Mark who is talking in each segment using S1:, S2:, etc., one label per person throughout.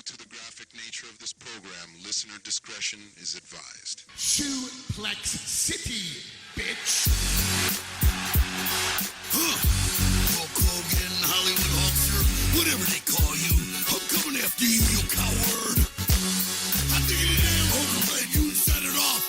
S1: to the graphic nature of this program, listener discretion is advised.
S2: Suplex City, bitch!
S3: Hulk Hogan, Hollywood Hulkster, whatever they call you, I'm coming after you, you coward! I think it damn Hogan let you set it off!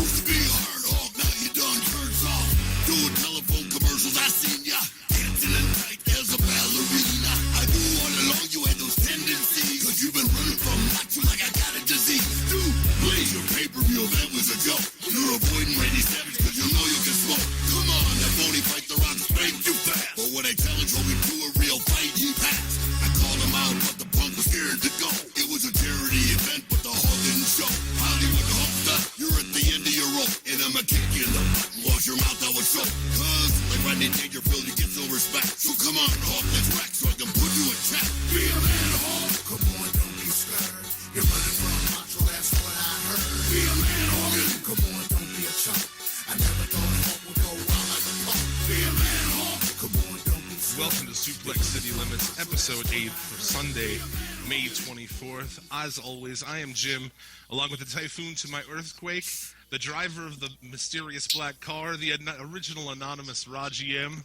S3: Used to be a hard hog, now you done turns off! Doing telephone commercials, I seen ya! Dancing and tight as a ballerina! I knew all along you had those tendencies, cause you've been running from macho like I got a disease! Dude, blaze your pay-per-view, that was a joke! You're avoiding Randy Savage cause you know you can smoke! Come on, that phony fight the rock straight too fast! But when I challenged Hogan to a real fight, he passed! I called him out, but the punk was scared to go! It was a charity event, but the Hulk didn't show! Hollywood Hulkster, you're at the end of your rope, and I'ma kick you in the butt and wash your mouth out with soap! Cause, like Rodney Dangerfield, you get no respect! So come on, Hulk, let's rack so I can put you in check! Be a man, Hulk! Come on, don't be scared! You're running from macho, that's what I heard! Be a man, Hogan! Come on, don't be a chump! I never thought Hulk would go wild like a pump! Be a man, Hulk! Come on, don't be scared!
S4: Welcome to Suplex City Limits, episode 8 for Sunday, May 24th. As always, I am Jim, along with the typhoon to my earthquake, the driver of the mysterious black car, the original anonymous Raji M.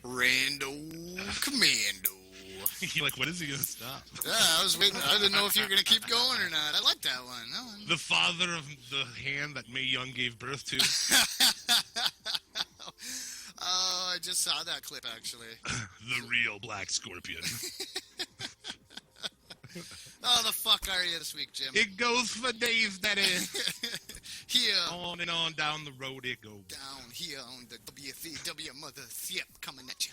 S5: Rando Commando.
S4: You're like, when is he going to stop?
S5: Yeah, I was waiting. I didn't know if you were going to keep going or not. I like that one. No.
S4: The father of the hand that Mae Young gave birth to.
S5: Oh, I just saw that clip, actually.
S4: The real Black Scorpion.
S5: Oh, the fuck are you this week, Jim?
S4: It goes for days, that is.
S5: Here.
S4: On and on down the road it goes.
S5: Down here on the WCW Mother Ship coming at you.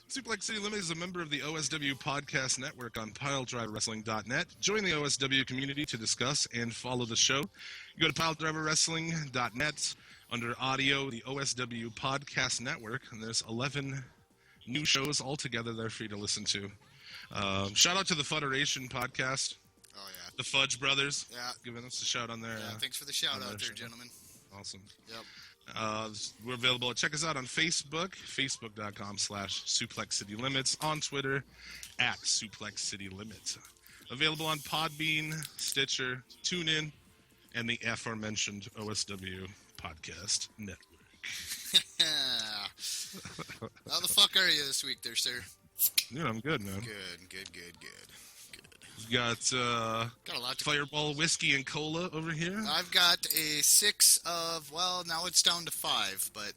S4: Suplex City Limits is a member of the OSW Podcast Network on PileDriverWrestling.net. Join the OSW community to discuss and follow the show. You go to PileDriverWrestling.net under audio, the OSW Podcast Network, and there's 11 new shows altogether there for you to listen to. Shout out to the Federation Podcast.
S5: Oh, yeah.
S4: The Fudge Brothers.
S5: Yeah.
S4: Giving us a shout on there.
S5: Yeah, thanks for the shout out there,
S4: show.
S5: gentlemen.
S4: Awesome.
S5: Yep.
S4: We're available. Check us out on Facebook, facebook.com/Suplex City Limits, on Twitter, @Suplex City Limits. Available on Podbean, Stitcher, TuneIn, and the aforementioned OSW Podcast Network.
S5: How the fuck are you this week there, sir?
S4: Dude, I'm good, man.
S5: Good.
S4: We've got
S5: Got a lot to
S4: Fireball Whiskey and Cola over here.
S5: I've got a 6 of, well, now it's down to 5, but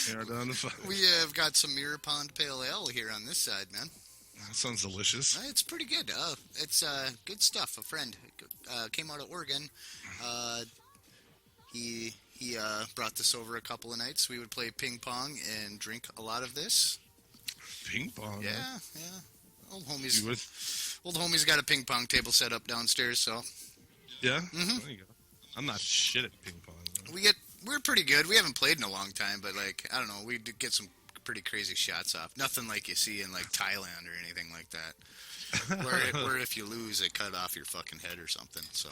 S4: Yeah, down to 5.
S5: we have got some Mirror Pond Pale Ale here on this side, man.
S4: That sounds delicious.
S5: It's pretty good. It's good stuff. A friend came out of Oregon. He brought this over a couple of nights. We would play ping pong and drink a lot of this.
S4: Ping pong.
S5: Yeah,
S4: Man.
S5: yeah. Old homie's got a ping pong table set up downstairs, so
S4: Yeah? Mm-hmm. There you go. I'm not shit at ping pong. Though.
S5: we're pretty good. We haven't played in a long time, but like I don't know, we did get some pretty crazy shots off. Nothing like you see in like Thailand or anything like that. Where if you lose, they cut off your fucking head or something. So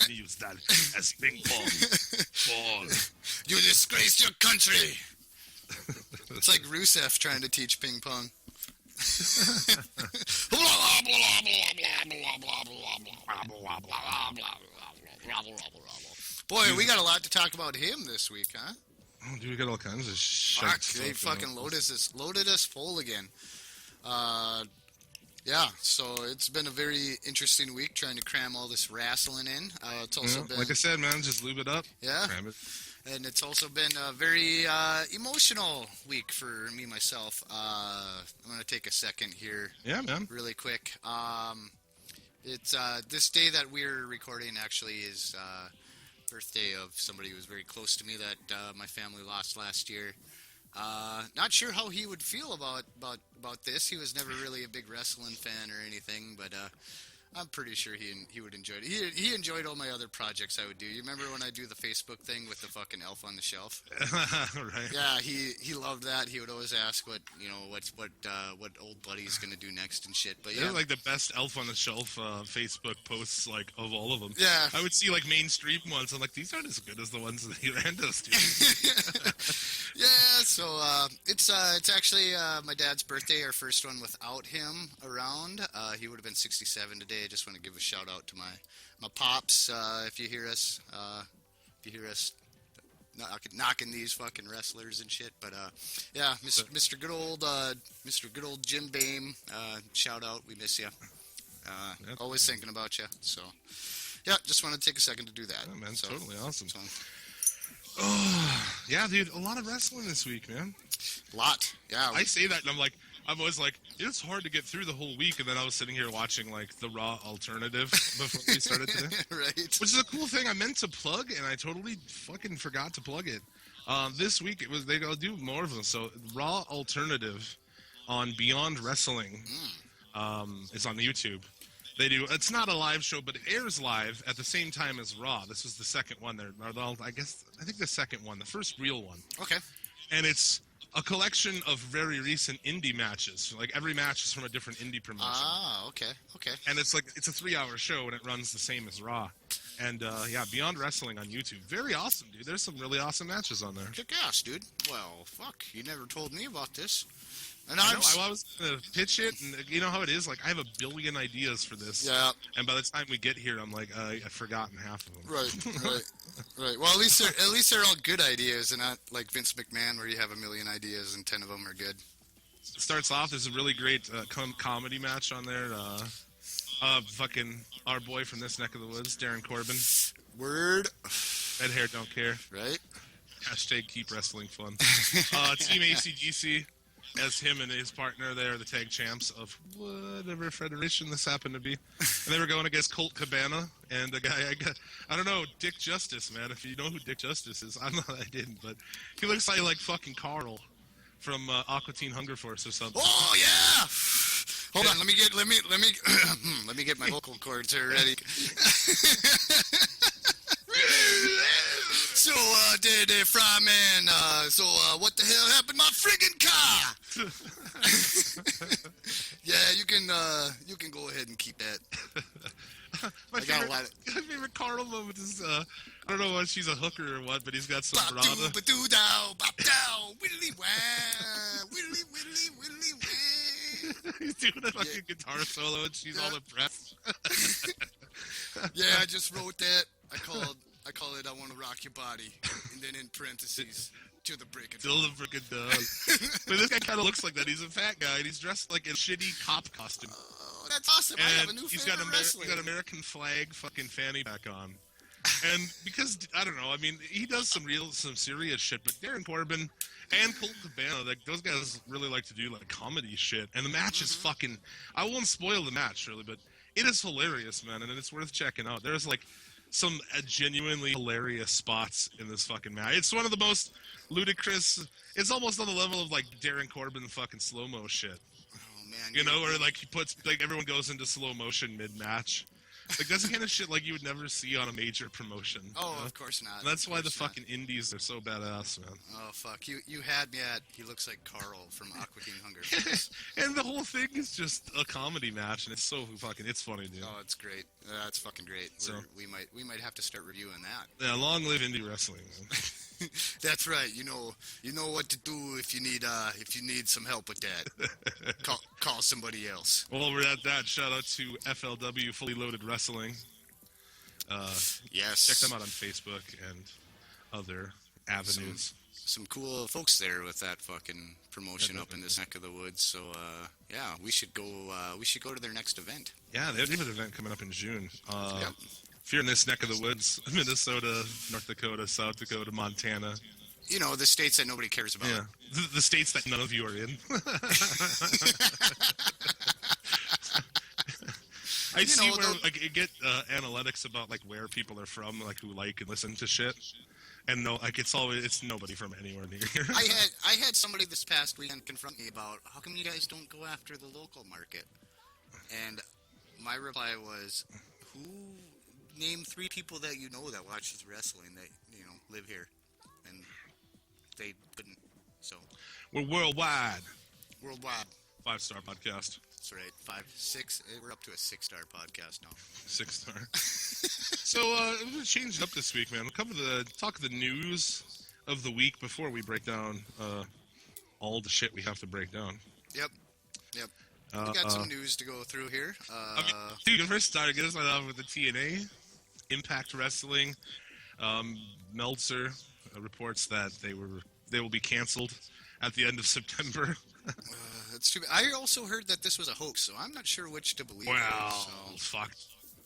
S4: Use that as ping pong. Ball.
S5: You disgrace your country. It's like Rusev trying to teach ping pong. Boy, we got a lot to talk about him this week, huh?
S4: Oh, dude, we got all kinds of shit.
S5: Fuck, they fucking loaded us full again. Yeah, so it's been a very interesting week trying to cram all this wrestling in. It's also been,
S4: like I said, man, just lube it up.
S5: Yeah.
S4: Cram it.
S5: And it's also been a very emotional week for me, myself. I'm going to take a second here.
S4: Yeah, man.
S5: Really quick. It's this day that we're recording actually is birthday of somebody who was very close to me that my family lost last year. Not sure how he would feel about this. He was never really a big wrestling fan or anything, but I'm pretty sure he would enjoy it. He enjoyed all my other projects I would do. You remember when I do the Facebook thing with the fucking elf on the shelf?
S4: Right.
S5: Yeah, he loved that. He would always ask what old buddy's gonna do next and shit. But yeah,
S4: they're like the best elf on the shelf Facebook posts like of all of them.
S5: Yeah,
S4: I would see like mainstream ones. I'm like, these aren't as good as the ones that Rando's do.
S5: Yeah, so So it's actually my dad's birthday, our first one without him around. He would have been 67 today. I just want to give a shout out to my pops. If you hear us, knocking these fucking wrestlers and shit. But yeah, Mr. Good old Jim Bame. Shout out, we miss you. Always thinking about you. So yeah, just want to take a second to do that.
S4: Yeah, man,
S5: so,
S4: totally awesome.
S5: So,
S4: yeah, dude, a lot of wrestling this week, man.
S5: a lot. Yeah.
S4: I say that, and I'm always like, it's hard to get through the whole week, and then I was sitting here watching, like, the Raw alternative before we started today.
S5: Right.
S4: Which is a cool thing I meant to plug, and I totally fucking forgot to plug it. This week, they'll do more of them. So, Raw alternative on Beyond Wrestling is on YouTube. It's not a live show, but it airs live at the same time as Raw. This was the second one. I think the second one, the first real one.
S5: Okay.
S4: And it's a collection of very recent indie matches. Like, every match is from a different indie promotion.
S5: Ah, okay.
S4: And it's a 3-hour show, and it runs the same as Raw. And, yeah, Beyond Wrestling on YouTube. Very awesome, dude. There's some really awesome matches on there.
S5: Kick ass, dude. Well, fuck. You never told me about this. And
S4: I was going to pitch it, and you know how it is? Like, I have a billion ideas for this.
S5: Yeah.
S4: And by the time we get here, I'm like, I've forgotten half of them.
S5: Right. Well, at least they're all good ideas, and not like Vince McMahon, where you have a million ideas and 10 of them are good.
S4: It starts off, there's a really great comedy match on there. Fucking our boy from this neck of the woods, Darren Corbin.
S5: Word.
S4: Red hair, don't care.
S5: Right.
S4: Hashtag keep wrestling fun. Team ACDC. As him and his partner, they are the tag champs of whatever federation this happened to be. And they were going against Colt Cabana and the guy, I don't know, Dick Justice, man. If you know who Dick Justice is, I didn't, but he looks like fucking Carl from Aqua Teen Hunger Force or something.
S5: Oh yeah! Hold on, let me get my vocal cords here ready. So, Day Fryman, what the hell happened to my friggin' car? Yeah, you can go ahead and keep that.
S4: My favorite Carl moment is, I don't know if she's a hooker or what, but he's got some
S5: Bop
S4: Rando.
S5: doo dow, bop dow, widdly wah, widdly wah.
S4: He's doing a fucking guitar solo and she's all impressed.
S5: Yeah, I just wrote that. I call it I Want to Rock Your Body, and then in parentheses, to the break of dawn.
S4: Till the freaking dawn. But this guy kind of looks like that. He's a fat guy, and he's dressed like a shitty cop costume.
S5: Oh, that's awesome. I have a new
S4: he's
S5: favorite wrestler.
S4: got American flag fucking fanny pack on. And because, I don't know, I mean, he does some serious shit, but Darren Corbin and Colt Cabana, like, those guys really like to do, like, comedy shit. And the match is fucking, I won't spoil the match, really, but it is hilarious, man, and it's worth checking out. There's, like, some genuinely hilarious spots in this fucking match. It's one of the most ludicrous, it's almost on the level of, like, Darren Corbin fucking slow-mo shit.
S5: Oh, man.
S4: You know, where, like, he puts, like, everyone goes into slow motion mid-match. Like, that's the kind of shit, like, you would never see on a major promotion.
S5: Oh,
S4: you know?
S5: of course not.
S4: And that's why the fucking indies are so badass, man.
S5: Oh, fuck. You had me at, he looks like Carl from Aqua Teen Hunger.
S4: And the whole thing is just a comedy match, and it's so fucking, it's funny, dude.
S5: Oh, it's great. That's fucking great.
S4: So,
S5: we might have to start reviewing that.
S4: Yeah, long live indie wrestling, man.
S5: That's right. You know what to do if you need some help with that. Call somebody else.
S4: Well, we're at that. Shout out to FLW Fully Loaded Wrestling.
S5: Yes.
S4: Check them out on Facebook and other avenues.
S5: Some cool folks there with that fucking promotion up in this neck of the woods. So yeah, we should go to their next event.
S4: Yeah, they have an event coming up in June.
S5: Yep.
S4: If you're in this neck of the woods, Minnesota, North Dakota, South Dakota, Montana.
S5: You know, the states that nobody cares about.
S4: Yeah, the states that none of you are in. I see where like you get analytics about like where people are from, like who like and listen to shit, and no, like it's nobody from anywhere near here.
S5: I had somebody this past weekend confront me about how come you guys don't go after the local market, and my reply was, who name 3 people that you know that watches wrestling that live here, and they couldn't. So
S4: we're worldwide.
S5: 5-star
S4: podcast.
S5: That's right. 5, 6. We're up to a 6-star podcast now.
S4: 6-star. So we're gonna change it up this week, man. We'll talk of the news of the week before we break down all the shit we have to break down.
S5: Yep. We got some news to go through here.
S4: Dude, first started, get us off with the TNA, Impact Wrestling. Meltzer reports that they will be canceled at the end of September.
S5: That's too bad. I also heard that this was a hoax, so I'm not sure which to believe.
S4: Well, fuck.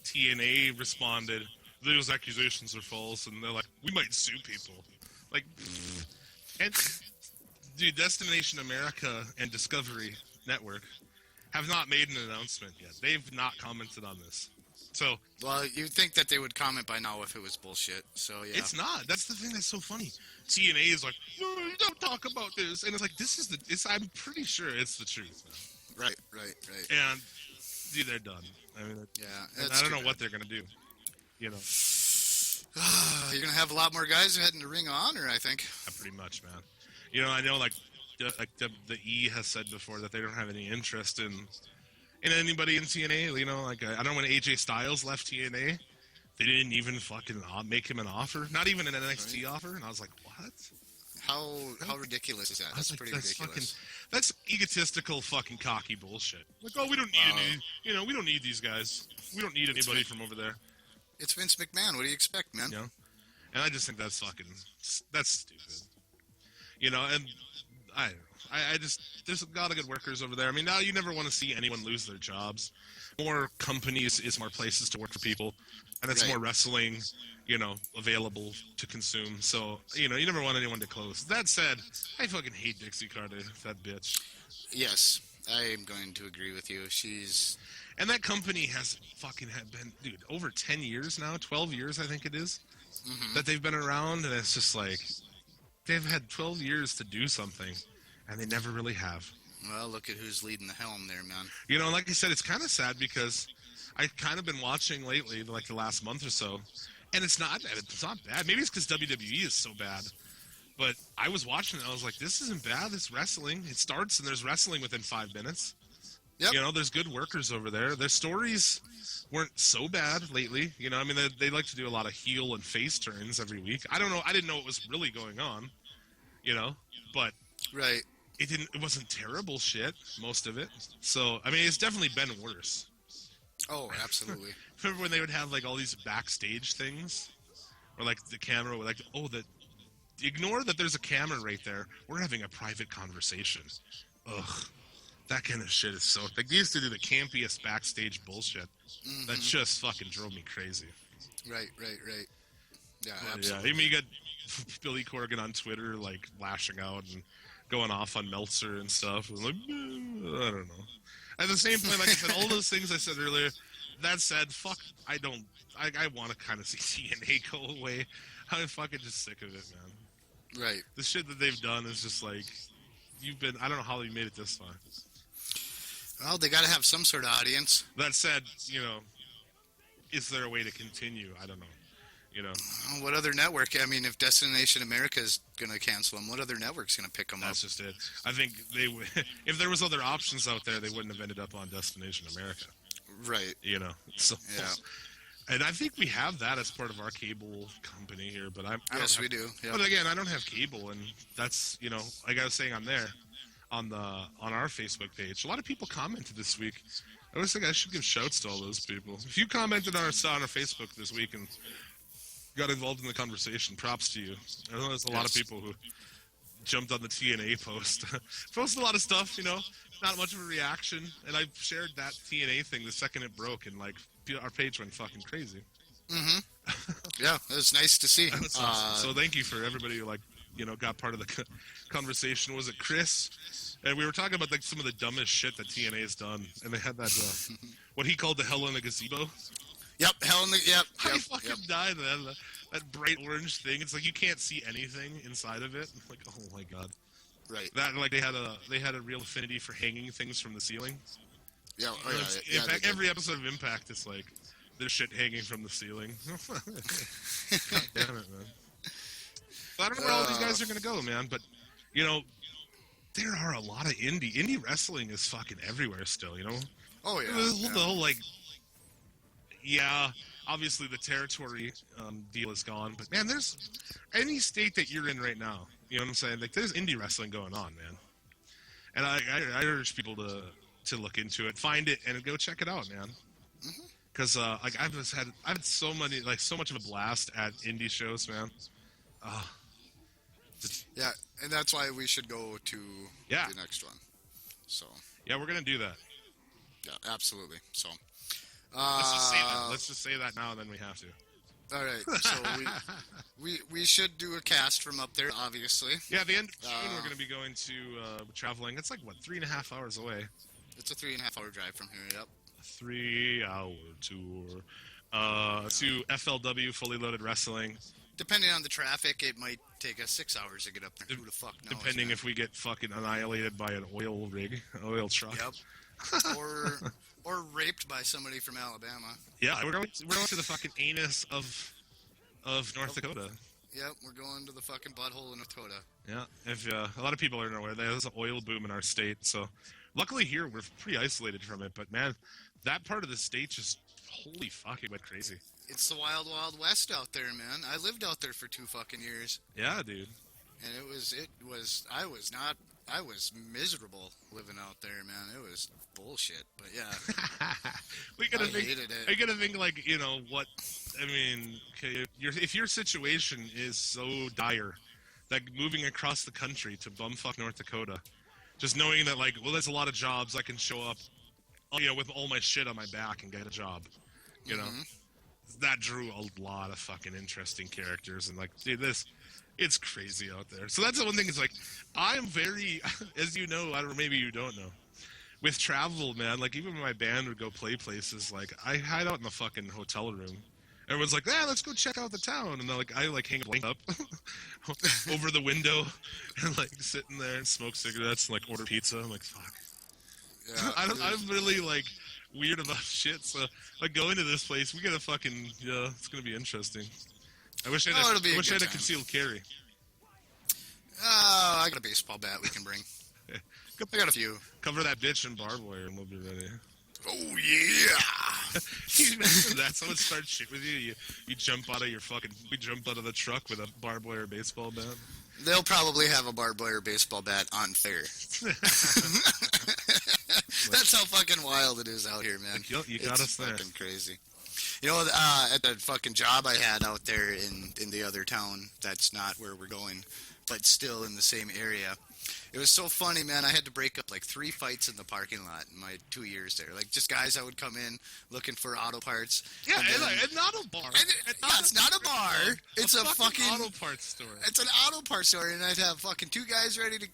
S4: TNA responded, those accusations are false, and they're like, we might sue people. Like, and dude, Destination America and Discovery Network have not made an announcement yet. They've not commented on this. So,
S5: well, you'd think that they would comment by now if it was bullshit. So yeah,
S4: it's not. That's the thing that's so funny. TNA is like, no, don't talk about this, and it's like I'm pretty sure it's the truth. Man.
S5: Right.
S4: And dude, they're done. I mean,
S5: yeah,
S4: I don't know what they're gonna do. You know,
S5: you're gonna have a lot more guys heading to Ring of Honor, I think.
S4: Pretty much, man. You know, I know like the E has said before that they don't have any interest in anybody in TNA. You know, like I don't know when AJ Styles left TNA, they didn't even fucking make him an offer, not even an NXT offer, and I was like, what?
S5: How ridiculous is that? That's
S4: like,
S5: pretty ridiculous.
S4: That's egotistical fucking cocky bullshit. Like, oh, we don't need any, you know, we don't need these guys. We don't need anybody from over there.
S5: It's Vince McMahon. What do you expect, man?
S4: You know? And I just think that's stupid. You know, and I don't know. I just, there's a lot of good workers over there. I mean, now you never want to see anyone lose their jobs. More companies is more places to work for people, and it's more wrestling, you know, available to consume. So, you know, you never want anyone to close. That said, I fucking hate Dixie Carter, that bitch.
S5: Yes, I am going to agree with you.
S4: And that company has fucking been, dude, over 10 years now, 12 years I think it is, that they've been around, and it's just like, they've had 12 years to do something, and they never really have.
S5: Well, look at who's leading the helm there, man.
S4: You know, like I said, it's kind of sad because I've kind of been watching lately, like the last month or so, and it's not bad. It's not bad. Maybe it's because WWE is so bad. But I was watching it, and I was like, this isn't bad. It's wrestling. It starts, and there's wrestling within 5 minutes. Yep. You know, there's good workers over there. Their stories weren't so bad lately. You know, I mean, they like to do a lot of heel and face turns every week. I don't know. I didn't know what was really going on, you know, but it wasn't terrible shit, most of it. So, I mean, it's definitely been worse.
S5: Oh, absolutely.
S4: Remember when they would have, like, all these backstage things? Or, like, the camera would, like, ignore that there's a camera right there. We're having a private conversation. Ugh. That kind of shit is so... Like, they used to do the campiest backstage bullshit. That just fucking drove me crazy.
S5: Right. Yeah, absolutely.
S4: Yeah, I mean, you got Billy Corgan on Twitter, like, lashing out and going off on Meltzer and stuff. And like, I don't know. At the same point, like I said, all those things I said earlier, that said, fuck, I want to kind of see TNA go away. I'm fucking just sick of it, man.
S5: Right.
S4: The shit that they've done is just like, I don't know how you made it this far.
S5: Well, they got to have some sort of audience.
S4: That said, you know, is there a way to continue? I don't know. You know,
S5: what other network? I mean, if Destination America is going to cancel them, what other network's going to pick them up?
S4: That's just it. I think they would. If there was other options out there, they wouldn't have ended up on Destination America.
S5: Right.
S4: You know. So,
S5: yeah.
S4: And I think we have that as part of our cable company here, but
S5: yes, we do. Yep.
S4: But again, I don't have cable, and that's, you know, like I was saying on there, on our Facebook page, a lot of people commented this week. I always think I should give shouts to all those people. If you commented on our Facebook this week and got involved in the conversation, props to you. I know there's a lot of people who jumped on the TNA post. Posted a lot of stuff, you know, not much of a reaction, and I shared that TNA thing the second it broke, and like our page went fucking crazy.
S5: Yeah, it was nice to see.
S4: Awesome. So thank you for everybody who, like, you know, got part of the conversation. Was it Chris? And we were talking about, like, some of the dumbest shit that TNA has done, and they had that what he called the Hell in a Gazebo.
S5: Yep, Hell in the
S4: I fucking died, man. That bright orange thing. It's like you can't see anything inside of it. Like, oh my god.
S5: Right.
S4: That, like, they had a real affinity for hanging things from the ceiling.
S5: Yeah. Oh,
S4: yeah. In fact, every episode of Impact is like there's shit hanging from the ceiling. God damn it, man. I don't know where all these guys are gonna go, man. But you know, there are a lot of indie wrestling is fucking everywhere still. You know.
S5: Oh yeah.
S4: The whole like. Yeah, obviously the territory deal is gone, but man, there's any state that you're in right now. You know what I'm saying? Like, there's indie wrestling going on, man. And I urge people to look into it, find it, and go check it out, man. Because like I've had so much of a blast at indie shows, man.
S5: Yeah, and that's why we should go to
S4: Yeah.
S5: the next one. So
S4: Yeah, we're gonna do that.
S5: yeah, absolutely. So
S4: Let's just say that now, and then we have to.
S5: all right. So we should do a cast from up there, obviously.
S4: Yeah, the end of June, we're gonna be going to traveling. It's like what, 3.5 hours away.
S5: It's a 3.5-hour drive from here. Yep.
S4: 3-hour tour to FLW, Fully Loaded Wrestling.
S5: Depending on the traffic, it might take us 6 hours to get up there. Who the fuck knows?
S4: Depending
S5: man?
S4: if we get fucking annihilated by an oil truck.
S5: Yep. or raped by somebody from Alabama.
S4: Yeah, we're going to the fucking anus of North Dakota.
S5: Yep, we're going to the fucking butthole in North Dakota.
S4: Yeah, if a lot of people aren't aware, there's an oil boom in our state. So, luckily here we're pretty isolated from it. But man, that part of the state just holy fuck, it went crazy.
S5: It's the wild, wild west out there, man. I lived out there for 2 fucking years.
S4: Yeah, dude.
S5: And I was miserable living out there, man. It was bullshit, but yeah. I hated it.
S4: I gotta think like, you know, what, I mean, okay, if your situation is so dire, like moving across the country to bumfuck North Dakota, just knowing that like, well, there's a lot of jobs, I can show up, you know, with all my shit on my back and get a job, you know? That drew a lot of fucking interesting characters, and like, dude, it's crazy out there. So that's the one thing, is like, I'm very, as you know, I don't know, maybe you don't know, with travel, man, like even when my band would go play places, like I hide out in the fucking hotel room. Everyone's like, let's go check out the town, and I like hang a blanket up over the window and like sitting there and smoke cigarettes and like order pizza. I'm like, fuck.
S5: Yeah,
S4: I'm really like weird about shit. So like going to this place, we gotta fucking it's gonna be interesting. I wish I had a concealed carry.
S5: I got a baseball bat we can bring. I got a few.
S4: Cover that bitch in barbed wire and we'll be ready.
S5: Oh yeah!
S4: You imagine that someone starts shit with you, you jump out of the truck with a barbed wire baseball bat.
S5: They'll probably have a barbed wire baseball bat on fair. That's how fucking wild it is out here, man.
S4: Like, you got us there.
S5: It's fucking crazy. You know, at the fucking job I had out there in the other town, that's not where we're going, but still in the same area. It was so funny, man. I had to break up like 3 fights in the parking lot in my 2 years there. Like, just guys that would come in looking for auto parts.
S4: Yeah, and not a bar.
S5: It's not a bar. It's a fucking
S4: auto parts store.
S5: It's an auto parts store, and I'd have fucking 2 guys ready to,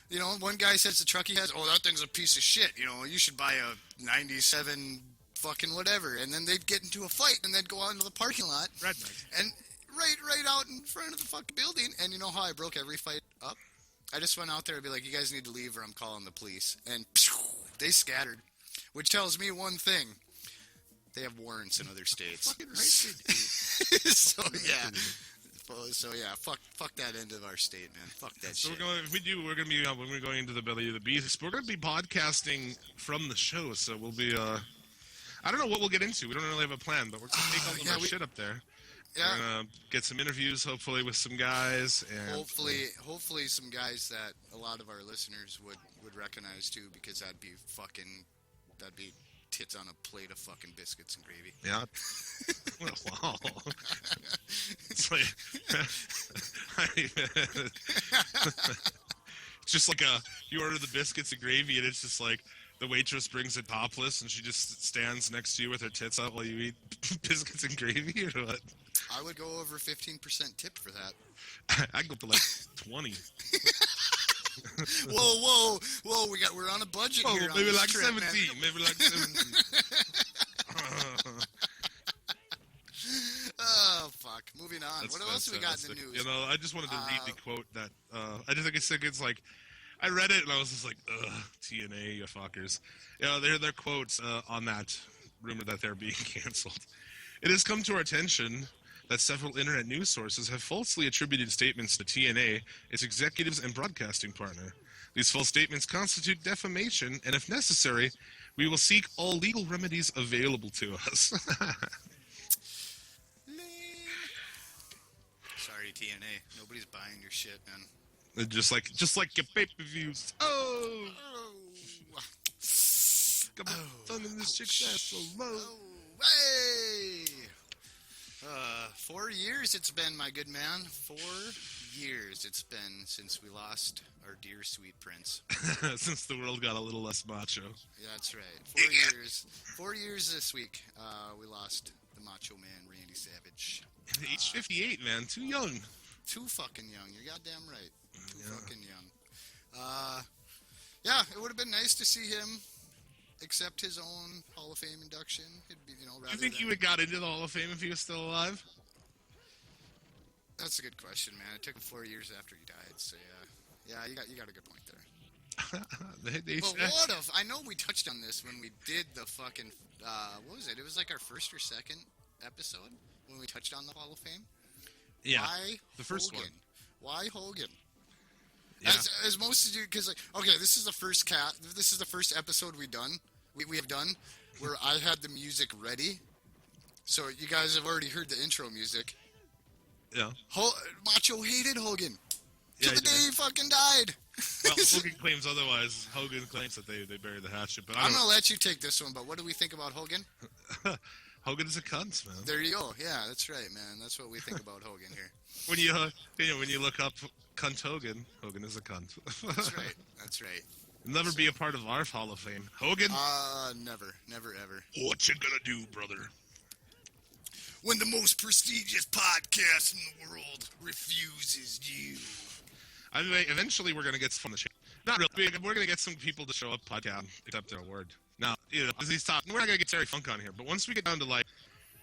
S5: you know, one guy says the truck he has, oh, that thing's a piece of shit. You know, you should buy a 97 fucking whatever. And then they'd get into a fight, and they'd go out into the parking lot.
S4: Redneck.
S5: And right out in front of the fucking building. And you know how I broke every fight up? I just went out there and be like, you guys need to leave or I'm calling the police. And they scattered, which tells me one thing. They have warrants in other states. So yeah, fuck that end of our state, man. Fuck that shit.
S4: We're gonna be when we're going into the belly of the beast. We're gonna be podcasting from the show, so we'll be I don't know what we'll get into. We don't really have a plan, but we're gonna take all of our shit up there.
S5: Yeah.
S4: We're gonna get some interviews, hopefully, with some guys, and
S5: hopefully some guys that a lot of our listeners would recognize too, because that'd be tits on a plate of fucking biscuits and gravy.
S4: Yeah. Wow. It's like just like you order the biscuits and gravy, and it's just like the waitress brings it topless, and she just stands next to you with her tits out while you eat biscuits and gravy, or what?
S5: I would go over 15% tip for that.
S4: I'd go to like 20.
S5: Whoa! We're on a budget here.
S4: Maybe like
S5: trip,
S4: 17.
S5: Man.
S4: Maybe like 17.
S5: Oh fuck! Moving on.
S4: That's
S5: what else have we got in the news?
S4: You know, I just wanted to read the quote that I just think it's like I read it and I was just like, ugh, TNA, you fuckers. You know, their quotes on that rumor that they're being canceled. It has come to our attention that several internet news sources have falsely attributed statements to TNA, its executives and broadcasting partner. These false statements constitute defamation, and if necessary, we will seek all legal remedies available to us.
S5: Sorry, TNA. Nobody's buying your shit, man.
S4: Just like your pay-per-views. Oh! got my tongue in this chick's ass so low.
S5: Oh, hey! 4 years it's been, my good man. 4 years it's been since we lost our dear sweet prince.
S4: Since the world got a little less macho.
S5: Yeah, that's right. 4 years. 4 years this week. We lost the Macho Man, Randy Savage.
S4: Age 58, man. Too young.
S5: Too fucking young. You're goddamn right. Too fucking young. Yeah, it would have been nice to see him accept his own Hall of Fame induction. It'd be,
S4: You think he would have got into the Hall of Fame if he was still alive?
S5: That's a good question, man. It took him 4 years after he died, so yeah, you got a good point there. But what if, I know we touched on this when we did the fucking, what was it? It was like our first or second episode when we touched on the Hall of Fame.
S4: Yeah,
S5: Why
S4: the first
S5: Hogan?
S4: one.
S5: Why Hogan?
S4: Yeah.
S5: As most of you, because like, okay, this is the first episode we have done where I had the music ready. So you guys have already heard the intro music.
S4: Yeah.
S5: Macho hated Hogan.
S4: Yeah,
S5: To the day he fucking died.
S4: Well, Hogan claims otherwise. Hogan claims that they buried the hatchet, but
S5: I'm going to let you take this one, but what do we think about Hogan?
S4: Hogan is a cunt, man.
S5: There you go. Yeah, that's right, man. That's what we think about Hogan here.
S4: When you look up cunt Hogan, Hogan is a cunt.
S5: That's right. That's right.
S4: He'll never be a part of our Hall of Fame. Hogan?
S5: Never, ever.
S4: What you gonna do, brother?
S3: When the most prestigious podcast in the world refuses you.
S4: I mean, eventually we're gonna get some on the show. Not really. We're gonna get some people to show up podcast, accept their award. Now, as he's talking, we're not gonna get Terry Funk on here, but once we get down to like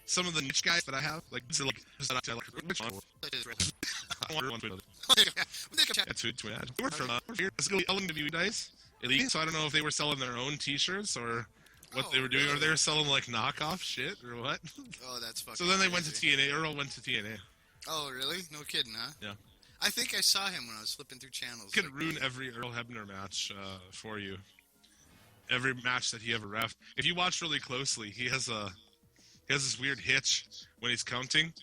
S4: some of the niche guys that I have, like which one? I want one. We're from here. Let's go LMW dice. Elite. So I don't know if they were selling their own T-shirts or what they were doing, or they were selling like knockoff shit or what.
S5: Oh, that's fucking.
S4: So then they
S5: crazy.
S4: went to TNA. Earl went to TNA.
S5: Oh, really? No kidding, huh?
S4: Yeah.
S5: I think I saw him when I was flipping through channels.
S4: Could ruin every Earl Hebner match for you. Every match that he ever reffed. If you watch really closely, he has this weird hitch when he's counting,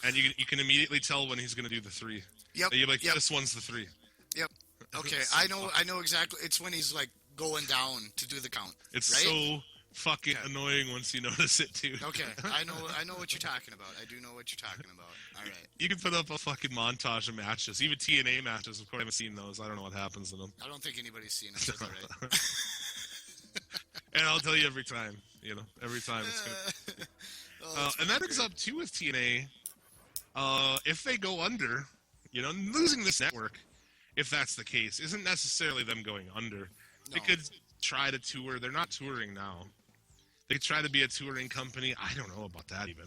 S4: and you can immediately tell when he's going to do the 3.
S5: Yep.
S4: You're like,
S5: yep.
S4: This one's the 3.
S5: Yep. Okay, I know exactly. It's when he's like going down to do the count.
S4: It's
S5: right?
S4: so fucking annoying once you notice it too.
S5: Okay, I know what you're talking about. I do know what you're talking about. All right.
S4: You can put up a fucking montage of matches, even TNA matches. Of course, I haven't seen those. I don't know what happens in them.
S5: I don't think anybody's seen it. That's all right.
S4: And I'll tell you every time. Every time it's gonna. And that brings up too with TNA. If they go under, losing this network, if that's the case, isn't necessarily them going under.
S5: No.
S4: They could try to tour. They're not touring now. They could try to be a touring company. I don't know about that even.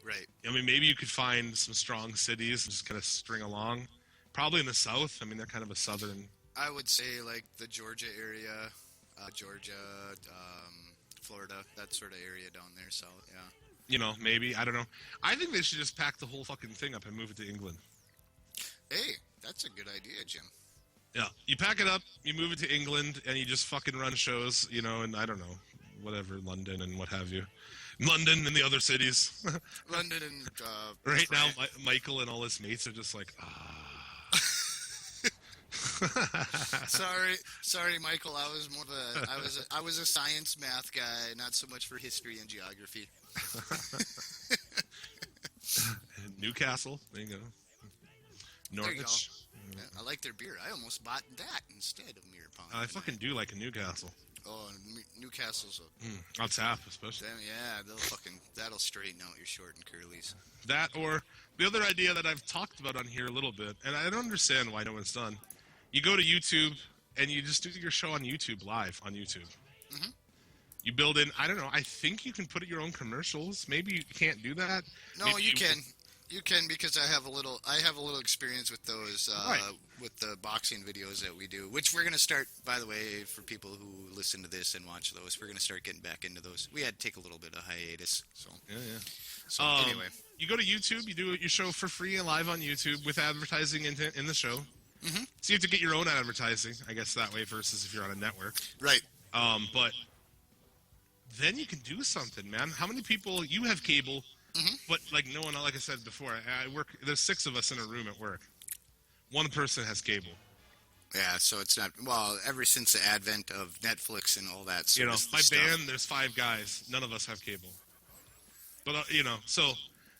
S5: Right.
S4: I mean, maybe you could find some strong cities and just kind of string along. Probably in the South. I mean, they're kind of a southern.
S5: I would say like the Georgia area, Georgia, Florida, that sort of area down there. South, yeah.
S4: Maybe. I don't know. I think they should just pack the whole fucking thing up and move it to England.
S5: Hey, that's a good idea, Jim.
S4: Yeah. You pack it up, you move it to England, and you just fucking run shows, and I don't know, whatever, London and what have you. London and the other cities.
S5: London and
S4: right now, Michael and all his mates are just like,
S5: Sorry, Michael. I was more of I was a science math guy, not so much for history and geography.
S4: Newcastle, there you go. Norwich.
S5: Yeah, I like their beer. I almost bought that instead of Mirror Pond.
S4: I fucking do like a Newcastle.
S5: Oh, Newcastle's
S4: On tap, especially.
S5: That'll straighten out your short and curlies.
S4: That, or the other idea that I've talked about on here a little bit, and I don't understand why no one's done. You go to YouTube and you just do your show on YouTube live on YouTube.
S5: Mm-hmm.
S4: You build in. I don't know. I think you can put your own commercials. Maybe you can't do that.
S5: No,
S4: Maybe
S5: you can. You can, because I have a little experience with those
S4: right.
S5: with the boxing videos that we do, which we're going to start, by the way, for people who listen to this and watch those. We're going to start getting back into those. We had to take a little bit of hiatus. So
S4: yeah.
S5: So anyway,
S4: you go to YouTube, you do your show for free and live on YouTube with advertising in the show.
S5: Mm-hmm.
S4: So you have to get your own advertising, I guess, that way versus if you're on a network.
S5: Right.
S4: But then you can do something, man. How many people, you have cable,
S5: mm-hmm.
S4: but like no one, like I said before, I work, there's 6 of us in a room at work. One person has cable.
S5: Yeah, so it's not, well, ever since the advent of Netflix and all that
S4: You
S5: sort
S4: know,
S5: of
S4: my
S5: stuff.
S4: band, there's 5 guys. None of us have cable. But, you know, so,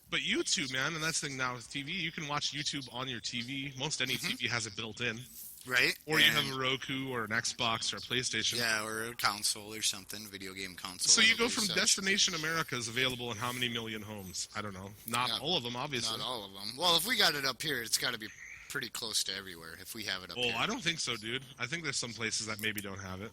S4: but YouTube, man, and that's the thing now with TV, you can watch YouTube on your TV. Most any TV has it built in.
S5: Right?
S4: Or you have a Roku or an Xbox or a PlayStation.
S5: Yeah, or a console or something, video game console.
S4: So you go from Destination America is available in how many million homes? I don't know. Not all of them, obviously.
S5: Not all of them. Well, if we got it up here, it's got to be pretty close to everywhere if we have it up here.
S4: I don't think so, dude. I think there's some places that maybe don't have it.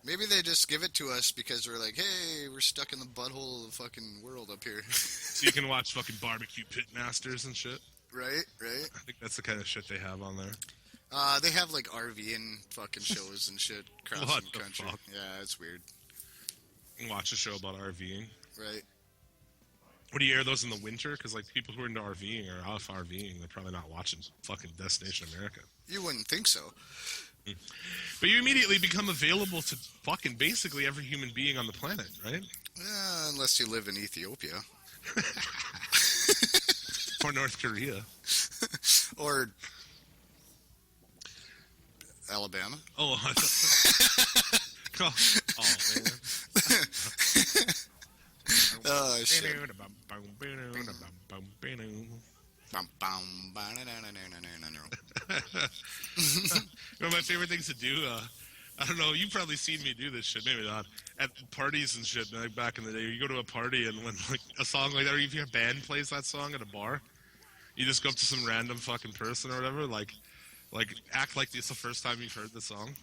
S5: Maybe they just give it to us because we're like, hey, we're stuck in the butthole of the fucking world up here.
S4: So you can watch fucking barbecue pit masters and shit.
S5: Right.
S4: I think that's the kind of shit they have on there.
S5: They have like RV and fucking shows and shit across
S4: What
S5: the
S4: the
S5: country.
S4: fuck?
S5: Yeah, it's weird.
S4: Watch a show about RVing.
S5: Right.
S4: What do you air those in the winter? Because like people who are into RVing or off RVing, they're probably not watching fucking Destination America.
S5: You wouldn't think so.
S4: But you immediately become available to fucking basically every human being on the planet, right?
S5: Unless you live in Ethiopia.
S4: Or North Korea.
S5: Or Alabama.
S4: Oh, I thought... oh man.
S5: Oh, shit.
S4: One of my favorite things to do, I don't know, you've probably seen me do this shit, maybe not, at parties and shit, like back in the day. You go to a party and when like a song like that, or if your band plays that song at a bar, you just go up to some random fucking person or whatever, like act like it's the first time you've heard the song.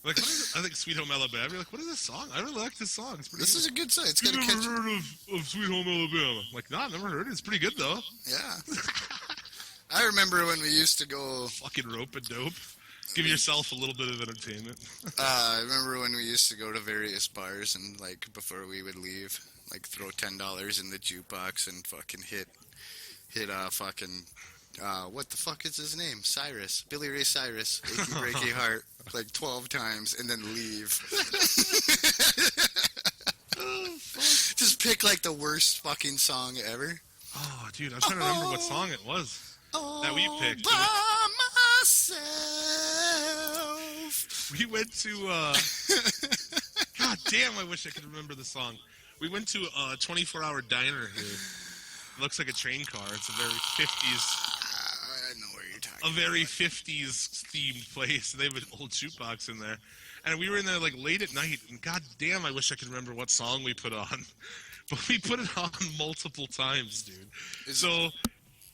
S4: Like, what is it? I think Sweet Home Alabama. You're like, what is this song? I really like this song. It's pretty
S5: This
S4: good.
S5: is a good song. It's got
S4: You've
S5: a
S4: never
S5: catchy...
S4: heard of Sweet Home Alabama? I'm like, no, I've never heard it. It's pretty good, though.
S5: Yeah. I remember when we used to go...
S4: Fucking rope and dope. Give yourself a little bit of entertainment.
S5: I remember when we used to go to various bars and, like, before we would leave, like, throw $10 in the jukebox and fucking hit fucking... what the fuck is his name? Cyrus. Billy Ray Cyrus. Achy Breaky Heart. Like 12 times and then leave. Just pick like the worst fucking song ever.
S4: Oh, dude, I'm trying to remember what song it was that we picked.
S5: By myself.
S4: We went to, God damn, I wish I could remember the song. We went to a 24-hour diner here. It looks like a train car. It's a very 50s...
S5: I know where you're talking
S4: a very 50s themed place. They have an old jukebox in there. And we were in there like late at night, and god damn, I wish I could remember what song we put on. But we put it on multiple times, dude.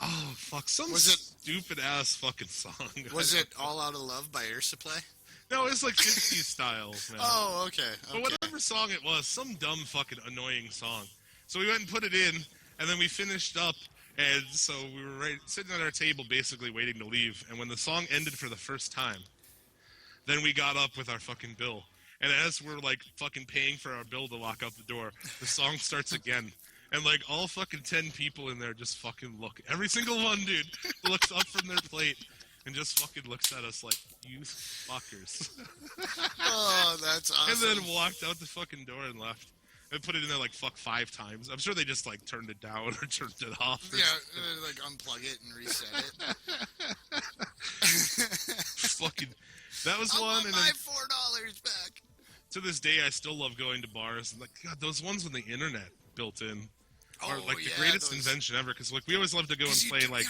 S4: Oh fuck, stupid ass fucking song.
S5: Was it All Out of Love by Air Supply?
S4: No, it's like 50s style, man.
S5: Oh, okay.
S4: But whatever song it was, some dumb fucking annoying song. So we went and put it in, and then we finished up, and so we were sitting at our table basically waiting to leave, and when the song ended for the first time, then we got up with our fucking bill. And as we're like fucking paying for our bill to walk out the door, the song starts again. And like all fucking 10 people in there just fucking look. Every single one, dude, looks up from their plate and just fucking looks at us like, you fuckers.
S5: Oh, that's awesome.
S4: And then walked out the fucking door and left. And put it in there like fuck 5 times. I'm sure they just like turned it down or turned it off.
S5: Yeah, like unplug it and reset it.
S4: Fucking, that was
S5: I
S4: one.
S5: want
S4: And
S5: my
S4: then,
S5: $4 back.
S4: to this day, I still love going to bars. And like, God, those ones with the internet built in are like the greatest invention ever. Because like we always love to go and play like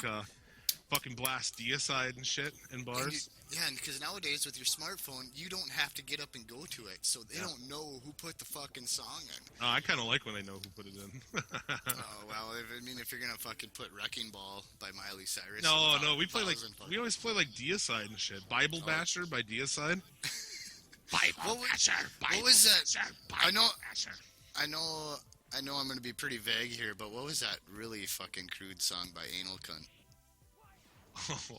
S4: fucking blast deicide and shit in bars.
S5: And because nowadays with your smartphone, you don't have to get up and go to it, so they don't know who put the fucking song in.
S4: I kind of like when I know who put it in.
S5: Oh well, if you're gonna fucking put "Wrecking Ball" by Miley Cyrus.
S4: No, we play like we always play like deicide and shit. Bible Basher by deicide. Bible Basher.
S5: What was that? I know I'm gonna be pretty vague here, but what was that really fucking crude song by Anal Cunt?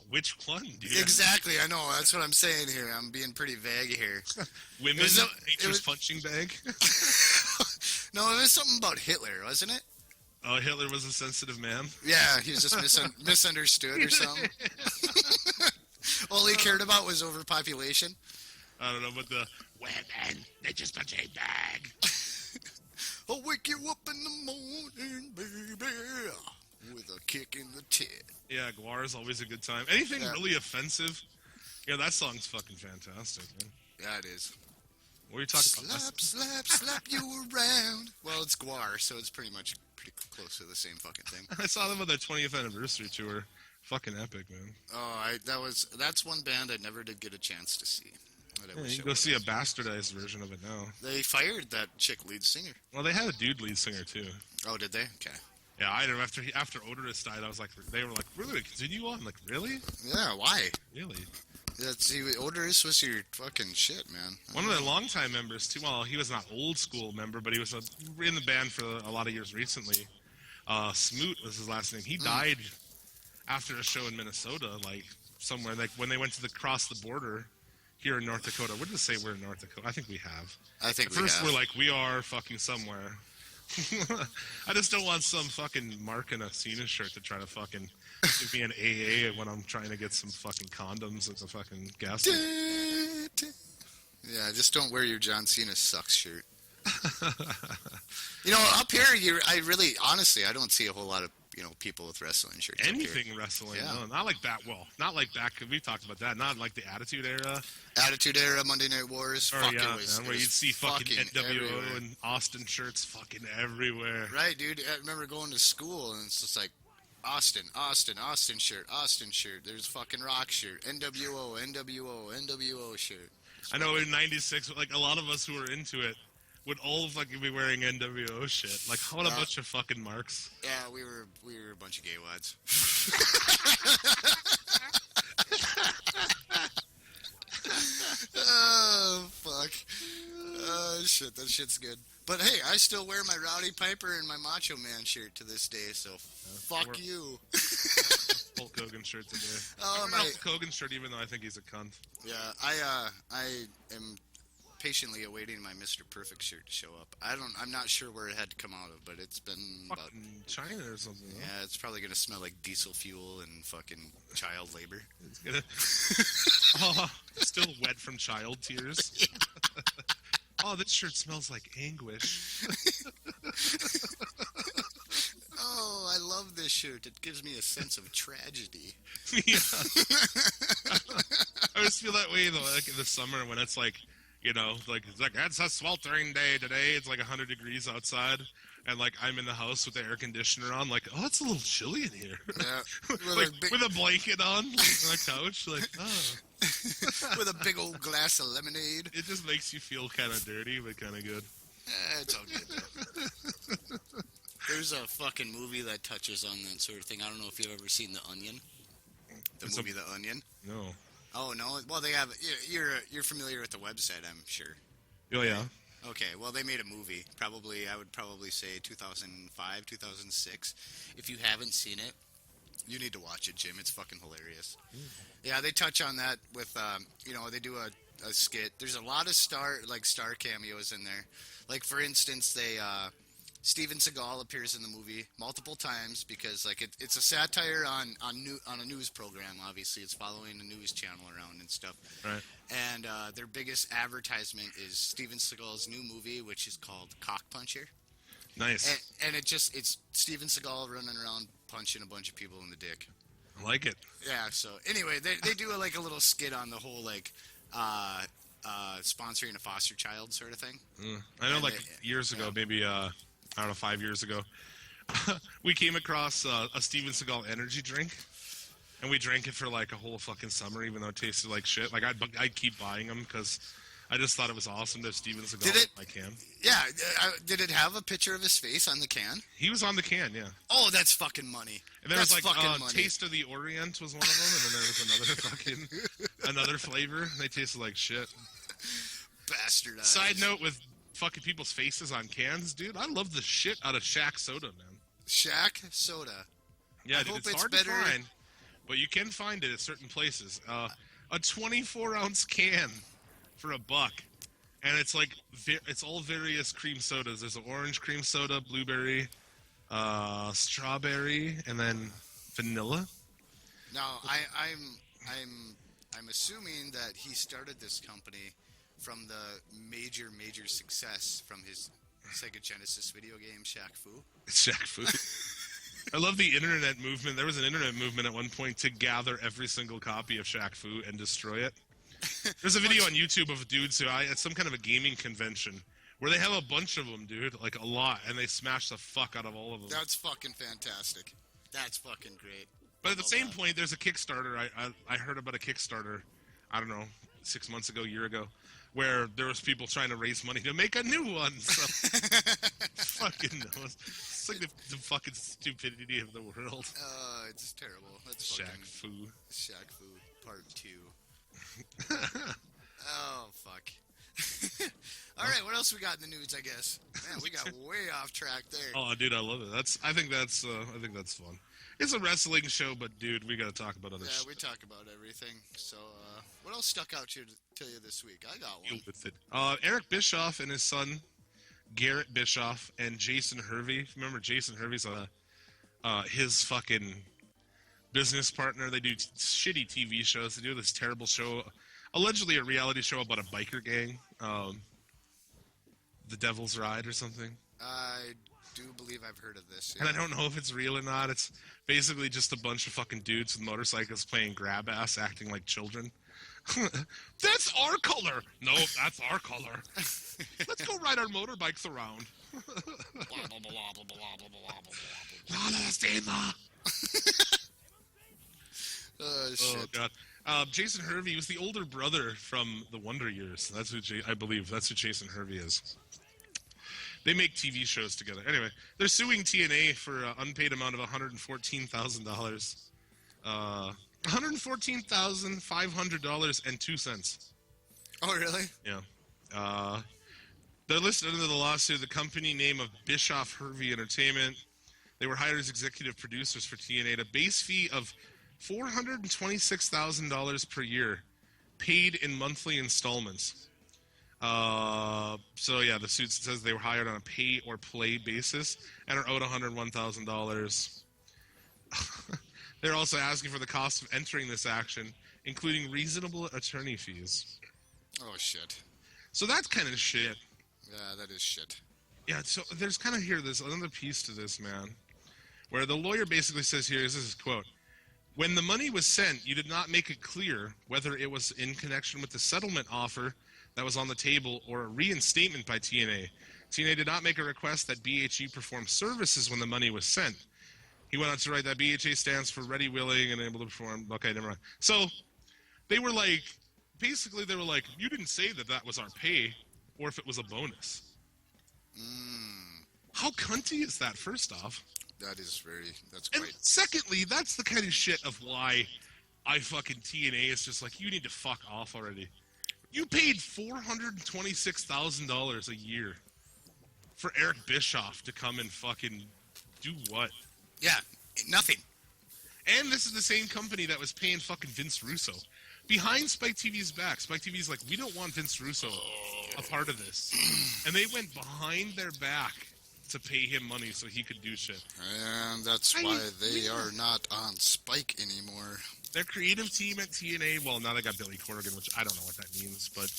S4: Which one, dude?
S5: Exactly, I know. That's what I'm saying here. I'm being pretty vague here.
S4: Women, nature's punching bag.
S5: No, it was something about Hitler, wasn't it?
S4: Oh, Hitler was a sensitive man.
S5: Yeah, he was just misunderstood or something. All he cared about was overpopulation.
S4: I don't know, but the women, nature's punching bag.
S5: I'll wake you up in the morning, baby. with a kick in the tit.
S4: Yeah, Guar is always a good time. Anything
S5: Yeah.
S4: really offensive? Yeah, that song's fucking fantastic, man.
S5: Yeah, it is.
S4: What are you talking about?
S5: Slap, slap, slap you around. Well, it's Guar, so it's pretty close to the same fucking thing.
S4: I saw them on their 20th anniversary tour. Fucking epic, man.
S5: Oh, that's one band I never did get a chance to see. That I
S4: Yeah,
S5: wish
S4: you
S5: I
S4: can go
S5: would've.
S4: see a bastardized version of it now.
S5: They fired that chick lead singer.
S4: Well, they had a dude lead singer too.
S5: Oh, did they? Okay.
S4: Yeah, I know. After Odorous died, I was like, they were like, we're gonna continue on. I'm like, really?
S5: Yeah, why?
S4: Really?
S5: See, Odorous was your fucking shit, man.
S4: One of the longtime members too. Well, he was not old school member, but he was in the band for a lot of years recently. Smoot was his last name. He died after a show in Minnesota, like somewhere, like when they went to cross the border here in North Dakota. What did it say we're in North Dakota? I think we have.
S5: I think
S4: At first we're like, we are fucking somewhere. I just don't want some fucking Mark in a Cena shirt to try to fucking give me an AA when I'm trying to get some fucking condoms at the fucking gas station.
S5: Yeah, just don't wear your John Cena sucks shirt. You know, up here, honestly, I don't see a whole lot of, people with wrestling shirts.
S4: Anything wrestling,
S5: Yeah.
S4: no, not like that. Well, not like back. We've talked about that. Not like the Attitude Era.
S5: Attitude Era, Monday Night Wars,
S4: Or
S5: fuck,
S4: yeah,
S5: it was,
S4: man, where
S5: it was
S4: you'd see fucking NWO
S5: everywhere.
S4: and Austin shirts fucking everywhere.
S5: Right, dude. I remember going to school, and it's just like, Austin shirt. There's fucking Rock shirt. NWO shirt.
S4: I know in '96, like a lot of us who were into it would all fucking be wearing NWO shit. Like, what a bunch of fucking marks.
S5: Yeah, we were a bunch of gay wads. Oh, fuck. Oh, shit, that shit's good. But hey, I still wear my Rowdy Piper and my Macho Man shirt to this day, so fuck you.
S4: Hulk Hogan shirt today.
S5: Oh,
S4: I
S5: my.
S4: wear Hulk Hogan shirt, even though I think he's a cunt.
S5: Yeah, I am patiently awaiting my Mr. Perfect shirt to show up. I'm not sure where it had to come out of, but it's been about.
S4: Fucking China or something. Huh?
S5: Yeah, it's probably gonna smell like diesel fuel and fucking child labor.
S4: It's gonna. Oh, still wet from child tears. Oh, this shirt smells like anguish.
S5: Oh, I love this shirt. It gives me a sense of tragedy.
S4: Yeah. I always feel that way though, like in the summer when it's like, it's a sweltering day today. It's like 100 degrees outside, and like I'm in the house with the air conditioner on. Like, oh, it's a little chilly in here.
S5: Yeah,
S4: With a blanket on, like, on the couch. Like, oh,
S5: with a big old glass of lemonade.
S4: it just makes you feel kind of dirty, but kind of good.
S5: It's all good though. There's a fucking movie that touches on that sort of thing. I don't know if you've ever seen The Onion. The Onion.
S4: No.
S5: Oh no! Well, they have. You're familiar with the website, I'm sure.
S4: Oh yeah.
S5: Okay, well, they made a movie. I would probably say 2005, 2006. If you haven't seen it, you need to watch it, Jim. It's fucking hilarious. Yeah, they touch on that with, they do a skit. There's a lot of star cameos in there. Like, for instance, Steven Seagal appears in the movie multiple times because, like, it's a satire on a news program. Obviously, it's following a news channel around and stuff.
S4: Right.
S5: And their biggest advertisement is Steven Seagal's new movie, which is called Cock Puncher.
S4: Nice.
S5: And it's Steven Seagal running around punching a bunch of people in the dick.
S4: I like it.
S5: Yeah. So anyway, they do a little skit on the whole sponsoring a foster child sort of thing.
S4: I know, years ago, maybe I don't know, 5 years ago, we came across a Steven Seagal energy drink, and we drank it for like a whole fucking summer, even though it tasted like shit. Like I'd keep buying them because I just thought it was awesome to have Steven Seagal in my can.
S5: Yeah. Did it have a picture of his face on the can?
S4: He was on the can, yeah.
S5: Oh, that's fucking money.
S4: And there
S5: That's
S4: was like
S5: fucking money.
S4: Taste of the Orient was one of them, and then there was another flavor. And they tasted like shit.
S5: Bastardized.
S4: Side note with fucking people's faces on cans, dude. I love the shit out of Shaq soda, man.
S5: Shaq soda.
S4: Yeah,
S5: I
S4: dude,
S5: hope
S4: it's
S5: it's
S4: hard
S5: better.
S4: to find, but you can find it at certain places. A 24-ounce can for $1, and it's like it's all various cream sodas. There's an orange cream soda, blueberry, strawberry, and then vanilla.
S5: Now, I'm assuming that he started this company from the major success from his Sega Genesis video game Shaq Fu.
S4: It's Shaq Fu. I love the internet movement. There was an internet movement at one point to gather every single copy of Shaq Fu and destroy it. There's a video on YouTube of dudes at some kind of a gaming convention where they have a bunch of them, dude, like a lot, and they smash the fuck out of all of them.
S5: That's fucking fantastic. That's fucking great.
S4: But at the same point, there's a Kickstarter. I heard about a Kickstarter, I don't know, 6 months ago, a year ago, where there was people trying to raise money to make a new one. So fucking knows. It's like the fucking stupidity of the world.
S5: It's terrible. That's
S4: Shaq
S5: fucking
S4: Fu.
S5: Shaq Fu Part 2. Oh, fuck. All right, what else we got in the news, I guess? Man, we got way off track there.
S4: Oh, dude, I love it. I think that's fun. It's a wrestling show, but dude, we got to talk about other shit.
S5: Yeah, we talk about everything. So, what else stuck out to you to tell you this week? I got one.
S4: Deal with it. Eric Bischoff and his son Garrett Bischoff and Jason Hervey. Remember Jason Hervey's his fucking business partner. They do shitty TV shows. They do this terrible show, allegedly a reality show about a biker gang. The Devil's Ride or something.
S5: I do believe I've heard of this. Yeah.
S4: And I don't know if it's real or not. It's basically just a bunch of fucking dudes with motorcycles playing grab ass, acting like children. That's our color. No, that's our color. Let's go ride our motorbikes around.
S5: Oh, shit.
S4: Oh, God. Jason Hervey was the older brother from the Wonder Years. That's who I believe. That's who Jason Hervey is. They make TV shows together. Anyway, they're suing TNA for an unpaid amount of $114,000. $114,500.02.
S5: Oh, really?
S4: Yeah. They're listed under the lawsuit the company name of Bischoff Hervey Entertainment. They were hired as executive producers for TNA at a base fee of $426,000 per year, paid in monthly installments. So yeah, the suit says they were hired on a pay or play basis and are owed $101,000. They're also asking for the cost of entering this action, including reasonable attorney fees.
S5: Oh, shit.
S4: So that's kind of shit.
S5: Yeah, that is shit.
S4: Yeah, so there's kind of there's another piece to this, man, where the lawyer basically says here, this is his quote, "When the money was sent, you did not make it clear whether it was in connection with the settlement offer that was on the table or a reinstatement by TNA. TNA did not make a request that BHE perform services when the money was sent." He went on to write that BHA stands for ready, willing, and able to perform. Okay, never mind. So they were like, basically they were like, you didn't say that that was our pay or if it was a bonus. How cunty is that, first off?
S5: That's
S4: And
S5: great.
S4: secondly, that's the kind of shit of why TNA is just like, you need to fuck off already. You paid $426,000 a year for Eric Bischoff to come and fucking do what?
S5: Yeah, nothing.
S4: And this is the same company that was paying fucking Vince Russo. Behind Spike TV's back, Spike TV's like, we don't want Vince Russo a part of this. And they went behind their back to pay him money so he could do shit.
S5: And that's why they are not on Spike anymore.
S4: Their creative team at TNA, well, now they got Billy Corrigan, which I don't know what that means, but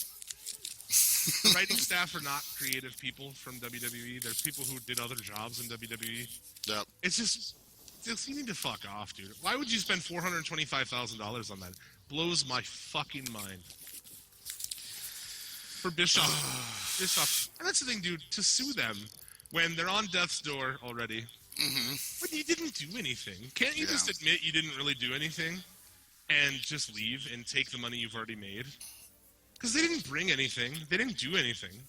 S4: the writing staff are not creative people from WWE. They're people who did other jobs in WWE.
S5: Yep.
S4: It's just you need to fuck off, dude. Why would you spend $425,000 on that? Blows my fucking mind. For Bischoff. And that's the thing, dude, to sue them when they're on death's door already. But you didn't do anything. Can't you just admit you didn't really do anything and just leave and take the money you've already made? Because they didn't bring anything. They didn't do anything.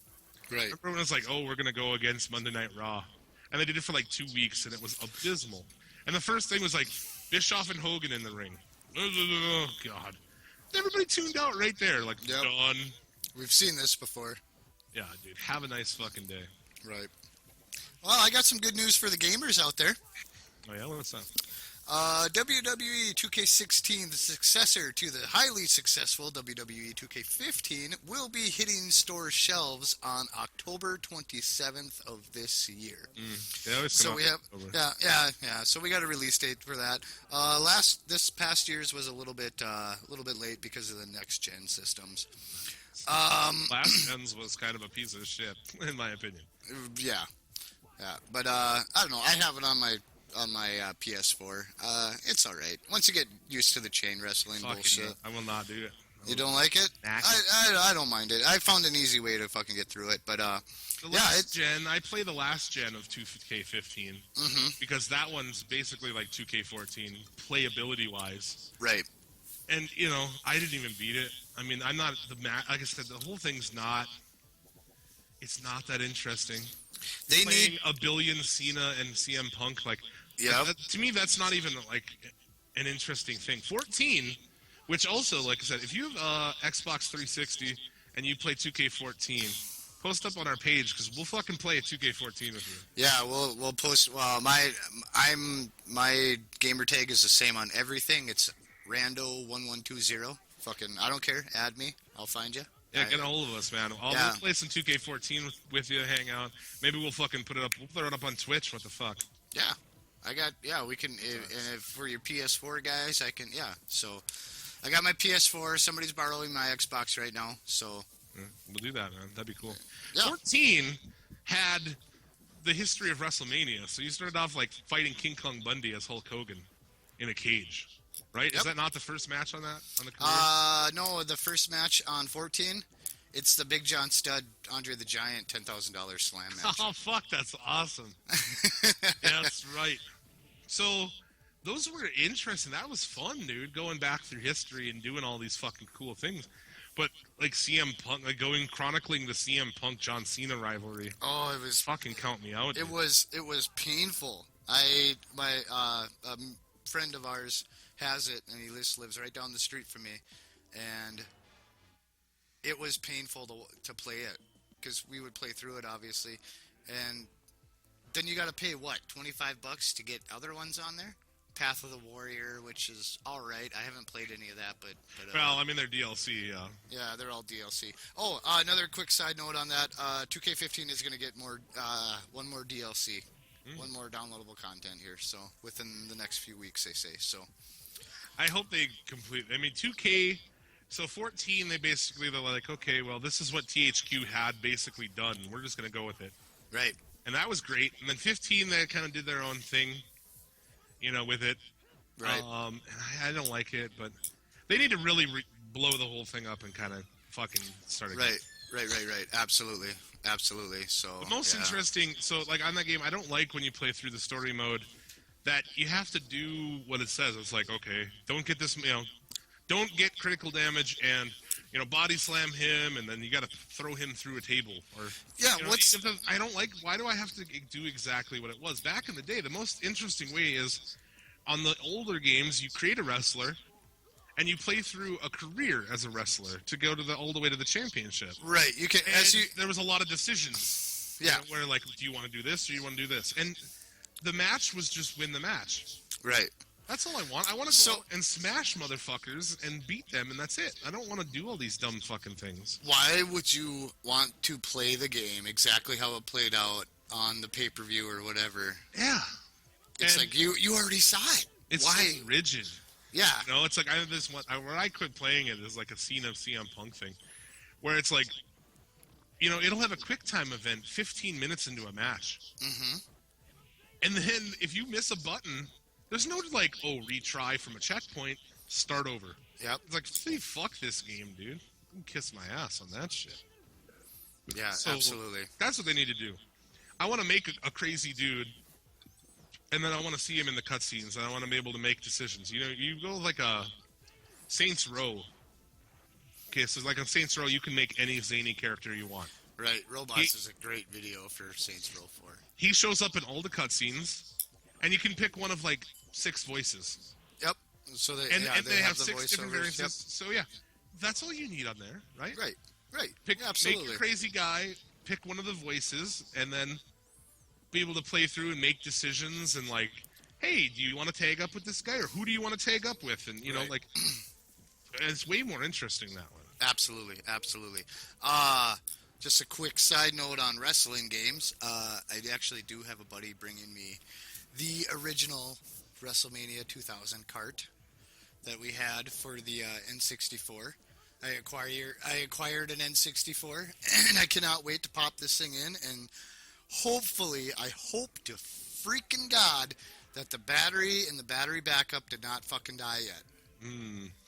S5: Right.
S4: Everyone was like, oh, we're going to go against Monday Night Raw. And they did it for like 2 weeks, and it was abysmal. And the first thing was like, Bischoff and Hogan in the ring. Oh, God. Everybody tuned out right there. Like, done.
S5: We've seen this before.
S4: Yeah, dude. Have a nice fucking day.
S5: Right. Well, I got some good news for the gamers out there.
S4: Oh, yeah? What's that?
S5: WWE 2K16, the successor to the highly successful WWE 2K15, will be hitting store shelves on October 27th of this year. So we have, So we got a release date for that. This past year's was a little bit late because of the next gen systems.
S4: Last Gen's was kind of a piece of shit, in my opinion.
S5: Yeah, but I don't know. I have it on my on my PS4. It's all right. Once you get used to the chain wrestling bullshit.
S4: No, I will not do it.
S5: You don't like it? I don't mind it. I found an easy way to fucking get through it, but
S4: gen, I play the last gen of 2K15 because that one's basically like 2K14 playability wise.
S5: Right.
S4: And you know, I didn't even beat it. I mean, I'm not like I said, the whole thing's not. It's not that interesting.
S5: They
S4: Playing
S5: need
S4: a billion Cena and CM Punk, like,
S5: yeah.
S4: To me, that's not even like an interesting thing. 14, which also, like I said, if you have Xbox 360 and you play 2K14, post up on our page because we'll fucking play a 2K14 with you.
S5: Yeah, we'll post. Well, my gamer tag is the same on everything. It's Rando1120. Fucking, I don't care. Add me. I'll find you.
S4: Yeah, get a hold of us, man. We'll play some 2K14 with you, hang out. Maybe we'll fucking put it up. We'll throw it up on Twitch. What the fuck?
S5: Yeah. We can. And if for your PS4 guys, I can. Yeah. So, I got my PS4. Somebody's borrowing my Xbox right now. So,
S4: we'll do that, man. That'd be cool.
S5: Yeah.
S4: 14 had the history of WrestleMania. So you started off like fighting King Kong Bundy as Hulk Hogan in a cage. Right? Yep. Is that not the first match on that? On the career?
S5: No, the first match on 14, it's the Big John Studd, Andre the Giant, $10,000 slam match.
S4: Oh, fuck, that's awesome. That's right. So, those were interesting. That was fun, dude, going back through history and doing all these fucking cool things. But, like, CM Punk, like, chronicling the CM Punk John Cena rivalry.
S5: Oh, it was...
S4: Fucking count me out.
S5: It was painful. My friend of ours has it, and he lives right down the street from me, and it was painful to play it because we would play through it obviously, and then you got to pay what, $25 to get other ones on there. Path of the Warrior, which is all right. I haven't played any of that, but
S4: well, I mean they're DLC.
S5: Yeah, they're all DLC. Oh, another quick side note on that: 2K15 is going to get one more DLC. One more downloadable content here, so within the next few weeks, they say. So,
S4: I hope they complete. I mean, 2K. So 14, they're like, okay, well, this is what THQ had basically done. We're just gonna go with it,
S5: right?
S4: And that was great. And then 15, they kind of did their own thing, you know, with it.
S5: Right.
S4: I don't like it, but they need to really blow the whole thing up and kind of fucking start again.
S5: Right. Absolutely. So
S4: the most interesting, so like on that game, I don't like when you play through the story mode that you have to do what it says. It's like, okay, don't get this, don't get critical damage and, body slam him, and then you got to throw him through a table. Or I don't like. Why do I have to do exactly what it was back in the day? The most interesting way is on the older games, you create a wrestler. And you play through a career as a wrestler to go to all the way to the championship.
S5: Right. You can.
S4: There was a lot of decisions.
S5: Yeah.
S4: Where like, do you want to do this or you want to do this? And the match was just win the match.
S5: Right.
S4: That's all I want. I want to go out and smash motherfuckers and beat them, and that's it. I don't want to do all these dumb fucking things.
S5: Why would you want to play the game exactly how it played out on the pay-per-view or whatever?
S4: Yeah.
S5: It's like you already saw it.
S4: It's
S5: Why?
S4: so rigid.
S5: Yeah.
S4: It's like I have this one where I quit playing it is like a scene of CM Punk thing, where it's like, it'll have a quick time event 15 minutes into a match.
S5: Mm-hmm.
S4: And then if you miss a button, there's no like, retry from a checkpoint, start over.
S5: Yep.
S4: It's like, fuck this game, dude. You can kiss my ass on that shit.
S5: Yeah,
S4: so
S5: absolutely.
S4: That's what they need to do. I want to make a crazy dude. And then I want to see him in the cutscenes, and I want to be able to make decisions. You go like a Saints Row. Okay, so like on Saints Row, you can make any zany character you want.
S5: Right, Robots is a great video for Saints Row 4.
S4: He shows up in all the cutscenes, and you can pick one of like 6 voices.
S5: Yep. So they
S4: have
S5: the
S4: 6 different variances.
S5: Yep.
S4: So yeah, that's all you need on there, right?
S5: Right.
S4: Make a crazy guy, pick one of the voices, and then be able to play through and make decisions and like, hey, do you want to tag up with this guy or who do you want to tag up with? And like, it's way more interesting that way.
S5: Absolutely. Just a quick side note on wrestling games. I actually do have a buddy bringing me the original WrestleMania 2000 cart that we had for the N64. I acquired an N64, and I cannot wait to pop this thing in, and hopefully, I hope to freaking God that the battery and the battery backup did not fucking die yet.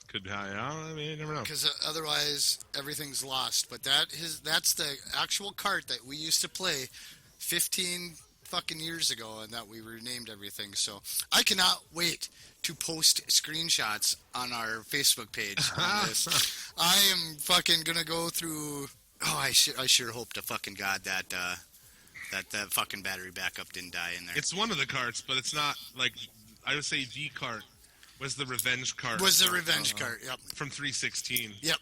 S4: Could I mean, you never know.
S5: Because otherwise, everything's lost. But that's the actual cart that we used to play 15 fucking years ago, and that we renamed everything. So I cannot wait to post screenshots on our Facebook page on this. I am fucking gonna go through. Oh, I sure hope to fucking God that that fucking battery backup didn't die in there.
S4: It's one of the carts, but it's not like I would say the cart was the revenge cart.
S5: Was the revenge cart? Yep.
S4: From 316.
S5: Yep.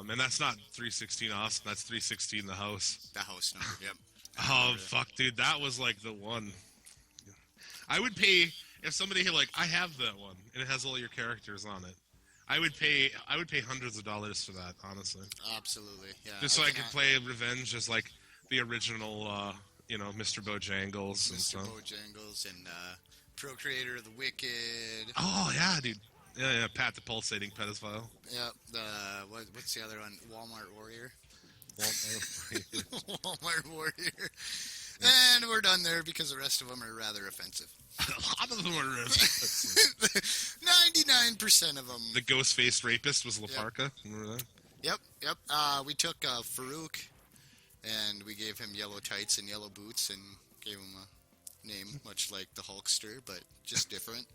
S4: And that's not 316 Austin. That's 316 the house.
S5: The house number. Yep.
S4: Oh fuck, dude, that was like the one. I would pay if somebody had like I have that one and it has all your characters on it. I would pay hundreds of dollars for that, honestly.
S5: Absolutely, yeah.
S4: Just so I could play Revenge as like the original, Mr. Bojangles and stuff.
S5: Mr. Bojangles and Procreator of the Wicked.
S4: Oh yeah, dude. Yeah, Pat the Pulsating Pedophile.
S5: Yeah. What's the other one? Walmart Warrior.
S4: Walmart
S5: Walmart Warrior. And we're done there because the rest of them are rather offensive.
S4: A lot of them are offensive.
S5: 99% of them.
S4: The ghost-faced rapist was Laparca. Remember that?
S5: Yep. We took Farouk, and we gave him yellow tights and yellow boots, and gave him a name, much like the Hulkster, but just different.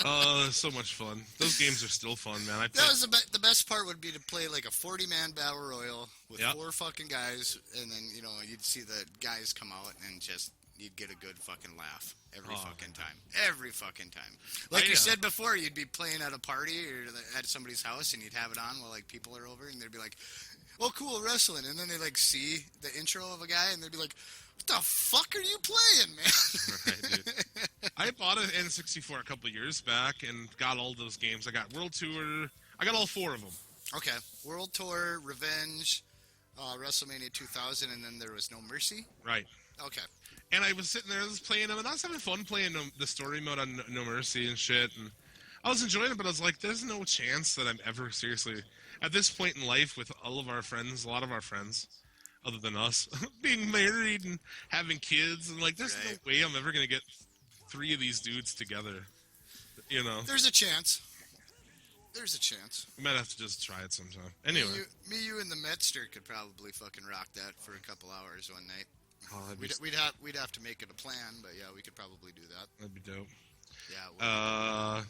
S4: Oh, so much fun. Those games are still fun, man.
S5: That was the best part would be to play like a 40-man battle royal with 4 fucking guys, and then, you'd see the guys come out and just, you'd get a good fucking laugh every fucking time. Every fucking time. Like you said before, you'd be playing at a party or at somebody's house, and you'd have it on while, like, people are over, and they'd be like, oh, cool, wrestling. And then they, like, see the intro of a guy, and they'd be like, what the fuck are you playing, man?
S4: Right, dude. I bought an N64 a couple years back and got all those games. I got World Tour. I got all 4 of them.
S5: Okay. World Tour, Revenge, WrestleMania 2000, and then there was No Mercy?
S4: Right.
S5: Okay.
S4: And I was sitting there, I was playing them, and I was having fun playing the story mode on No Mercy and shit. And I was enjoying it, but I was like, there's no chance that I'm ever seriously, at this point in life with all of our friends, a lot of our friends, other than us, being married and having kids, and like, there's no way I'm ever going to get 3 of these dudes together,
S5: There's a chance. There's a chance.
S4: We might have to just try it sometime. Anyway.
S5: Me, you, and the Metster could probably fucking rock that for a couple hours one night.
S4: Oh,
S5: We'd have to make it a plan, but yeah, we could probably do that.
S4: That'd be dope.
S5: Yeah.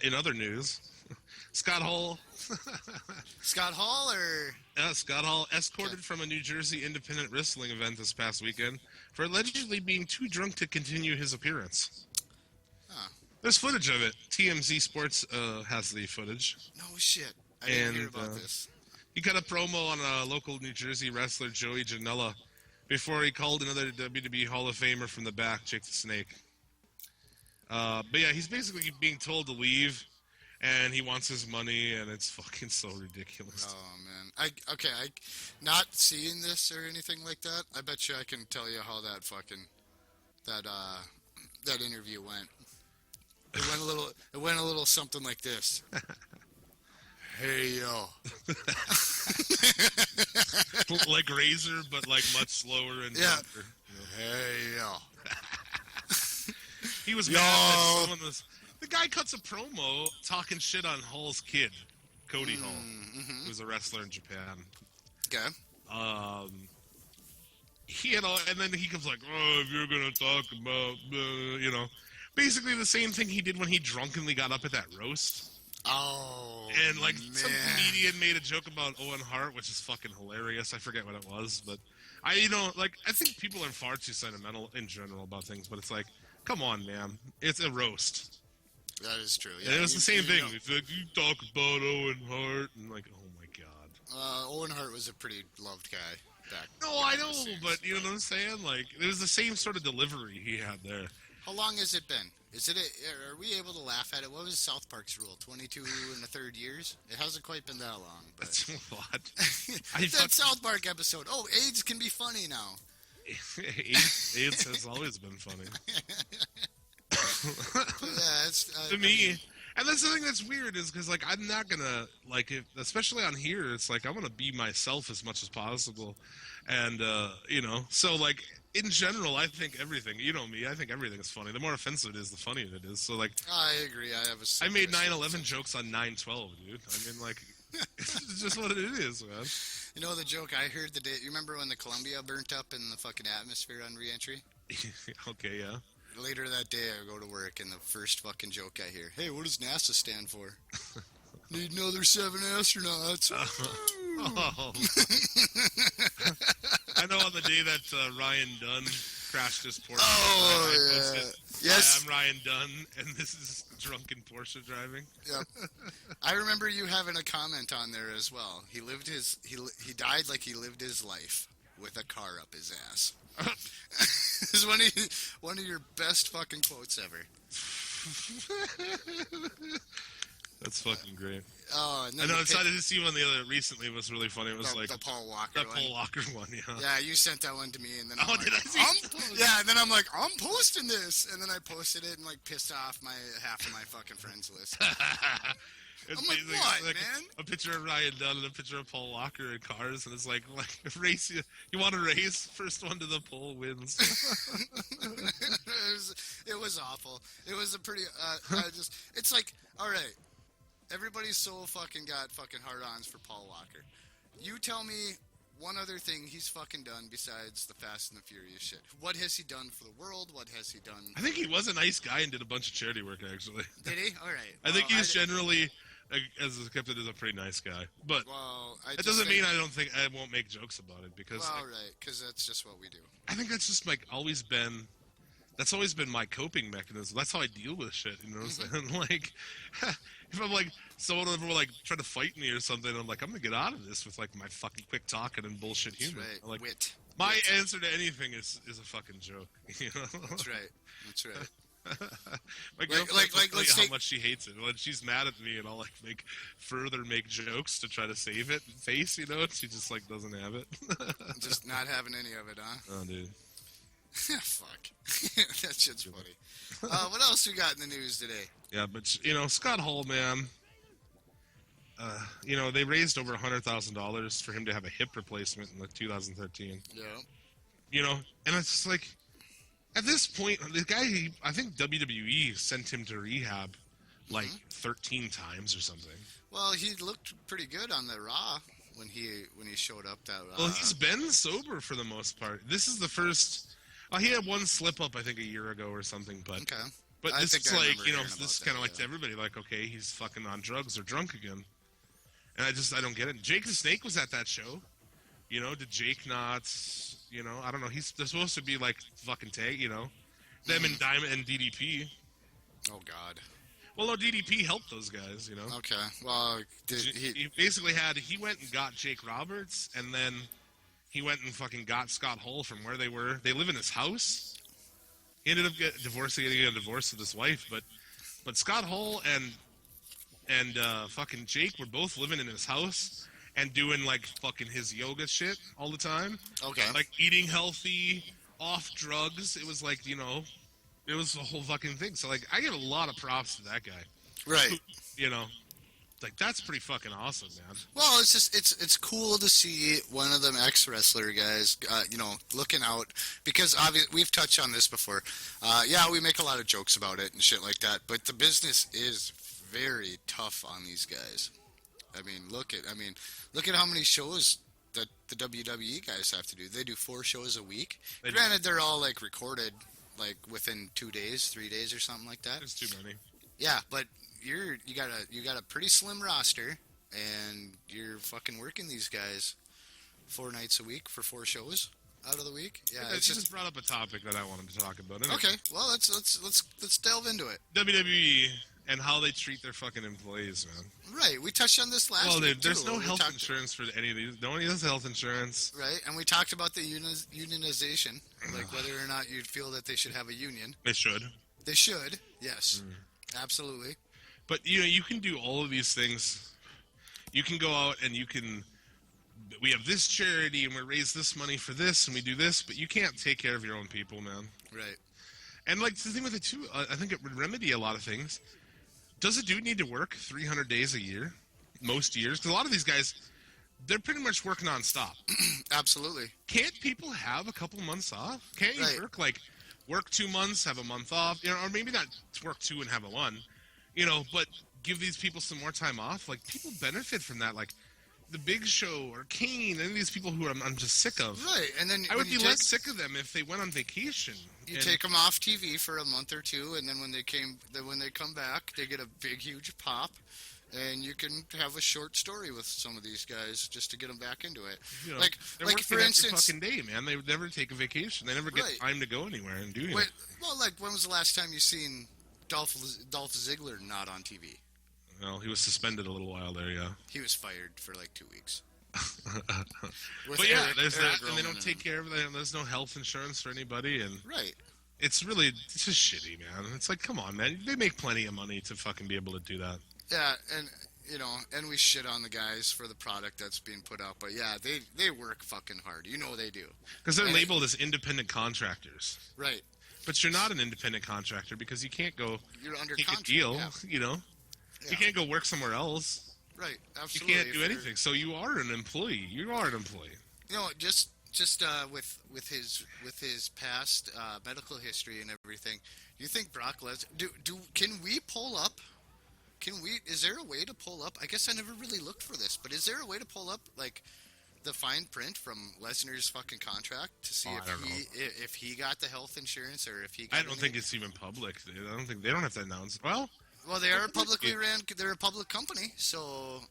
S4: In other news, Scott Hall.
S5: Scott Hall, or
S4: Scott Hall escorted from a New Jersey independent wrestling event this past weekend for allegedly being too drunk to continue his appearance.
S5: Huh.
S4: There's footage of it. TMZ Sports has the footage.
S5: No shit. I didn't hear about this.
S4: He cut a promo on a local New Jersey wrestler, Joey Janela, before he called another WWE Hall of Famer from the back, Jake the Snake. But yeah, he's basically being told to leave, and he wants his money, and it's fucking so ridiculous.
S5: Oh man, I not seeing this or anything like that. I bet you I can tell you how that fucking that interview went. It went a little something like this. Hey yo.
S4: Like Razor, but like much slower and drunker.
S5: Hey yo.
S4: He was mad that someone was. The guy cuts a promo talking shit on Hall's kid, Cody Hall, who's a wrestler in Japan.
S5: Okay.
S4: And then he comes like, oh, if you're gonna talk about, basically the same thing he did when he drunkenly got up at that roast.
S5: Oh,
S4: and like some comedian made a joke about Owen Hart, which is fucking hilarious. I forget what it was, but I think people are far too sentimental in general about things. But it's like, come on, man, it's a roast.
S5: That is true. Yeah,
S4: and it was the same thing. It's like, you talk about Owen Hart, and like, oh my god.
S5: Owen Hart was a pretty loved guy back.
S4: No, I know, but you know what I'm saying? Like, it was the same sort of delivery he had there.
S5: How long has it been? Are we able to laugh at it? What was South Park's rule? 22 and a third years? It hasn't quite been that long. But
S4: that's what?
S5: That South Park episode. Oh, AIDS can be funny now.
S4: AIDS has always been funny.
S5: Yeah,
S4: to me. And that's the thing that's weird is because, like, I'm not going to, like, especially on here, it's like I want to be myself as much as possible. And, so, like, in general, I think everything. You know me. I think everything is funny. The more offensive it is, the funnier it is. So like,
S5: I agree.
S4: I made 9/11 jokes on 9/12, dude. I mean, like, it's just what it is, man.
S5: You know the joke I heard the day. You remember when the Columbia burnt up in the fucking atmosphere on re-entry?
S4: Okay, yeah.
S5: Later that day, I go to work, and the first fucking joke I hear, "Hey, what does NASA stand for?" Need another 7 astronauts.
S4: Oh. I know on the day that Ryan Dunn crashed his Porsche.
S5: Oh,
S4: I
S5: yeah.
S4: posted,
S5: Yes.
S4: "Hi, I'm Ryan Dunn, and this is drunken Porsche driving."
S5: Yep. I remember you having a comment on there as well. He died like he lived his life with a car up his ass. It's one of your best fucking quotes ever.
S4: That's fucking great.
S5: Oh, and
S4: I
S5: then
S4: know. I decided to see one the other recently was really funny. It was like
S5: the Paul Walker
S4: that
S5: one.
S4: Paul Walker one, yeah.
S5: Yeah, you sent that one to me, and then I'm
S4: Oh,
S5: like,
S4: did I see?
S5: yeah, and then I'm like, I'm posting this, and then I posted it and like pissed off half of my fucking friends list.
S4: It's
S5: I'm like,
S4: basically
S5: what,
S4: like
S5: man?
S4: a picture of Ryan Dunn and a picture of Paul Walker in cars, and it's like race. You want to race? First one to the pole wins.
S5: It was awful. It was a pretty. It's like, all right, everybody's so fucking got fucking hard-ons for Paul Walker. You tell me one other thing he's fucking done besides the Fast and the Furious shit. What has he done for the world? What has he done?
S4: I think he was a nice guy and did a bunch of charity work, actually.
S5: Did he? All right.
S4: I think he's generally, as a captain, is a pretty nice guy. But it doesn't mean I won't make jokes about it because.
S5: Well, right, because that's just what we do.
S4: I think that's just like always been. That's always been my coping mechanism. That's how I deal with shit, you know what I'm saying? Like, if I'm like, someone will like try to fight me or something, I'm like, I'm gonna get out of this with like my fucking quick talking and bullshit humor.
S5: That's right.
S4: Like,
S5: Wit.
S4: My answer to anything is a fucking joke. You know?
S5: That's right. That's right.
S4: My girlfriend
S5: like,
S4: will
S5: let's
S4: tell you
S5: take-
S4: how much she hates it. When she's mad at me, and I'll like make jokes to try to save it face, you know, and she just like doesn't have it.
S5: Just not having any of it, huh?
S4: Oh, dude.
S5: Fuck. That shit's funny. What else we got in the news today?
S4: Yeah, but you know, Scott Hall, man. You know, they raised over $100,000 for him to have a hip replacement in 2013.
S5: Yeah.
S4: You know, and it's just like, at this point, the guy, I think WWE sent him to rehab like 13 times or something.
S5: Well, he looked pretty good on the Raw when he showed up.
S4: Well, he's been sober for the most part. This is the first. He had one slip up, I think, a year ago or something, but
S5: Okay.
S4: but
S5: I
S4: this
S5: think
S4: is
S5: I
S4: like,
S5: remember
S4: you know,
S5: hearing
S4: this
S5: about
S4: is
S5: that,
S4: kind of like
S5: yeah.
S4: to everybody, like, okay, he's fucking on drugs or drunk again, and I don't get it. Jake the Snake was at that show, you know. Did Jake not? You know, I don't know. They're supposed to be like fucking tag, you know, them and Diamond and DDP.
S5: Oh God.
S4: Well, no, DDP helped those guys, you know.
S5: Okay. Well,
S4: He basically he went and got Jake Roberts, and then he went and fucking got Scott Hall from where they were. They live in his house. He ended up getting a divorce with his wife, but Scott Hall and fucking Jake were both living in his house and doing like fucking his yoga shit all the time.
S5: Okay.
S4: Like eating healthy, off drugs. It was like, you know, it was a whole fucking thing. So like, I give a lot of props to that guy.
S5: Right.
S4: You know, like that's pretty fucking awesome, man.
S5: Well, it's just it's cool to see one of them ex-wrestler guys, you know, looking out, because obviously we've touched on this before. Yeah, we make a lot of jokes about it and shit like that, but the business is very tough on these guys. I mean, look at how many shows that the WWE guys have to do. They do 4 shows a week. Granted, they're all like recorded like within 2 days, 3 days, or something like that.
S4: It's too many.
S5: Yeah, but you got a pretty slim roster, and you're fucking working these guys 4 nights a week for 4 shows out of the week. Yeah, it's
S4: just brought up a topic that I wanted to talk about. Anyway,
S5: okay. Well, let's delve into it.
S4: WWE and how they treat their fucking employees, man.
S5: Right, we touched on this last
S4: Well,
S5: week,
S4: there's
S5: too.
S4: no
S5: We
S4: health
S5: talked-
S4: insurance for any of these. No one has health insurance.
S5: Right, and we talked about the unionization, like whether or not you'd feel that they should have a union.
S4: They should.
S5: They should, yes, absolutely.
S4: But, you know, you can do all of these things. You can go out and we have this charity and we raise this money for this and we do this, but you can't take care of your own people, man.
S5: Right.
S4: And, like, the thing with it, too, I think it would remedy a lot of things. Does a dude need to work 300 days a year? Most years? Because a lot of these guys, they're pretty much working nonstop.
S5: Absolutely.
S4: Can't people have a couple months off? Can't you
S5: Right.
S4: work 2 months, have a month off, or maybe not work 2 and have a 1, but give these people some more time off? Like, people benefit from that. Like, the Big Show or Kane, any of these people who I'm just sick of.
S5: Right, and then
S4: I would be less sick of them if they went on vacation.
S5: You take them off TV for a month or two, and then when they come back, they get a big, huge pop, and you can have a short story with some of these guys just to get them back into it. Like for instance,
S4: fucking day, man. They would never take a vacation. They never get time to go anywhere and do anything.
S5: Well, like when was the last time you seen Dolph Ziggler not on TV?
S4: Well, he was suspended a little while there, yeah.
S5: He was fired for like 2 weeks.
S4: But yeah, there's that, and they don't take care of it. There's no health insurance for anybody, and it's just shitty, man. It's like, come on, man. They make plenty of money to fucking be able to do that.
S5: Yeah, and and we shit on the guys for the product that's being put out, but yeah, they work fucking hard. They do.
S4: Because they're labeled as independent contractors.
S5: Right.
S4: But you're not an independent contractor because you can't go
S5: You're under
S4: take
S5: contract,
S4: a deal,
S5: Yeah.
S4: You can't go work somewhere else.
S5: Right, absolutely.
S4: You can't do anything. So you are an employee. You are an employee.
S5: Just with his past medical history and everything, you think Brock Lesnar? Can we pull up? Is there a way to pull up? I guess I never really looked for this, but is there a way to pull up like the fine print from Lesnar's fucking contract to see if he got the health insurance or if he got
S4: I don't think it's even public. They don't have to announce.
S5: Well, they are publicly ran. They're a public company, so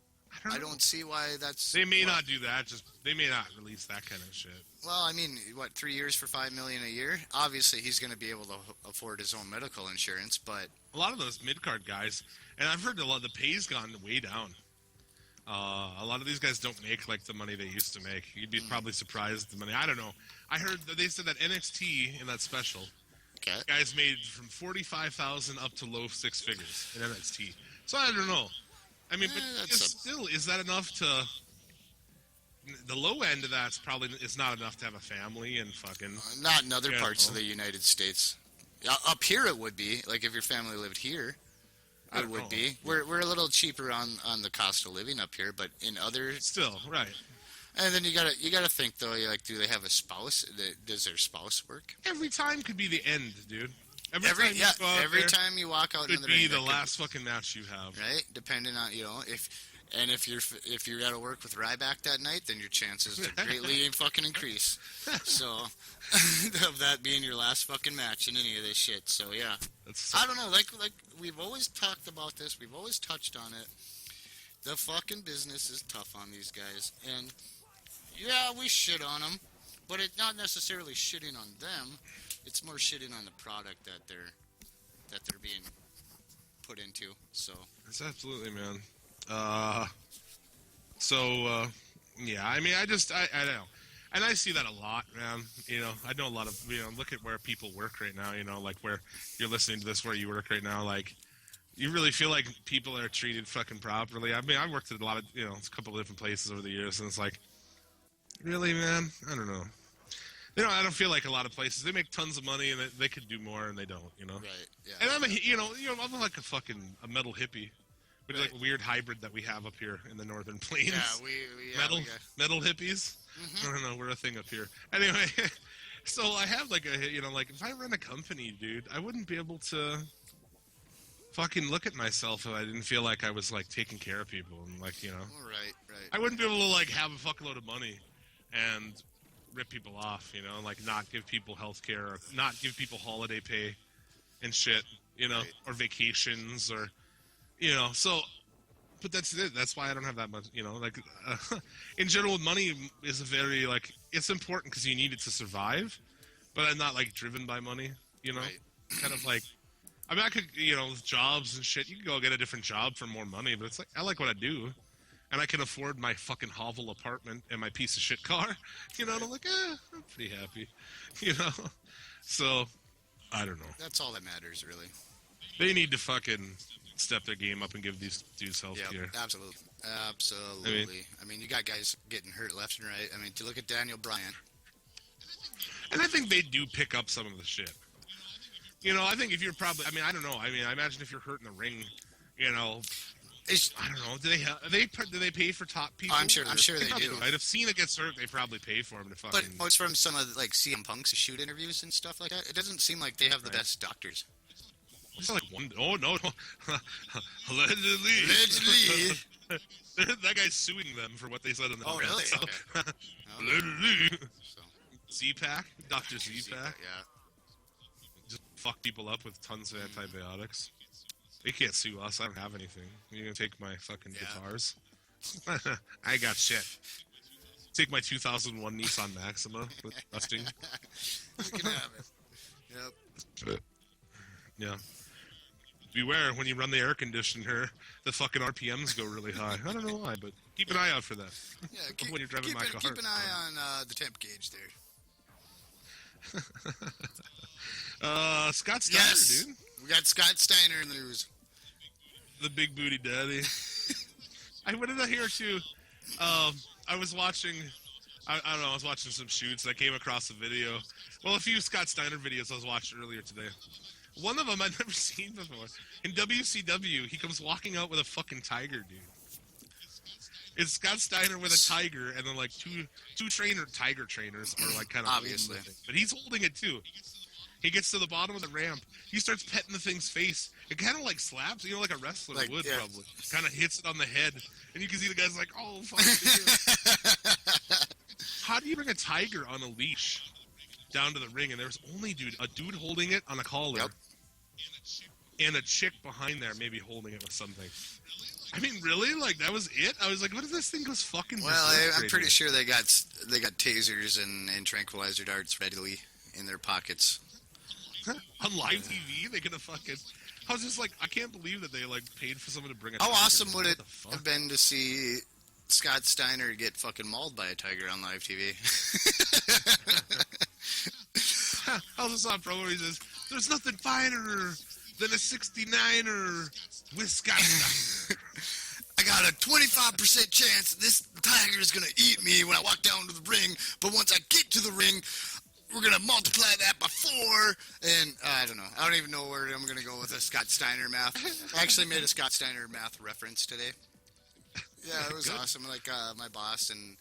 S5: I don't see why that's.
S4: They may not do that. They may not release that kind of shit.
S5: Well, I mean, 3 years for $5 million a year? Obviously, he's going to be able to afford his own medical insurance, but
S4: a lot of those mid card guys, and I've heard the pay's gone way down. A lot of these guys don't make like the money they used to make. You'd be probably surprised at the money. I don't know. I heard that they said that NXT in that special.
S5: Okay.
S4: Guys made from 45,000 up to low six figures in NXT. So I don't know. I mean, but still, is that enough to? The low end of that's probably is not enough to have a family and fucking.
S5: Not in other parts of the United States. Up here, it would be. Like if your family lived here, it would be. We're a little cheaper on the cost of living up here, but in other
S4: still right.
S5: And then you gotta think though. You're like, do they have a spouse? Does their spouse work?
S4: Every time could be the end, dude.
S5: Every time you walk out,
S4: could be the last fucking match you have,
S5: right? Depending on if you got to work with Ryback that night, then your chances to greatly fucking increase. So of that being your last fucking match in any of this shit. So yeah, I don't know. Like we've always talked about this. We've always touched on it. The fucking business is tough on these guys, and yeah, we shit on them, but it's not necessarily shitting on them. It's more shitting on the product that they're being put into. So
S4: it's absolutely, man. Yeah. I mean, I know, and I see that a lot, man. I know a lot of look at where people work right now. Like where you're listening to this, where you work right now, like. You really feel like people are treated fucking properly. I mean, I've worked at a lot of, a couple of different places over the years, and it's like, really, man? I don't know. I don't feel like a lot of places. They make tons of money, and they could do more, and they don't,
S5: Right, yeah.
S4: And I'm I'm like a metal hippie. Which is like a weird hybrid that we have up here in the Northern Plains.
S5: Yeah,
S4: metal hippies.
S5: Mm-hmm.
S4: I don't know, we're a thing up here. Anyway, so I have like like if I run a company, dude, I wouldn't be able to fucking look at myself if I didn't feel like I was like taking care of people and like
S5: Right.
S4: I wouldn't be able to like have a fuckload of money and rip people off, like not give people health care or not give people holiday pay and shit,
S5: Right.
S4: or vacations or so. But that's it. That's why I don't have that much, in general, money is a very like it's important because you need it to survive, but I'm not like driven by money,
S5: Right.
S4: kind of like. I mean, I could, with jobs and shit, you can go get a different job for more money, but it's like, I like what I do. And I can afford my fucking hovel apartment and my piece of shit car, and I'm like, I'm pretty happy, So, I don't know.
S5: That's all that matters, really.
S4: They need to fucking step their game up and give these dudes health care.
S5: Absolutely. I mean, you got guys getting hurt left and right. I mean, to look at Daniel Bryan.
S4: And I think they do pick up some of the shit. I think if you're probably, I mean, I don't know. I mean, I imagine if you're hurt in the ring, I don't know. Do they pay for top people?
S5: I'm sure they
S4: probably
S5: do.
S4: Right? If Cena gets hurt, they probably pay for him to fucking.
S5: But most from some of like CM Punk's shoot interviews and stuff like that, it doesn't seem like they have the best doctors.
S4: It's not like one. Oh no! Allegedly. That guy's suing them for what they said in the.
S5: Oh really?
S4: So.
S5: Okay.
S4: Allegedly.
S5: So,
S4: Z-Pack, Dr. Z-Pack.
S5: Yeah.
S4: Just fuck people up with tons of antibiotics. They can't sue us. I don't have anything. You're gonna take my fucking guitars? I got shit. Take my 2001 Nissan Maxima with dusting.
S5: You can have it. Yep.
S4: Yeah. Beware, when you run the air conditioner, the fucking RPMs go really high. I don't know why, but keep an eye out for that.
S5: Yeah,
S4: when you're driving my car.
S5: Keep an eye on the temp gauge there.
S4: Scott Steiner, dude.
S5: We got Scott Steiner in the news.
S4: The big booty daddy. What did I hear too? I was watching, I don't know, I was watching some shoots and I came across a video. Well, a few Scott Steiner videos I was watching earlier today. One of them I'd never seen before. In WCW, he comes walking out with a fucking tiger, dude. It's Scott Steiner with a tiger, and then like two tiger trainers are like kind of
S5: obviously,
S4: but he's holding it too. He gets to the bottom of the ramp. He starts petting the thing's face. It kind of like slaps, like a wrestler would probably. Kind of hits it on the head, and you can see the guy's like, "Oh fuck!" How do you bring a tiger on a leash down to the ring? And there's only a dude holding it on a collar, and a chick behind there maybe holding it with something. I mean, really? Like, that was it? I was like, what if this thing goes fucking...
S5: Well, I'm pretty sure they got tasers and tranquilizer darts readily in their pockets.
S4: On live TV? They could have fucking... I was just like, I can't believe that they, like, paid for someone to bring a
S5: How
S4: tiger.
S5: awesome would it have been to see Scott Steiner get fucking mauled by a tiger on live TV?
S4: I also saw a promo where he says, there's nothing finer than a 69er with Scott Steiner.
S3: I got a 25% chance this tiger is going to eat me when I walk down to the ring, but once I get to the ring, we're going to multiply that by 4, and I don't know. I don't even know where I'm going to go with a Scott Steiner math. I actually made a Scott Steiner math reference today. Yeah, it was awesome. Like my boss and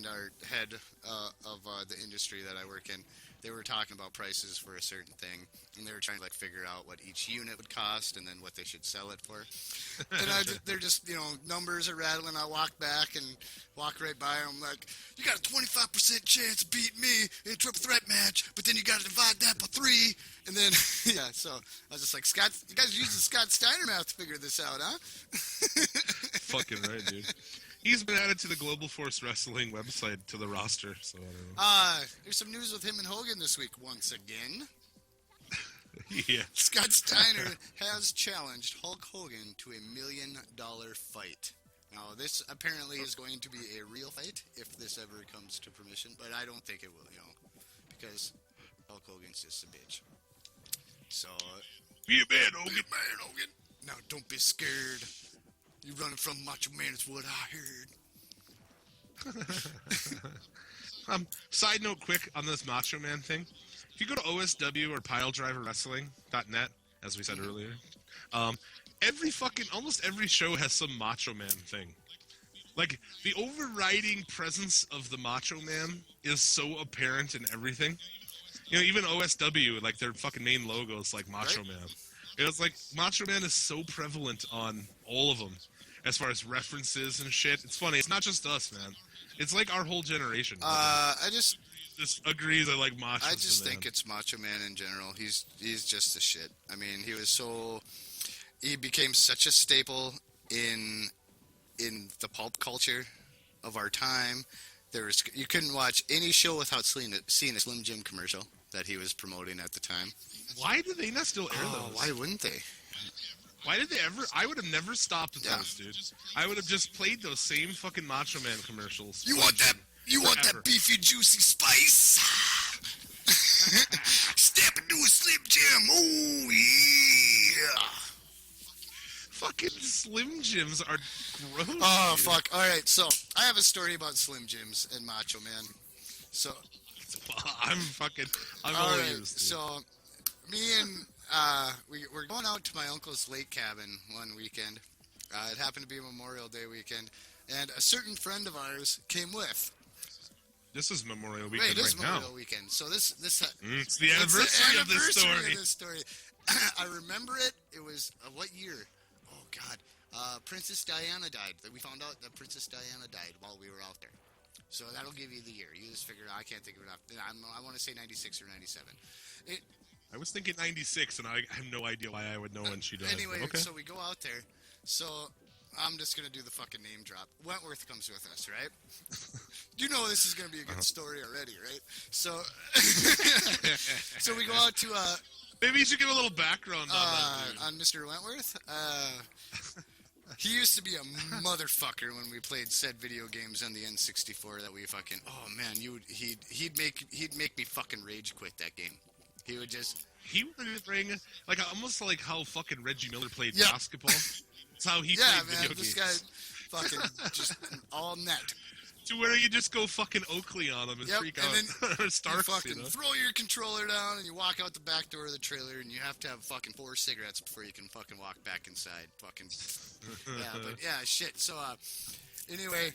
S3: our head of the industry that I work in, they were talking about prices for a certain thing, and they were trying to like figure out what each unit would cost and then what they should sell it for. And they're just, numbers are rattling. I walk back and walk right by them like, you got a 25% chance to beat me in a triple threat match, but then you got to divide that by 3. And then, so I was just like, Scott, you guys are using Scott Steiner math to figure this out, huh?
S4: Fucking right, dude. He's been added to the Global Force Wrestling website, to the roster, so I don't know.
S5: There's some news with him and Hogan this week once again.
S4: Yeah.
S5: Scott Steiner has challenged Hulk Hogan to $1 million fight. Now, this apparently is going to be a real fight if this ever comes to fruition, but I don't think it will, because Hulk Hogan's just a bitch. So,
S4: Be a man, Hogan.
S5: Now, don't be scared. You running from Macho Man is what I heard.
S4: Side note quick on this Macho Man thing. If you go to OSW or PileDriverWrestling.net, as we said earlier, almost every show has some Macho Man thing. Like, the overriding presence of the Macho Man is so apparent in everything. Even OSW, like, their fucking main logo is like Macho Man. It's like, Macho Man is so prevalent on all of them. As far as references and shit. It's funny. It's not just us, man. It's like our whole generation.
S5: I just
S4: agrees I like Macho.
S5: I just think it's Macho Man in general. He's just a shit. I mean, he became such a staple in the pulp culture of our time. You couldn't watch any show without seeing a Slim Jim commercial that he was promoting at the time.
S4: Why do they not still air those?
S5: Why wouldn't they?
S4: Why did they ever? I would have never stopped at those, dude. I would have just played those same fucking Macho Man commercials.
S3: You want that? You want that beefy, juicy spice? Step into a Slim Jim. Oh yeah.
S4: Fucking Slim Jims are gross.
S5: Oh
S4: dude.
S5: fuck! All right, so I have a story about Slim Jims and Macho Man. So
S4: I'm all
S5: all right.
S4: ears, dude.
S5: So me and we're going out to my uncle's lake cabin one weekend, It happened to be Memorial Day weekend, and a certain friend of ours came with.
S4: This is Memorial Weekend
S5: Right, this
S4: now.
S5: Memorial Weekend. So this
S4: It's the anniversary of this story.
S5: I remember it. It was what year? Oh God, Princess Diana died. We found out that Princess Diana died while we were out there. So that'll give you the year. You just figure it out. I can't think of it off. I want to say 96 or 97.
S4: I was thinking 96, and I have no idea why I would know when she died.
S5: Anyway,
S4: okay.
S5: so we go out there. So I'm just going to do the fucking name drop. Wentworth comes with us, right? You know this is going to be a good story already, right? So so we go out to...
S4: Maybe you should give a little background on that, dude.
S5: On Mr. Wentworth? He used to be a motherfucker when we played said video games on the N64 that we fucking... Oh, man, he'd make me fucking rage quit that game. He would just...
S4: He would bring, like, almost like how fucking Reggie Miller played basketball. That's how he played video games.
S5: This guy fucking just all net.
S4: To where you just go fucking Oakley on him and freak out.
S5: Then
S4: or Starks,
S5: you fucking
S4: you know?
S5: throw your controller down and you walk out the back door of the trailer and you have to have fucking 4 cigarettes before you can fucking walk back inside. Fucking shit. So anyway,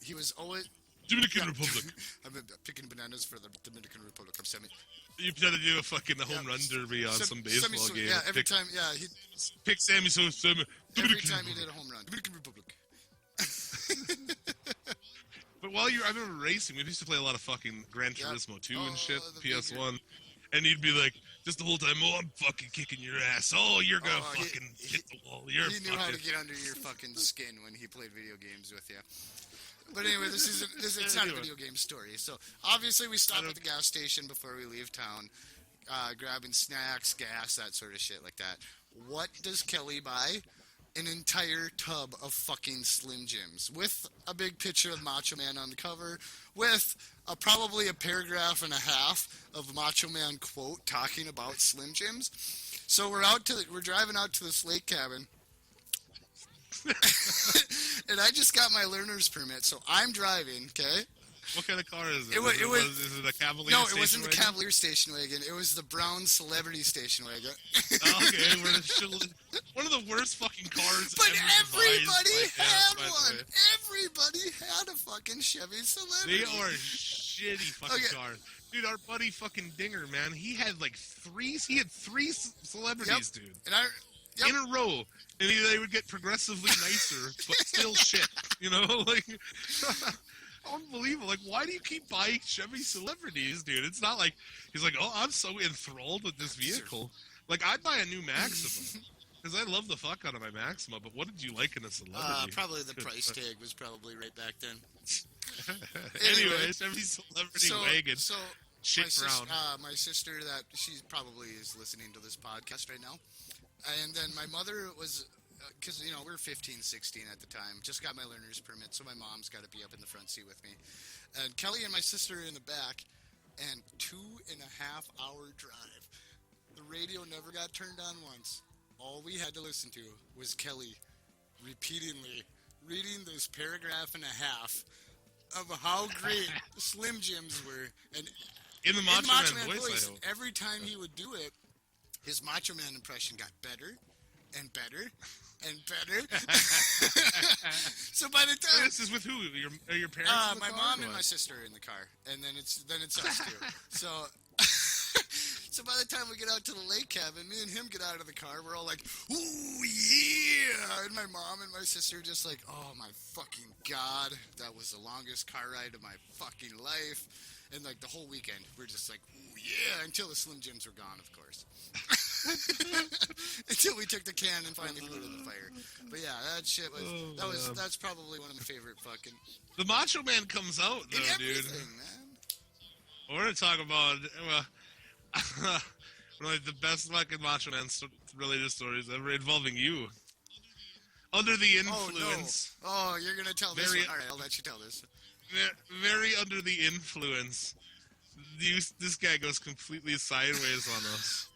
S5: he was always
S4: Dominican Republic.
S5: I'm picking bananas for the Dominican Republic. I'm semi.
S4: You tried to do a fucking home run derby on some baseball game.
S5: Yeah, every time. Yeah,
S4: pick Sammy so
S5: every time he did a home run. Dominican Republic.
S4: But while I remember racing, we used to play a lot of fucking Gran Turismo 2 and shit, PS1. And you'd be like, just the whole time, oh, I'm fucking kicking your ass. Oh, you're gonna fucking hit the wall. He
S5: knew how to get under your fucking skin when he played video games with you. But anyway, it's not a video game story. So obviously we stop at the gas station before we leave town, grabbing snacks, gas, that sort of shit like that. What does Kelly buy? An entire tub of fucking Slim Jims with a big picture of Macho Man on the cover, with probably a paragraph and a half of Macho Man quote talking about Slim Jims. So we're driving out to this lake cabin. And I just got my learner's permit, so I'm driving, okay?
S4: What kind of car is it?
S5: Is
S4: it a Cavalier
S5: No,
S4: station
S5: it wasn't
S4: wagon?
S5: the Cavalier station wagon. It was the brown Celebrity station wagon.
S4: Okay, one of the worst fucking cars
S5: But
S4: ever
S5: everybody
S4: devised.
S5: had one. Everybody had a fucking Chevy Celebrity.
S4: They are shitty fucking cars. Dude, our buddy fucking Dinger, man, he had three celebrities, dude.
S5: And
S4: in a row. And they would get progressively nicer, but still shit. You know, like, unbelievable. Like, why do you keep buying Chevy Celebrities, dude? It's not like, he's like, oh, I'm so enthralled with this vehicle. Like, I'd buy a new Maxima. Because I love the fuck out of my Maxima, but what did you like in a Celebrity?
S5: Probably the price tag was probably right back then.
S4: Anyway, Chevy Celebrity wagon.
S5: So
S4: shit brown.
S5: My sister, that she probably is listening to this podcast right now. And then my mother was, because, we're 15, 16 at the time, just got my learner's permit, so my mom's got to be up in the front seat with me. And Kelly and my sister are in the back, and 2.5 hour drive. The radio never got turned on once. All we had to listen to was Kelly repeatedly reading this paragraph and a half of how great Slim Jims were. And
S4: in the Macho Man voice,
S5: every time he would do it, his Macho Man impression got better and better and better. So by the time...
S4: This is with who? Your parents?
S5: My mom and my sister are in the car. And then it's us two. So by the time we get out to the lake cabin, me and him get out of the car. We're all like, ooh, yeah. And my mom and my sister are just like, oh, my fucking God. That was the longest car ride of my fucking life. And, the whole weekend, we're just like, ooh, yeah, until the Slim Jims were gone, of course. Until we took the can and finally threw it in the fire. But, yeah, that shit was, that's probably one of my favorite fucking...
S4: The Macho Man comes out, though, dude.
S5: Man.
S4: We're going to talk about, one of the best fucking Macho Man related stories ever involving you. Under the influence.
S5: Oh, you're going to tell this one? All right, I'll let you tell this.
S4: Very under the influence. This guy goes completely sideways on us.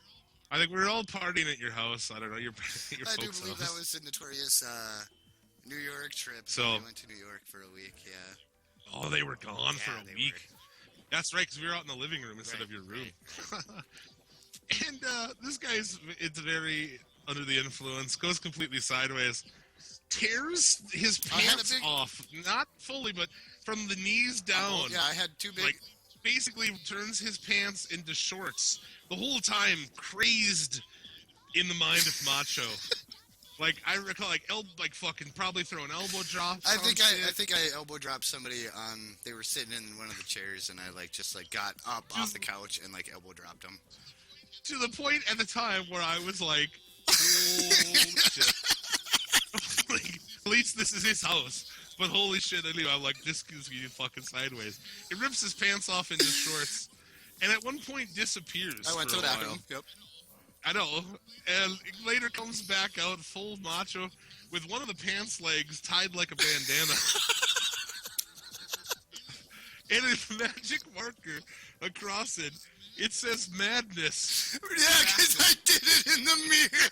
S4: I think we were all partying at your house. I don't know, your
S5: I do
S4: folks'
S5: believe
S4: house.
S5: that was a notorious New York trip.
S4: So
S5: we went to New York for a week, yeah.
S4: Oh, they were gone for a week. That's right, because we were out in the living room instead of your room. Right. And this guy's, it's very under the influence, goes completely sideways. tears his
S5: I had a
S4: pants
S5: big-
S4: off, not fully, but from the knees down.
S5: Yeah, I had two big.
S4: Like, basically turns his pants into shorts the whole time, crazed in the mind of Macho. Like, I recall, like fucking probably throwing elbow drops.
S5: I think I elbow dropped somebody on. They were sitting in one of the chairs, and I just got up off the couch and elbow dropped them.
S4: To the point at the time where I was like, holy shit. Like, at least this is his house. But holy shit, I knew. I'm like, this gives me fucking sideways. He rips his pants off in his shorts, and at one point disappears.
S5: I went
S4: for
S5: to
S4: a
S5: that
S4: while.
S5: room. Yep.
S4: I know. And later comes back out full Macho with one of the pants legs tied like a bandana. And a magic marker across it. It says madness.
S5: Yeah, because I did it in the mirror.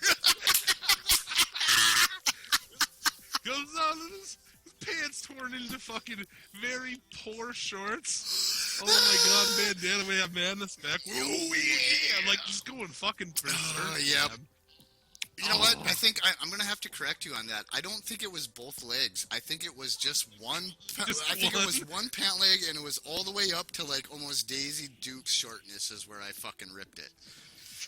S4: Goes on with his pants torn into fucking very poor shorts. Oh my god, bandana, we have madness back. Oh yeah, I'm like just going fucking berserk.
S5: Yep.
S4: man.
S5: You know what? I think I'm going to have to correct you on that. I don't think it was both legs. I think it was just one.
S4: Just
S5: I think
S4: one?
S5: it was one pant leg, and it was all the way up to almost Daisy Duke's shortness is where I fucking ripped it.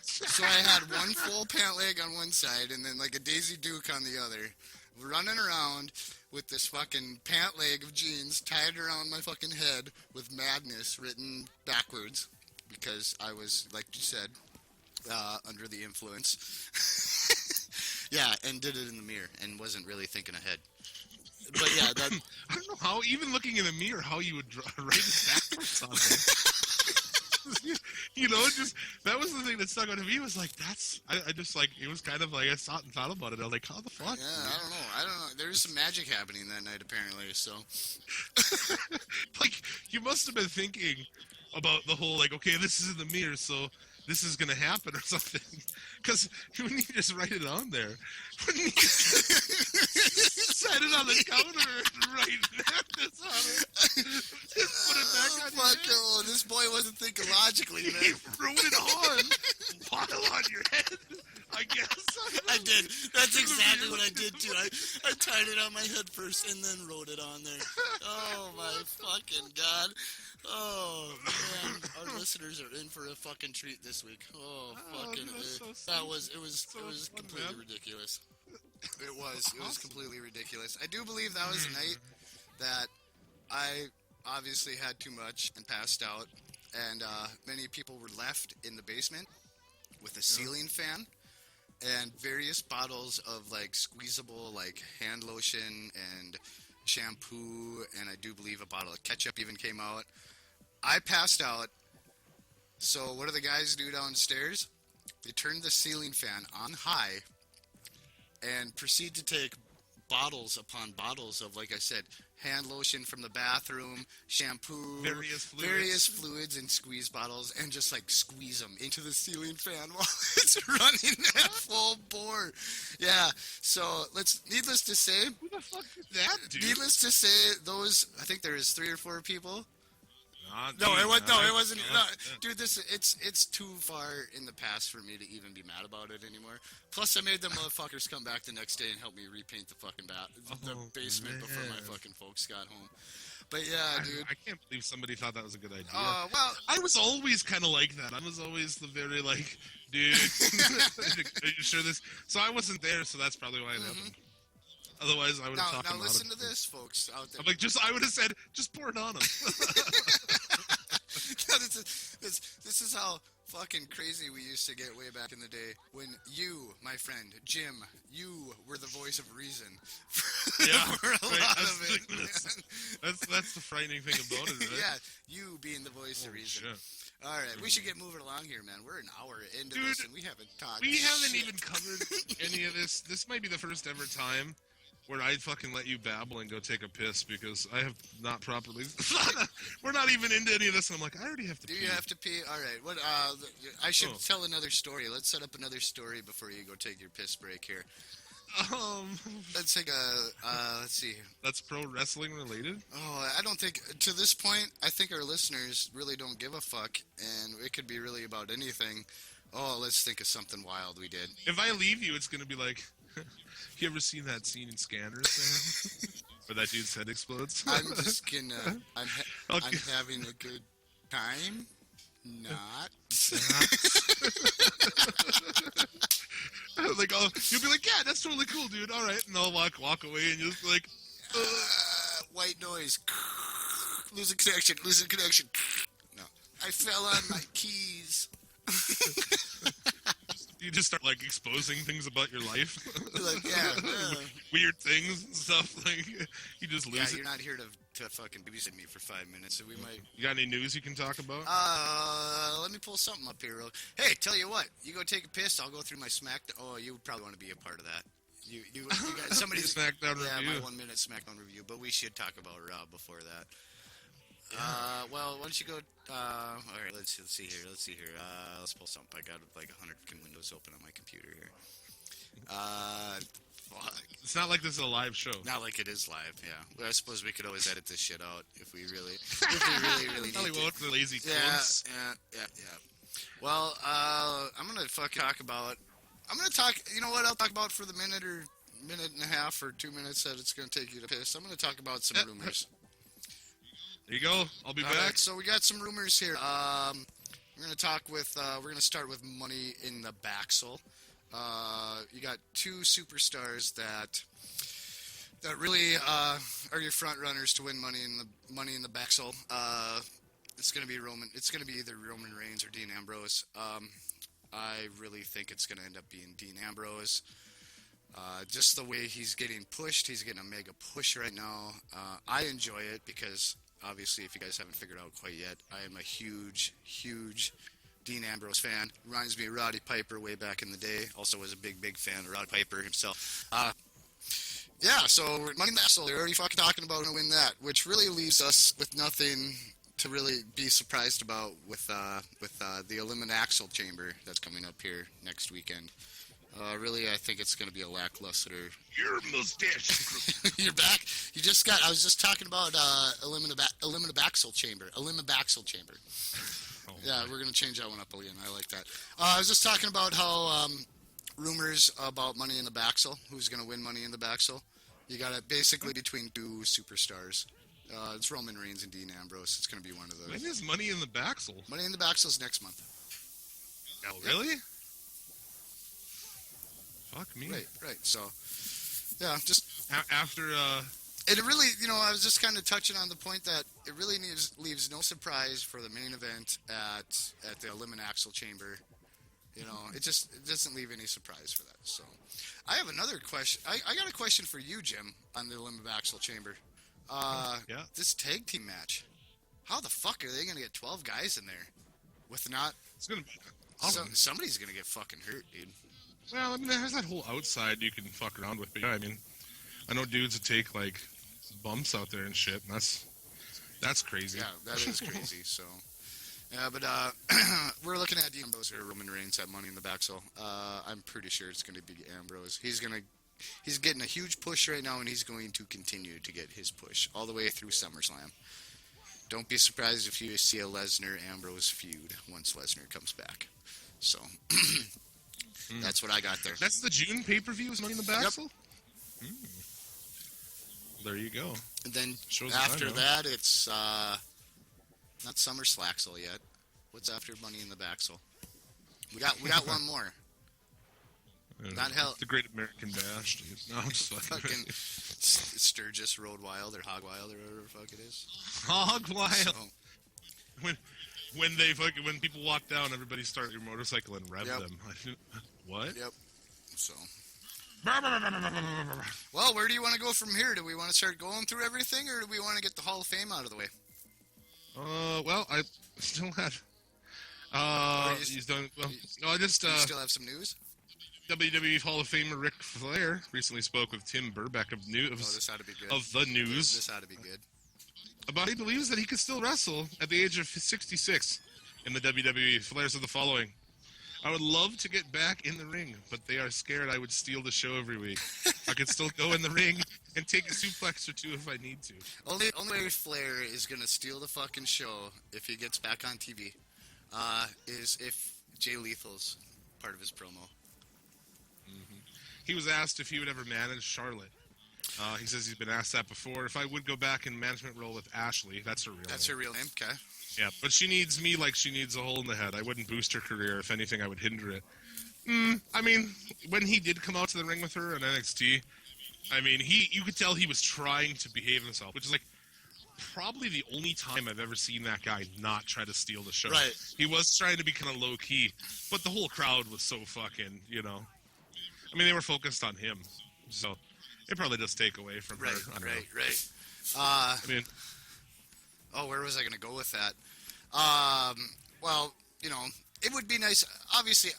S5: So I had one full pant leg on one side, and then a Daisy Duke on the other, running around with this fucking pant leg of jeans tied around my fucking head with madness written backwards because I was, like you said, under the influence. Yeah, and did it in the mirror and wasn't really thinking ahead. But yeah, that
S4: I don't know how, even looking in the mirror, how you would write it backwards on there. You know, just, that was the thing that stuck out to me, was like, I just, it was kind of like, I saw it and thought about it, I was like, how the fuck?
S5: yeah, I don't know. There was some magic happening that night apparently, so.
S4: Like, you must have been thinking about the whole, okay, this is in the mirror, so this is gonna happen or something. Because when you just write it on there, when you set it on the counter and write madness on it, just put it back on your head.
S5: Oh, this boy wasn't thinking logically,
S4: You
S5: man.
S4: wrote it on while on your head, I guess.
S5: I did. That's exactly what I did too. I tied it on my head first and then wrote it on there. Oh my fucking god. Oh man, our listeners are in for a fucking treat this week. Oh fucking,
S4: that's so
S5: it was
S4: fun,
S5: completely
S4: man.
S5: ridiculous. It was completely ridiculous. I do believe that was a night that I obviously had too much and passed out, and many people were left in the basement with a ceiling fan and various bottles of squeezable hand lotion and shampoo, and I do believe a bottle of ketchup even came out. I passed out. So what do the guys do downstairs? They turn the ceiling fan on high and proceed to take bottles upon bottles of, like I said, hand lotion from the bathroom, shampoo, various fluids and squeeze bottles, and just squeeze them into the ceiling fan while it's running at full bore. Yeah, so needless to say,
S4: Who the fuck did that, dude?
S5: needless to say, I think there is 3 or 4 people.
S4: Not
S5: No,
S4: me,
S5: it
S4: man.
S5: wasn't.
S4: Yeah,
S5: No,
S4: yeah.
S5: dude, it's too far in the past for me to even be mad about it anymore. Plus, I made the motherfuckers come back the next day and help me repaint the fucking the basement before my
S4: man.
S5: fucking folks got home. But yeah, dude.
S4: I can't believe somebody thought that was a good idea.
S5: Well,
S4: I was always kind of like that. I was always the very dude, are you sure this? So I wasn't there, so that's probably why it happened. Otherwise, I would have talked
S5: now
S4: him
S5: listen
S4: out
S5: to
S4: of it.
S5: this, folks out there.
S4: I'm I would have said, just pour it on him.
S5: This is how fucking crazy we used to get way back in the day when you, my friend Jim, you were the voice of reason
S4: Yeah,
S5: for a
S4: right,
S5: lot
S4: that's
S5: of
S4: the-
S5: it. Man.
S4: That's the frightening thing about it, right?
S5: Yeah, you being the voice of reason.
S4: Shit.
S5: All right, we should get moving along here, man. We're an hour into
S4: Dude,
S5: this and we haven't talked.
S4: We haven't
S5: shit.
S4: even covered any of this. This might be the first ever time where I fucking let you babble and go take a piss because I have not properly. We're not even into any of this, and I'm I already have to
S5: Do
S4: pee.
S5: you have to pee? All right. What? I should
S4: Oh.
S5: tell another story. Let's set up another story before you go take your piss break here. Let's take let's see.
S4: That's pro wrestling related?
S5: Oh, I don't think, to this point, I think our listeners really don't give a fuck, and it could be really about anything. Oh, let's think of something wild we did.
S4: If I leave you, it's going to be You ever seen that scene in Scanners, man? Where that dude's head explodes?
S5: I'm just gonna. I'm
S4: Okay.
S5: having a good time. Not.
S4: Like, oh, you'll be like, yeah, that's totally cool, dude. All right, and I'll walk away, and you'll just be like,
S5: White noise. Losing connection. Losing connection. No. I fell on my keys.
S4: you just start like exposing things about your life,
S5: Like, yeah.
S4: weird things and stuff. Like, you just lose
S5: Yeah,
S4: it.
S5: you're not here to fucking babysit me for 5 minutes, so we might.
S4: You got any news you can talk about?
S5: Let me pull something up here. Hey, tell you what, you go take a piss. I'll go through my SmackDown. Oh, you would probably want to be a part of that. You got somebody's
S4: SmackDown
S5: yeah,
S4: review.
S5: my 1 minute SmackDown review. But we should talk about Raw before that. Well, why don't you go? All right, let's see here. Let's pull something. I got like 100 fucking windows open on my computer here. Fuck.
S4: It's not like this is a live show.
S5: Not like it is live. Yeah. Well, I suppose we could always edit this shit out if we really need
S4: Probably
S5: to.
S4: won't, the lazy
S5: Yeah.
S4: cunts.
S5: Well, I'm gonna fucking talk about. I'm gonna talk. You know what? I'll talk about for the minute and a half or 2 minutes that it's gonna take you to piss. I'm gonna talk about some rumors.
S4: There you go. I'll be
S5: All
S4: back.
S5: right, so we got some rumors here. We're gonna talk with. We're gonna start with Money in the Baxel. You got two superstars that really are your front runners to win Money in the Baxel. It's gonna be Roman. It's gonna be either Roman Reigns or Dean Ambrose. I really think it's gonna end up being Dean Ambrose. Just the way he's getting pushed, he's getting a mega push right now. I enjoy it because. Obviously, if you guys haven't figured out quite yet, I am a huge Dean Ambrose fan. Reminds me of Roddy Piper way back in the day. Also was a big fan of Roddy Piper himself. Yeah, so Money in the Baxel, they're already fucking talking about who win that, which really leaves us with nothing to really be surprised about with the Eliminaxel Chamber that's coming up here next weekend. Really, I think it's going to be a lackluster.
S4: Your mustache.
S5: You're back. I was just talking about Eliminaxel Chamber. Eliminaxel Chamber.
S4: Oh,
S5: Yeah, we're going to change that one up again. I like that. I was just talking about how rumors about Money in the Baxel. Who's going to win Money in the Baxel? You got it basically between two superstars. It's Roman Reigns and Dean Ambrose. It's going to be one of those.
S4: When is Money in the Baxel?
S5: Money in the Baxel is next month.
S4: Oh, really? Fuck me.
S5: Right. So, yeah, just
S4: After,
S5: it really, I was just kind of touching on the point that it really leaves no surprise for the main event at the Eliminaxel Chamber. It doesn't leave any surprise for that. So, I have another question. I got a question for you, Jim, on the Eliminaxel Chamber.
S4: Yeah.
S5: This tag team match. How the fuck are they going to get 12 guys in there with not?
S4: it's gonna be
S5: Somebody's going to get fucking hurt, dude.
S4: Well, I mean, there's that whole outside you can fuck around with, but yeah, I mean, I know dudes that take, like, bumps out there and shit, and that's crazy.
S5: Yeah, that is crazy, so. Yeah, but we're looking at Dean Ambrose or Roman Reigns at Money in the Baxel. I'm pretty sure it's going to be Ambrose. He's getting a huge push right now, and he's going to continue to get his push all the way through SummerSlam. Don't be surprised if you see a Lesnar-Ambrose feud once Lesnar comes back. So... That's what I got there.
S4: That's the June pay-per-view is Money in the Baxel? Yep. There you go.
S5: And then
S4: Shows
S5: after
S4: I know.
S5: that, it's not Summer Slaxel yet. What's after Money in the Baxel? We got one more. Not hell.
S4: The Great American Bash, dude. No, I'm just
S5: Fucking Sturgis Road Wild or Hog Wild or whatever the fuck it is.
S4: Hog Wild.
S5: So,
S4: When people walk down, everybody start your motorcycle and rev
S5: Yep.
S4: them. What?
S5: yep. So. Well, where do you want to go from here? Do we want to start going through everything, or do we want to get the Hall of Fame out of the way?
S4: Well, I still had. He's done. Well, no, I just.
S5: Do you still have some news?
S4: WWE Hall of Famer Ric Flair recently spoke with Tim Burbeck of
S5: Oh, this ought to be good.
S4: of the news
S5: This ought to be good.
S4: about he believes that he could still wrestle at the age of 66 in the WWE. Flair said the following: "I would love to get back in the ring, but they are scared I would steal the show every week. I could still go in the ring and take a suplex or two if I need to."
S5: Only way Flair is gonna steal the fucking show if he gets back on TV, is if Jay Lethal's part of his promo.
S4: he was asked if he would ever manage Charlotte. He says he's been asked that before. If I would go back in management role with Ashley, that's her real name.
S5: That's her real name. Okay.
S4: Yeah, but she needs me like she needs a hole in the head. I wouldn't boost her career. If anything, I would hinder it. I mean, when he did come out to the ring with her in NXT, I mean, you could tell he was trying to behave himself, which is like probably the only time I've ever seen that guy not try to steal the show.
S5: Right.
S4: He was trying to be kind of low-key, but the whole crowd was so fucking, I mean, they were focused on him, so it probably does take away from her.
S5: Right.
S4: I mean,
S5: where was I going to go with that? Well, it would be nice. Obviously,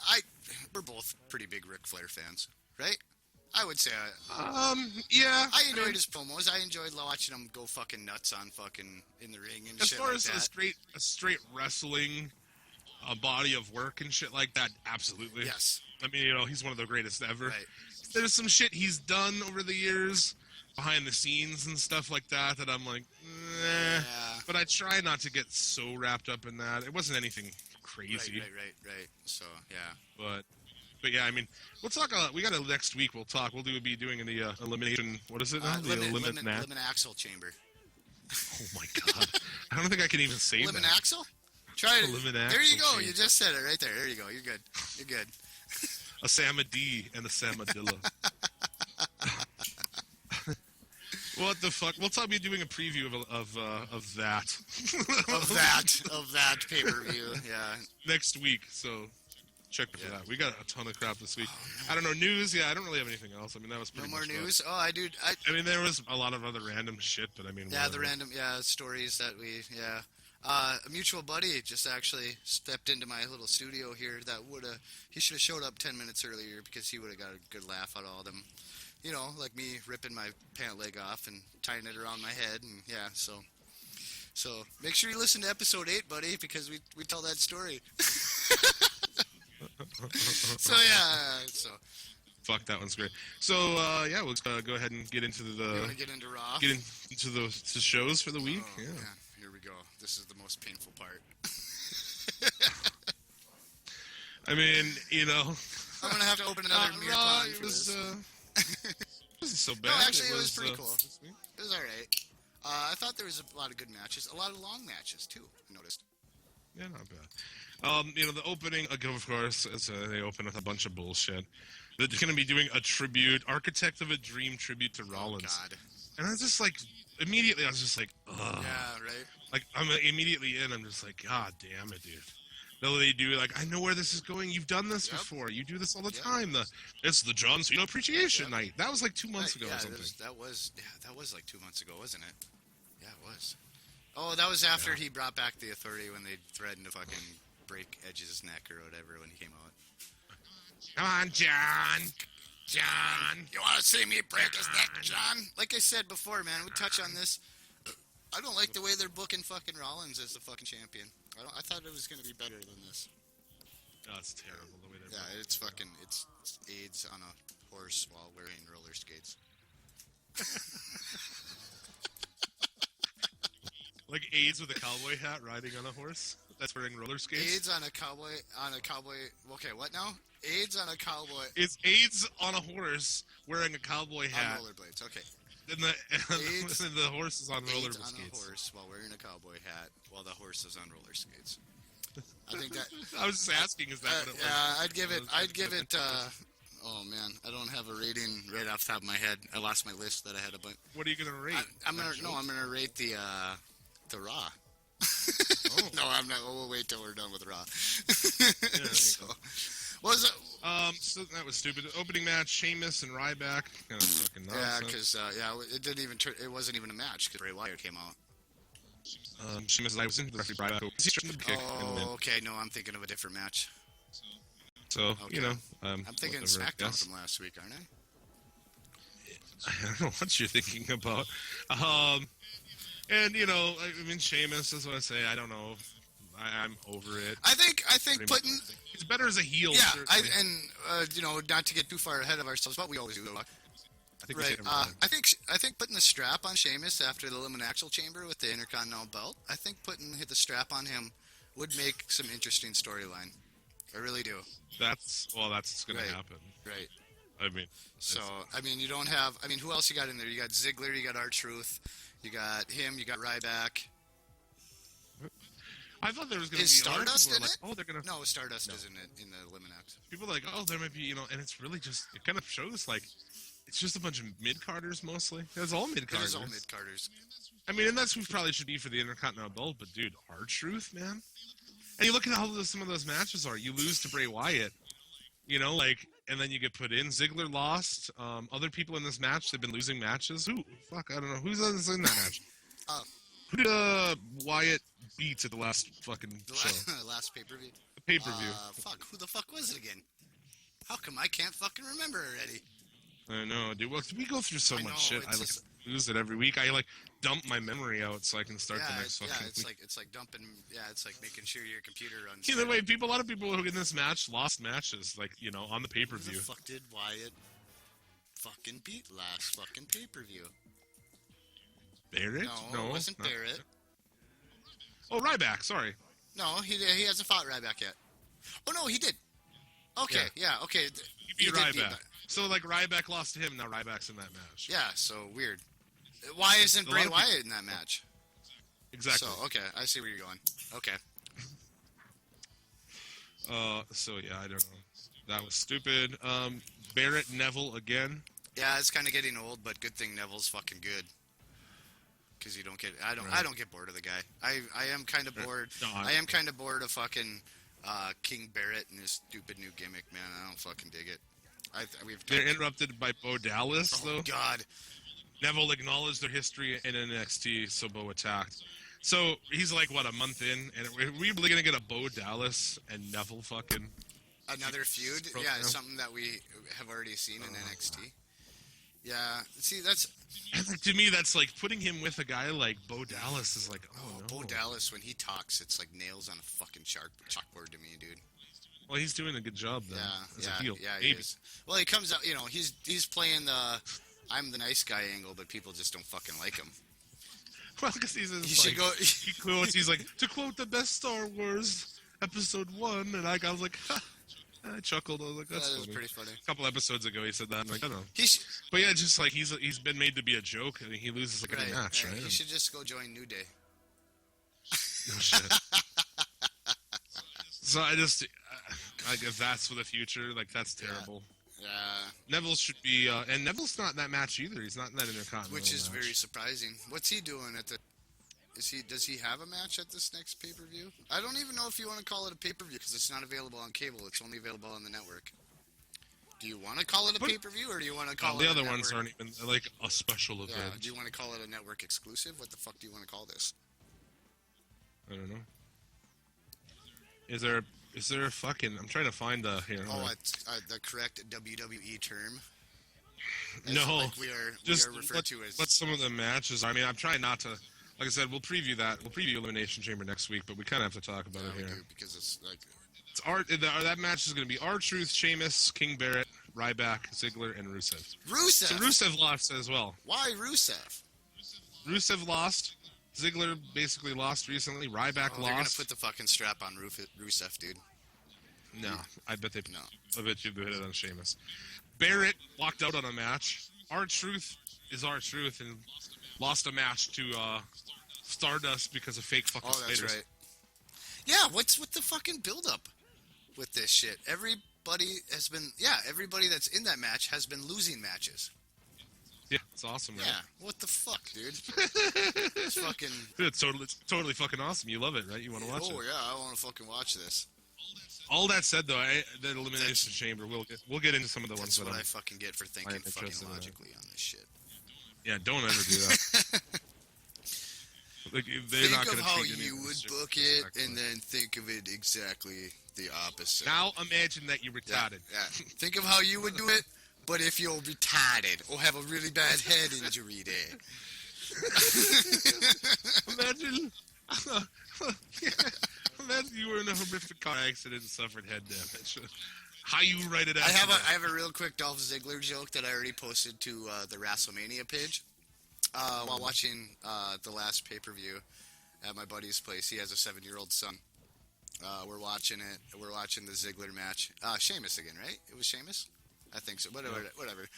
S5: we're both pretty big Ric Flair fans, right? I would say.
S4: yeah.
S5: I enjoyed his promos. I enjoyed watching him go fucking nuts on fucking in the ring and
S4: as
S5: shit
S4: far
S5: like
S4: as
S5: that.
S4: a straight wrestling body of work and shit like that, absolutely.
S5: Yes.
S4: I mean, he's one of the greatest ever.
S5: Right.
S4: There's some shit he's done over the years behind the scenes and stuff like that I'm like,
S5: Yeah.
S4: But I try not to get so wrapped up in that. It wasn't anything crazy.
S5: Right. So, yeah.
S4: But yeah, I mean, we'll talk. We got next week. We'll talk. We'll be doing the elimination. What is it now? The
S5: Limit Axel Chamber.
S4: Oh my god! I don't think I can even say
S5: Limit
S4: that.
S5: Axel? Try it.
S4: Limit
S5: There you
S4: Axel
S5: go.
S4: Chamber.
S5: You just said it right there. There you go. You're good. You're good.
S4: A Samadee and a Samadilla. What the fuck? We'll be doing a preview of that.
S5: of that pay-per-view. Yeah.
S4: Next week. So check for that. We got a ton of crap this week. I don't know, news. Yeah, I don't really have anything else. I mean, that was pretty
S5: No more
S4: much
S5: news. Oh, I do.
S4: I mean, there was a lot of other random shit, but I mean,
S5: Yeah,
S4: whatever.
S5: the random stories that we a mutual buddy just actually stepped into my little studio here. He should have showed up 10 minutes earlier because he would have got a good laugh out of all them. Like me ripping my pant leg off and tying it around my head, and so make sure you listen to episode 8, buddy, because we tell that story. So
S4: Fuck, that one's great. So we'll go ahead and get into
S5: you want to get into Raw?
S4: get into the shows for the week.
S5: Oh, man, here we go. This is the most painful part.
S4: I mean,
S5: I'm gonna have to open another beer
S4: Raw,
S5: can
S4: it
S5: for
S4: was
S5: this.
S4: it wasn't so bad.
S5: No, actually, it was pretty cool.
S4: this week.
S5: It was all right. I thought there was a lot of good matches, a lot of long matches too. I noticed.
S4: Yeah, not bad. The opening, of course, they open with a bunch of bullshit. They're going to be doing a tribute, Architect of a Dream tribute to Rollins.
S5: Oh, God.
S4: And I was just like, immediately, I was just like, ugh.
S5: Yeah, right.
S4: Like, I'm immediately in, I'm just like, God damn it, dude. No, they do, like, I know where this is going. You've done this before. You do this all the time. It's the John Cena Appreciation Night. That was like 2 months ago or something.
S5: That was like 2 months ago, wasn't it? Yeah, it was. Oh, that was after he brought back the Authority when they threatened to fucking break Edge's neck or whatever when he came out.
S4: Come on, John. John.
S5: You want to see me break his neck, John? Like I said before, man, we touch on this. I don't like the way they're booking fucking Rollins as the fucking champion. I thought it was going to be better than this.
S4: Oh, it's terrible the way they're
S5: Yeah, it's fucking, it's AIDS on a horse while wearing roller skates.
S4: Like AIDS with a cowboy hat riding on a horse that's wearing roller skates?
S5: AIDS on a cowboy, okay, what now? AIDS on a cowboy.
S4: It's AIDS on a horse wearing a cowboy hat.
S5: On rollerblades, okay.
S4: And the horse is on roller
S5: AIDS on
S4: skates.
S5: a horse while wearing a cowboy hat while the horse is on roller skates. I think that.
S4: I was just asking, is that what it was?
S5: Yeah, I'd give it. Oh man, I don't have a rating right off the top of my head. I lost my list that I had a bunch.
S4: What are you gonna rate?
S5: I'm gonna rate the Raw. No, I'm not. We'll wait till we're done with Raw. So, what was it?
S4: So that was stupid. Opening match: Sheamus and Ryback. Kind of fucking nonsense.
S5: Yeah, because it didn't even. It wasn't even a match because Bray Wyatt came out.
S4: Sheamus and Ryback. The referee Ryback.
S5: Oh, okay. No, I'm thinking of a different match.
S4: So
S5: Okay. I'm thinking
S4: whatever, I
S5: SmackDown
S4: guess.
S5: from last week, aren't I?
S4: I don't know what you're thinking about. And I mean, Sheamus is what I say. I don't know. I'm over it.
S5: I think putting.
S4: He's better as a heel.
S5: Yeah,
S4: certainly.
S5: not to get too far ahead of ourselves, but we always do.
S4: I think we
S5: Right.
S4: hit him wrong.
S5: I think putting the strap on Sheamus after the Elimination Chamber with the Intercontinental belt. I think hit the strap on him would make some interesting storyline. I really do.
S4: That's going to happen.
S5: Right.
S4: I mean,
S5: So, I mean, you don't have... I mean, who else you got in there? You got Ziggler, you got R-Truth, you got him, you got Ryback.
S4: I thought there was going to
S5: Is
S4: be other
S5: Stardust
S4: people
S5: in
S4: like,
S5: it?
S4: oh, they're going to.
S5: No, Stardust isn't in the Eliminax.
S4: People are like, oh, there might be, and it's really just, it kind of shows like, it's just a bunch of mid-carders mostly. It's all
S5: It
S4: mid-carders.
S5: is all mid-carders.
S4: I mean, and that's who probably should be for the Intercontinental Belt, but dude, R-Truth, man. And you look at how some of those matches are. You lose to Bray Wyatt, and then you get put in. Ziggler lost. Other people in this match, they've been losing matches. I don't know. Who's in that match? Who did Wyatt beat at the last fucking show?
S5: Last pay-per-view?
S4: The pay-per-view.
S5: Who the fuck was it again? How come I can't fucking remember already?
S4: I know, dude. Well, we go through so
S5: I
S4: much
S5: know,
S4: shit. I
S5: just-
S4: lose it every week. I dump my memory out so I can start the next fucking week.
S5: it's like dumping. Yeah, it's like making sure your computer runs.
S4: Either way, a lot of people who in this match lost matches, on the
S5: Who
S4: pay-per-view.
S5: the fuck did Wyatt fucking beat last fucking pay-per-view?
S4: Barrett?
S5: No, it wasn't
S4: not-
S5: Barrett.
S4: Oh, Ryback. Sorry.
S5: No, he hasn't fought Ryback yet. Oh no, he did. Okay, yeah, okay.
S4: He beat
S5: did
S4: Ryback. So Ryback lost to him. Now Ryback's in that match.
S5: Yeah, so weird. Why isn't
S4: A
S5: Bray
S4: lot of
S5: Wyatt in that match?
S4: Exactly.
S5: So okay, I see where you're going. Okay.
S4: So yeah, I don't know. That was stupid. Barrett Neville again.
S5: Yeah, it's kind of getting old, but good thing Neville's fucking good. Because you don't get, I don't get bored of the guy. I am kind of bored.
S4: No,
S5: I am kind of bored of fucking King Barrett and his stupid new gimmick, man. I don't fucking dig it.
S4: They're interrupted by Bo Dallas,
S5: Oh
S4: though.
S5: God.
S4: Neville acknowledged their history in NXT, so Bo attacked. So he's like, what, a month in? And are we really going to get a Bo Dallas and Neville fucking...
S5: Another feud?
S4: program?
S5: Yeah, it's something that we have already seen in NXT. Yeah, see, that's...
S4: To me, that's like putting him with a guy like Bo Dallas is like, oh, no.
S5: Bo Dallas, when he talks, it's like nails on a fucking chalkboard to me, dude.
S4: Well, he's doing a good job, though, as a heel.
S5: Yeah, he
S4: Maybe.
S5: is. Well, he comes out, he's playing the I'm the nice guy angle, but people just don't fucking like him.
S4: Well, because he's
S5: You should go...
S4: he quotes, he's like, to quote the best Star Wars episode 1, and I was like, ha. I chuckled. I was like, that's
S5: That was
S4: funny.
S5: pretty funny.
S4: A couple episodes ago, he said that. I'm like, I don't know.
S5: He should...
S4: But yeah, just like he's been made to be a joke, and he loses like every match, right?
S5: He should just go join New Day.
S4: Oh, shit. So I just, if that's for the future, that's terrible.
S5: Yeah.
S4: Neville should be, and Neville's not in that match either. He's not in that Intercontinental
S5: Which is
S4: match.
S5: very surprising. What's he doing at the... Does he have a match at this next pay-per-view? I don't even know if you want to call it a pay-per-view because it's not available on cable. It's only available on the network. Do you want to call it a pay-per-view or do you want to call it
S4: the
S5: a
S4: other
S5: network?
S4: ones aren't even like a special event.
S5: Yeah, do you want to call it a network exclusive? What the fuck do you want to call this?
S4: I don't know. Is there a fucking? I'm trying to find the here. hold
S5: Oh,
S4: on.
S5: it's the correct WWE term.
S4: No,
S5: Like we are referred to as...
S4: What's some of the matches? I mean, I'm trying not to. Like I said, we'll preview that. We'll preview Elimination Chamber next week, but we kind of have to talk about it
S5: we
S4: here.
S5: do, because it's like...
S4: That match is going to be R-Truth, Sheamus, King Barrett, Ryback, Ziggler, and Rusev.
S5: Rusev!
S4: So Rusev lost as well.
S5: Why Rusev?
S4: Rusev lost. Ziggler basically lost recently. Ryback
S5: They're gonna
S4: lost.
S5: put the fucking strap on Rusev, dude.
S4: No, I bet they.
S5: No.
S4: I bet you put it on Sheamus. Barrett walked out on a match. R-Truth is R-Truth and lost a match to Stardust because of fake fucking
S5: Oh, that's
S4: spiders.
S5: right. Yeah, what's with the fucking build-up with this shit? Everybody that's in that match has been losing matches.
S4: Yeah, it's awesome, right?
S5: Yeah, what the fuck, dude? It's fucking...
S4: Dude, it's totally fucking awesome. You love it, right? You want to watch it.
S5: Oh, yeah, I want to fucking watch this.
S4: All that said, though, the Elimination Chamber, we'll get into some of the ones
S5: That's
S4: that
S5: what I fucking get for thinking
S4: I'm
S5: fucking
S4: interested in that.
S5: logically on this shit.
S4: Yeah, don't ever do that. Like, they're
S5: Think
S4: not
S5: of
S4: gonna
S5: how
S4: treat any
S5: you
S4: of
S5: would
S4: this shit
S5: book it,
S4: respectfully.
S5: and then think of it exactly the opposite.
S4: Now imagine that you're
S5: Yeah,
S4: retarded.
S5: yeah. Think of how you would do it, but if you're retarded or have a really bad head injury there.
S4: Imagine, imagine you were in a horrific car accident and suffered head damage. How you write it out?
S5: I have a real quick Dolph Ziggler joke that I already posted to the WrestleMania page while watching the last pay-per-view at my buddy's place. He has a 7-year-old son. We're watching it. We're watching the Ziggler match. Sheamus again, right? It was Sheamus? I think so. Whatever.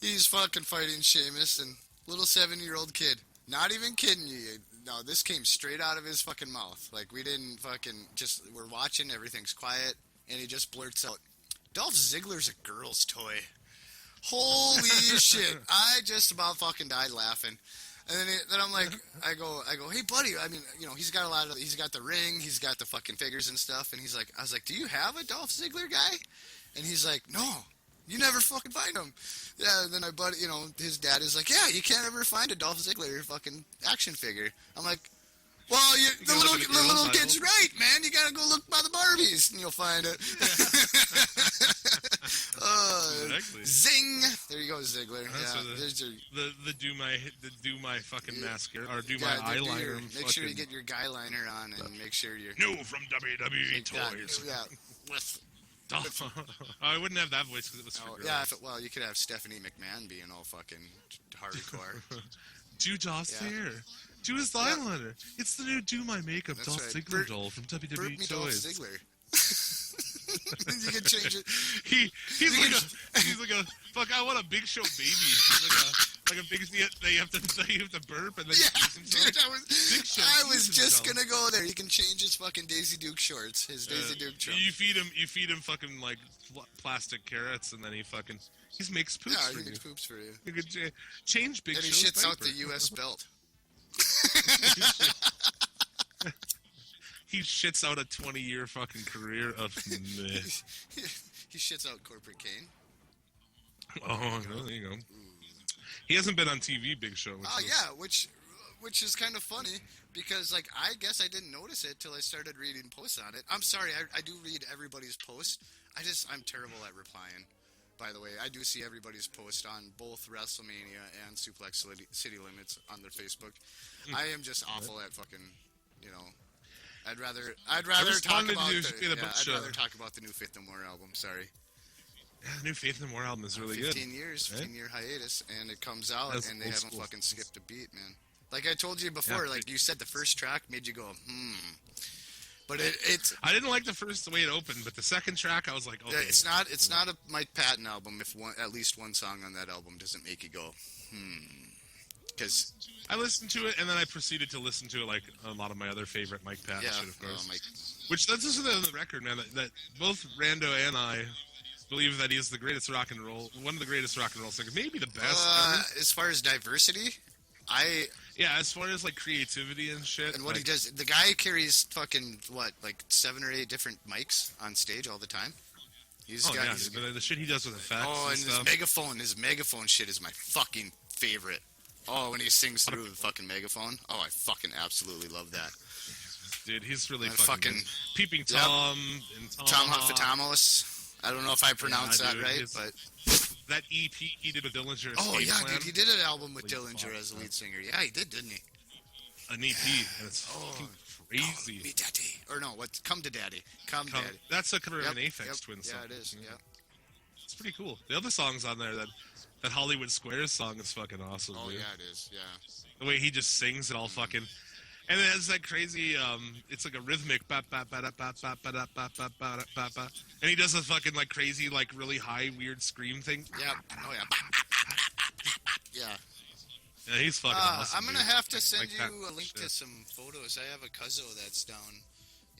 S5: He's fucking fighting Sheamus, and little 7-year-old kid. Not even kidding you. No, this came straight out of his fucking mouth. Like, we didn't fucking we're watching, everything's quiet, and he just blurts out, Dolph Ziggler's a girl's toy. Holy shit. I just about fucking died laughing. And then I'm like, I go, hey buddy, I mean, you know, he's got the ring, he's got the fucking figures and stuff, and I was like, do you have a Dolph Ziggler guy? And he's like, no, you never fucking find him. Yeah, and then you know, his dad is like, yeah, you can't ever find a Dolph Ziggler fucking action figure. I'm like, well, the little kid's right, man. You gotta go look by the Barbies, and you'll find it.
S4: Exactly.
S5: Zing! There you go, Ziggler.
S4: The do my fucking mascara or do my eyeliner.
S5: Make sure you get your guy liner on, and make sure you're
S4: new from WWE Toys. I wouldn't have that voice because it was for girls.
S5: Yeah, well, you could have Stephanie McMahon being all fucking hardcore.
S4: Do Dolph's hair. Do his eyeliner. It's the new Do My Makeup Dolph Ziggler doll from WWE Toys.
S5: Dolph Ziggler. You can change it.
S4: He's like a fuck. I want a Big Show baby. He's like a big. They have to burp and then.
S5: Yeah, dude, I was just gonna go there. You can change his fucking Daisy Duke shorts. His Daisy Duke shorts.
S4: You feed him fucking like plastic carrots, and then he makes poops for you.
S5: Yeah, he makes poops for you.
S4: You could change Big Show's
S5: And he shits out
S4: diaper.
S5: the U.S. belt.
S4: He shits out a 20-year fucking career of meh.
S5: He shits out corporate Kane.
S4: Oh, no, there you go. He hasn't been on TV, Big Show.
S5: Which is kind of funny because, like, I guess I didn't notice it till I started reading posts on it. I'm sorry, I do read everybody's post. I'm terrible at replying. By the way, I do see everybody's post on both WrestleMania and Suplex City Limits on their Facebook. I am just awful at fucking, you know. I'd rather talk about the new Faith No More album. Sorry.
S4: Yeah, the new Faith No More album is really
S5: 15
S4: good.
S5: 15-year hiatus, and it comes out, and they haven't fucking skipped a beat, man. Like I told you before, like you said, the first track made you go, But it's.
S4: I didn't like the way it opened, but the second track, I was like, okay.
S5: It's not a Mike Patton album if at least one song on that album doesn't make you go, Because
S4: I listened to it, and then I proceeded to listen to it like a lot of my other favorite Mike Patton shit, of course. Which that's just the record, man. That both Rando and I believe that he is the greatest rock and roll, one of the greatest rock and roll singers, maybe the best ever.
S5: As far as diversity,
S4: as far as like creativity and shit,
S5: and what he does, the guy carries fucking like 7 or 8 different mics on stage all the time.
S4: The shit he does with effects.
S5: Oh, and
S4: stuff.
S5: his megaphone shit is my fucking favorite. Oh, when he sings through the fucking megaphone. Oh, I fucking absolutely love that.
S4: Dude, he's really fucking Peeping
S5: Tom
S4: and
S5: Tom Hotfatamos. I don't know if I pronounced that right, but
S4: that EP he did with Dillinger.
S5: Oh yeah, dude, he did an album with Dillinger as a lead singer. Yeah, he did, didn't he?
S4: An EP, and it's fucking crazy.
S5: Me Daddy, or no? What? Come to Daddy. Come Daddy.
S4: That's a cover of an Aphex Twin song.
S5: Yeah, it is. Yeah,
S4: it's pretty cool. The other songs on there, that Hollywood Squares song is fucking awesome.
S5: Oh
S4: dude.
S5: yeah, it is. Yeah.
S4: The way he just sings it all fucking. And it has that crazy, it's like a rhythmic ba ba ba da ba ba ba da ba ba ba da ba ba. And he does a fucking like crazy, like really high, weird scream thing.
S5: Yeah. Oh yeah. Yeah.
S4: Yeah, he's fucking awesome.
S5: I'm gonna have to send
S4: like
S5: you a link to some photos. I have a cousin that's down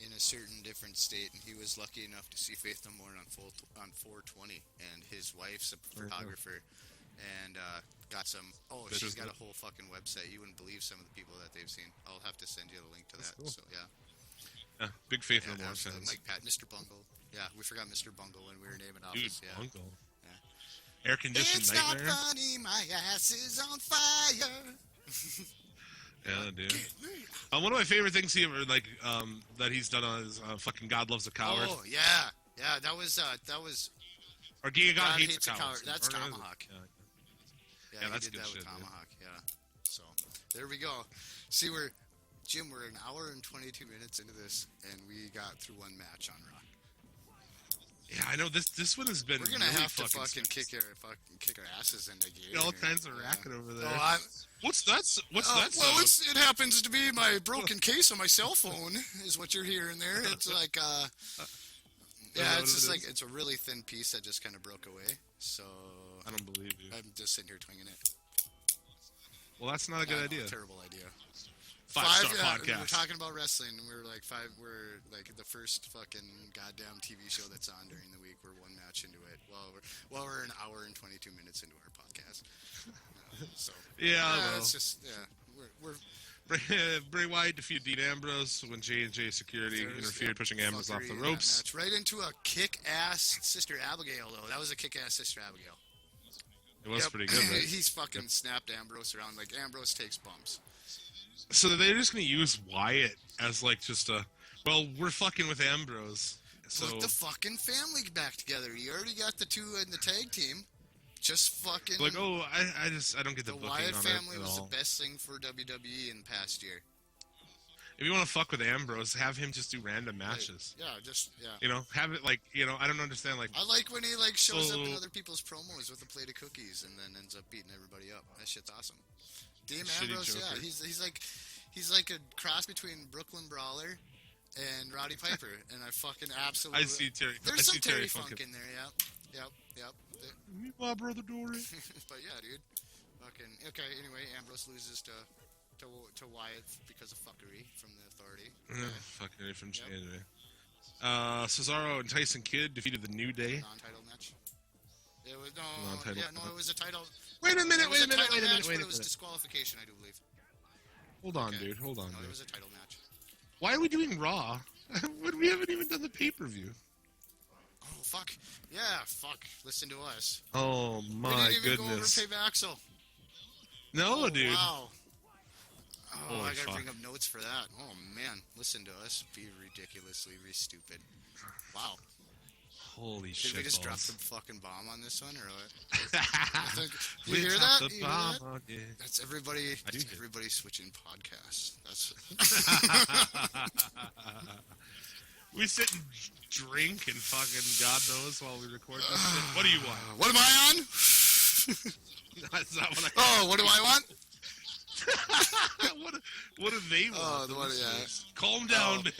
S5: in a certain different state, and he was lucky enough to see Faith No More on 420, and his wife's a photographer. And got some. Oh, she's got a whole fucking website. You wouldn't believe some of the people that they've seen. I'll have to send you the link to that.
S4: Cool.
S5: So yeah.
S4: Yeah, big Faith No More fans.
S5: Mike Pat, Mr. Bungle. Yeah, we forgot Mr. Bungle when we were naming
S4: Dude,
S5: office. Yeah.
S4: Bungle. Yeah. Air conditioned nightmare.
S5: It's not funny, my ass is on fire.
S4: Yeah, dude. One of my favorite things he ever that he's done on is fucking God Loves a Coward.
S5: Oh yeah, that was.
S4: Or God Hates a Coward.
S5: That's Tomahawk.
S4: Yeah, that's
S5: he did
S4: good
S5: that
S4: shit.
S5: With Tomahawk. Yeah. So there we go. See, we're an hour and 22 minutes into this, and we got through one match on Raw.
S4: Yeah, I know this one has been.
S5: We're gonna
S4: really
S5: have to fucking kick our asses into gear.
S4: All kinds of racket over there.
S5: Oh,
S4: What's that?
S5: Well, it happens to be my broken case on my cell phone, is what you're hearing there. It's like, Yeah,
S4: that
S5: it's
S4: what
S5: just
S4: it
S5: like
S4: is?
S5: it's a really thin piece that just kind of broke away. So
S4: I don't believe you.
S5: I'm just sitting here twinging it.
S4: Well, that's not a good
S5: I know,
S4: idea.
S5: Terrible idea.
S4: Five-star
S5: We
S4: podcast.
S5: were talking about wrestling, and we were like we're like the first fucking goddamn TV show that's on during the week. We're one match into it. We're an hour and 22 minutes into our podcast. So
S4: well.
S5: it's just we're
S4: Bray Wyatt defeated Dean Ambrose when J&J Security interfered, pushing Ambrose off the ropes.
S5: Right into a kick-ass Sister Abigail, though. That was a kick-ass Sister Abigail.
S4: It was pretty good, right?
S5: He's fucking snapped Ambrose around. Like, Ambrose takes bumps.
S4: So they're just going to use Wyatt as, like, just a... Well, we're fucking with Ambrose. So
S5: Put the fucking family back together. You already got the two in the tag team. Just fucking...
S4: Like, I don't get the booking
S5: Wyatt
S4: on
S5: family
S4: it at
S5: was
S4: all.
S5: the best thing for WWE in the past year.
S4: If you want to fuck with Ambrose, have him just do random matches.
S5: Yeah,
S4: You know, have it like, you know, I don't understand, like...
S5: I like when he like shows up in other people's promos with a plate of cookies and then ends up beating everybody up. That shit's awesome. Dean
S4: Shitty
S5: Ambrose,
S4: Joker.
S5: he's like a cross between Brooklyn Brawler and Roddy Piper, and I fucking absolutely...
S4: I see Terry.
S5: There's
S4: I
S5: some
S4: see Terry
S5: Funk in there, yep.
S4: Meet my brother Dory.
S5: But yeah, dude. Fucking okay. Anyway, Ambrose loses to Wyatt because of fuckery from the Authority.
S4: Fucking from January. Cesaro and Tyson Kidd defeated the New Day.
S5: Non-title match. It was
S4: Non-title.
S5: it was a title.
S4: Wait a minute.
S5: It was a title match, but it was disqualification, I do believe.
S4: Hold on,
S5: Okay.
S4: dude. Hold on,
S5: No, it
S4: dude.
S5: was a title match.
S4: Why are we doing Raw? We haven't even done the pay-per-view.
S5: Oh fuck. Yeah, fuck. Listen to us.
S4: Oh
S5: We
S4: my
S5: didn't even
S4: goodness.
S5: go over Paybaxel.
S4: No,
S5: Oh,
S4: dude.
S5: Wow. Oh,
S4: Holy
S5: I gotta
S4: fuck.
S5: bring up notes for that. Oh man, listen to us be ridiculously stupid. Wow.
S4: Holy
S5: Did
S4: shit.
S5: we just drop
S4: balls.
S5: the fucking bomb on this one, or what? You
S4: We
S5: hear
S4: dropped
S5: that?
S4: the
S5: You hear
S4: bomb
S5: that?
S4: on you.
S5: That's everybody.
S4: I do
S5: That's
S4: hear.
S5: everybody switching podcasts. That's
S4: We sit and drink and fucking God knows while we record this shit. What do you want?
S5: what am I on?
S4: That's not what I
S5: Oh, what do I want?
S4: what do they want?
S5: Oh, the one, yeah.
S4: listeners? Calm down, man.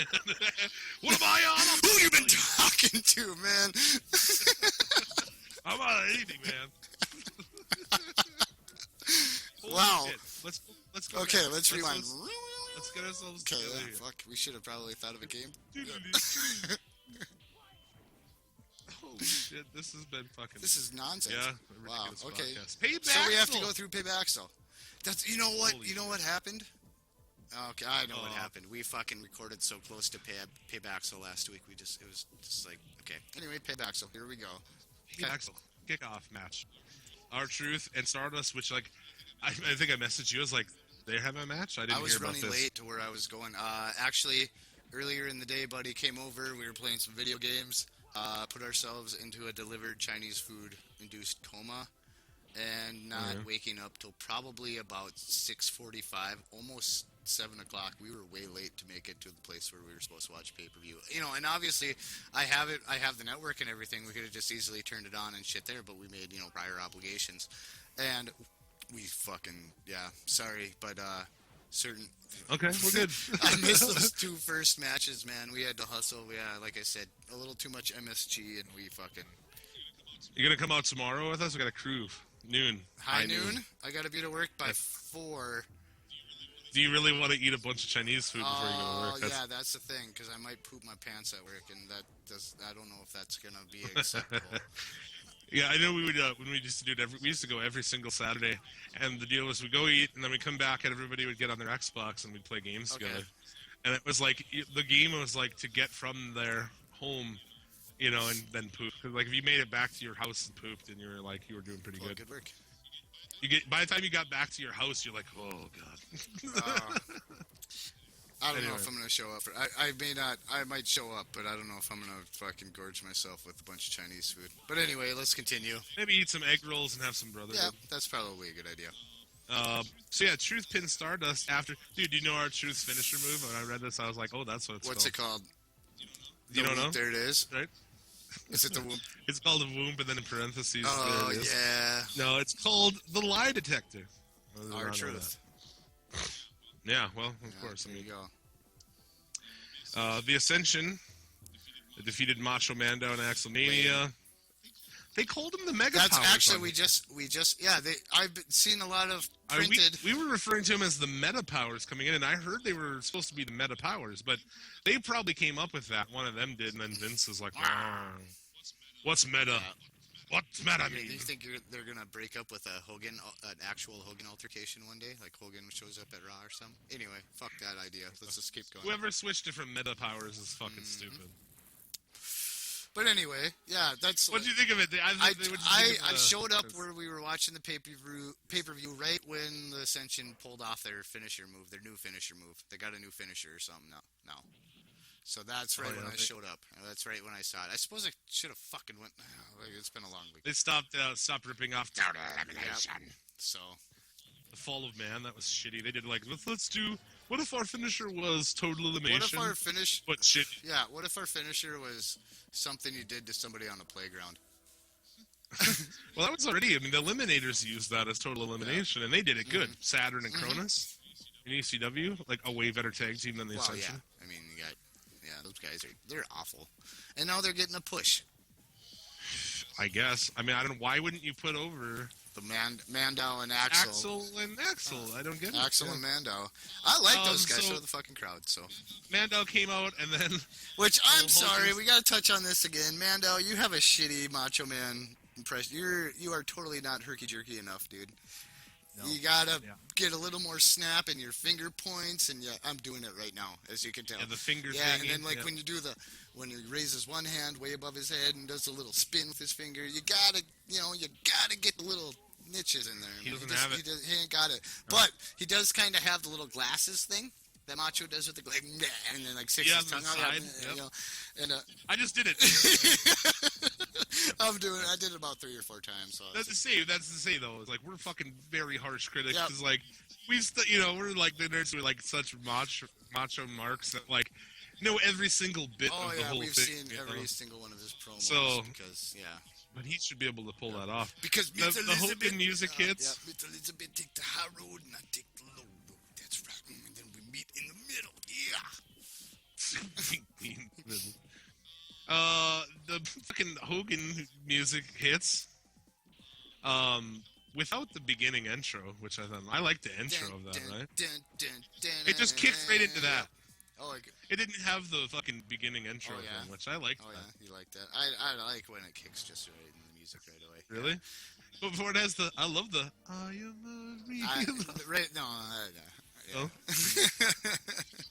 S4: What am I on?
S5: Who you been talking to, man?
S4: I'm on anything, man. Holy
S5: Wow.
S4: shit. Let's go.
S5: Okay,
S4: back.
S5: let's rewind.
S4: Let's get ourselves
S5: Okay,
S4: together
S5: yeah,
S4: here.
S5: fuck. We should have probably thought of a game.
S4: Holy shit, this has been fucking...
S5: This is nonsense.
S4: Yeah, a
S5: Wow.
S4: ridiculous
S5: Okay.
S4: podcast. Paybaxel!
S5: So we have to go through Paybaxel. That's you know what
S4: Holy
S5: you know what happened. Okay, I know what
S4: Oh.
S5: happened. We fucking recorded so close to Paybaxel last week. It was just like okay. Anyway, Paybaxel. Here we go.
S4: Paybaxel kickoff match. R-Truth and Stardust, which like I think I messaged you. I was like, they have a match. I didn't
S5: I was
S4: hear about
S5: running
S4: this.
S5: late to where I was going. Actually, earlier in the day, buddy came over. We were playing some video games. Put ourselves into a delivered Chinese food-induced coma, and not waking up till probably about 6:45, almost 7 o'clock. We were way late to make it to the place where we were supposed to watch pay-per-view. You know, and obviously, I have the network and everything. We could have just easily turned it on and shit there, but we made prior obligations, and we fucking sorry, but certain.
S4: Okay, we're good.
S5: I missed those two first matches, man. We had to hustle. Yeah, like I said, a little too much MSG, and we fucking...
S4: You gonna come out tomorrow with us? We got a crew. Noon.
S5: High noon? I gotta be to work by 4.
S4: Do you really want to eat a bunch of Chinese food before you go to work?
S5: Yeah, that's the thing, because I might poop my pants at work, and I don't know if that's gonna be acceptable.
S4: Yeah, I know we would when we used to do it. We used to go every single Saturday, and the deal was we go eat, and then we come back, and everybody would get on their Xbox, and we'd play games
S5: Okay.
S4: together. And it was like the game was like to get from their home, and then poop. 'Cause, like if you made it back to your house and pooped, and you were like you were doing pretty
S5: Well,
S4: good.
S5: good work.
S4: By the time you got back to your house, you're like, oh god.
S5: I don't know
S4: Anyway.
S5: if I'm gonna show up. I may not. I might show up, but I don't know if I'm gonna fucking gorge myself with a bunch of Chinese food. But anyway, let's continue.
S4: Maybe eat some egg rolls and have some brotherhood.
S5: Yeah, that's probably a good idea.
S4: So yeah, Truth pinned Stardust after. Dude, do you know our Truth's finisher move? When I read this, I was like, oh, that's what it's
S5: What's it
S4: called.
S5: called?
S4: You don't know?
S5: There it is.
S4: Right?
S5: Is it the whoop?
S4: It's called a womb, and then in parentheses,
S5: Oh
S4: there it is.
S5: yeah.
S4: No, it's called the lie detector. Oh, I
S5: Our
S4: don't know
S5: truth.
S4: that. Yeah, well, of
S5: Yeah,
S4: course. I
S5: There
S4: mean,
S5: you go.
S4: the Ascension They defeated Macho Mando and Axel Mania. They called him the Mega
S5: That's
S4: Powers.
S5: actually we just I've seen a lot of printed.
S4: We were referring to him as the Meta Powers coming in, and I heard they were supposed to be the Meta Powers, but they probably came up with that. One of them did, and then Vince was like, "What's Meta? What's Meta
S5: Do
S4: mean?"
S5: you think they're gonna break up with an actual Hogan altercation one day? Like Hogan shows up at Raw or something? Anyway, fuck that idea. Let's just keep going.
S4: Whoever switched it from Meta Powers is fucking stupid.
S5: But anyway, yeah, that's.
S4: What do you think of it?
S5: I showed up where we were watching the pay-per-view right when the Ascension pulled off their finisher move, their new finisher move. They got a new finisher or something now. So that's right when I showed up. That's right when I saw it. I suppose I should have fucking went. It's been a long week.
S4: They stopped ripping off Total Elimination.
S5: Yep. So.
S4: The Fall of Man, that was shitty. They did like, let's do. What if our finisher was Total Elimination?
S5: What if our finish?
S4: But shit.
S5: Yeah. What if our finisher was something you did to somebody on the playground?
S4: Well, that was already. I mean, the Eliminators used that as Total Elimination, and they did it good. Saturn and Cronus in ECW, like a way better tag team than the Ascension.
S5: Yeah. I mean, you got those guys they're awful, and now they're getting a push.
S4: I guess. I mean, I don't know. Why wouldn't you put over
S5: the Mando and Axel?
S4: Axel. I don't get it.
S5: Axel and Mando. I like those guys for the fucking crowd. So
S4: Mando came out and then.
S5: Which I'm sorry, we got to touch on this again. Mando, you have a shitty Macho Man impression. You are totally not herky jerky enough, dude. No. You gotta get a little more snap in your finger points, and I'm doing it right now, as you can tell.
S4: Yeah, the finger thing.
S5: Yeah, and then when you do when he raises one hand way above his head and does a little spin with his finger, you gotta get the little niches in there.
S4: He doesn't have it.
S5: He ain't got it, but he does kind of have the little glasses thing that Macho does with the and then like sticks his tongue out. You know, and
S4: I just did it.
S5: I did it about 3 or 4 times. So
S4: that's to say though. It's like we're fucking very harsh critics. It's like we're like the nerds with like such macho marks that like know every single bit of the whole thing.
S5: We've seen every single one of his promos.
S4: So
S5: because
S4: but he should be able to pull that off.
S5: Because
S4: the Hogan music hits.
S5: Yeah, Miss Elizabeth take the high road and I take the low road. That's right. And then we meet in the middle.
S4: The fucking Hogan music hits. Without the beginning intro, which I like the intro of that, right? It just kicks right into that.
S5: Oh,
S4: it didn't have the fucking beginning intro thing, which I liked.
S5: Oh yeah, you like that? I like when it kicks just right in the music right away.
S4: Really? But before it has I love the I am a real.
S5: Right? No.
S4: Oh.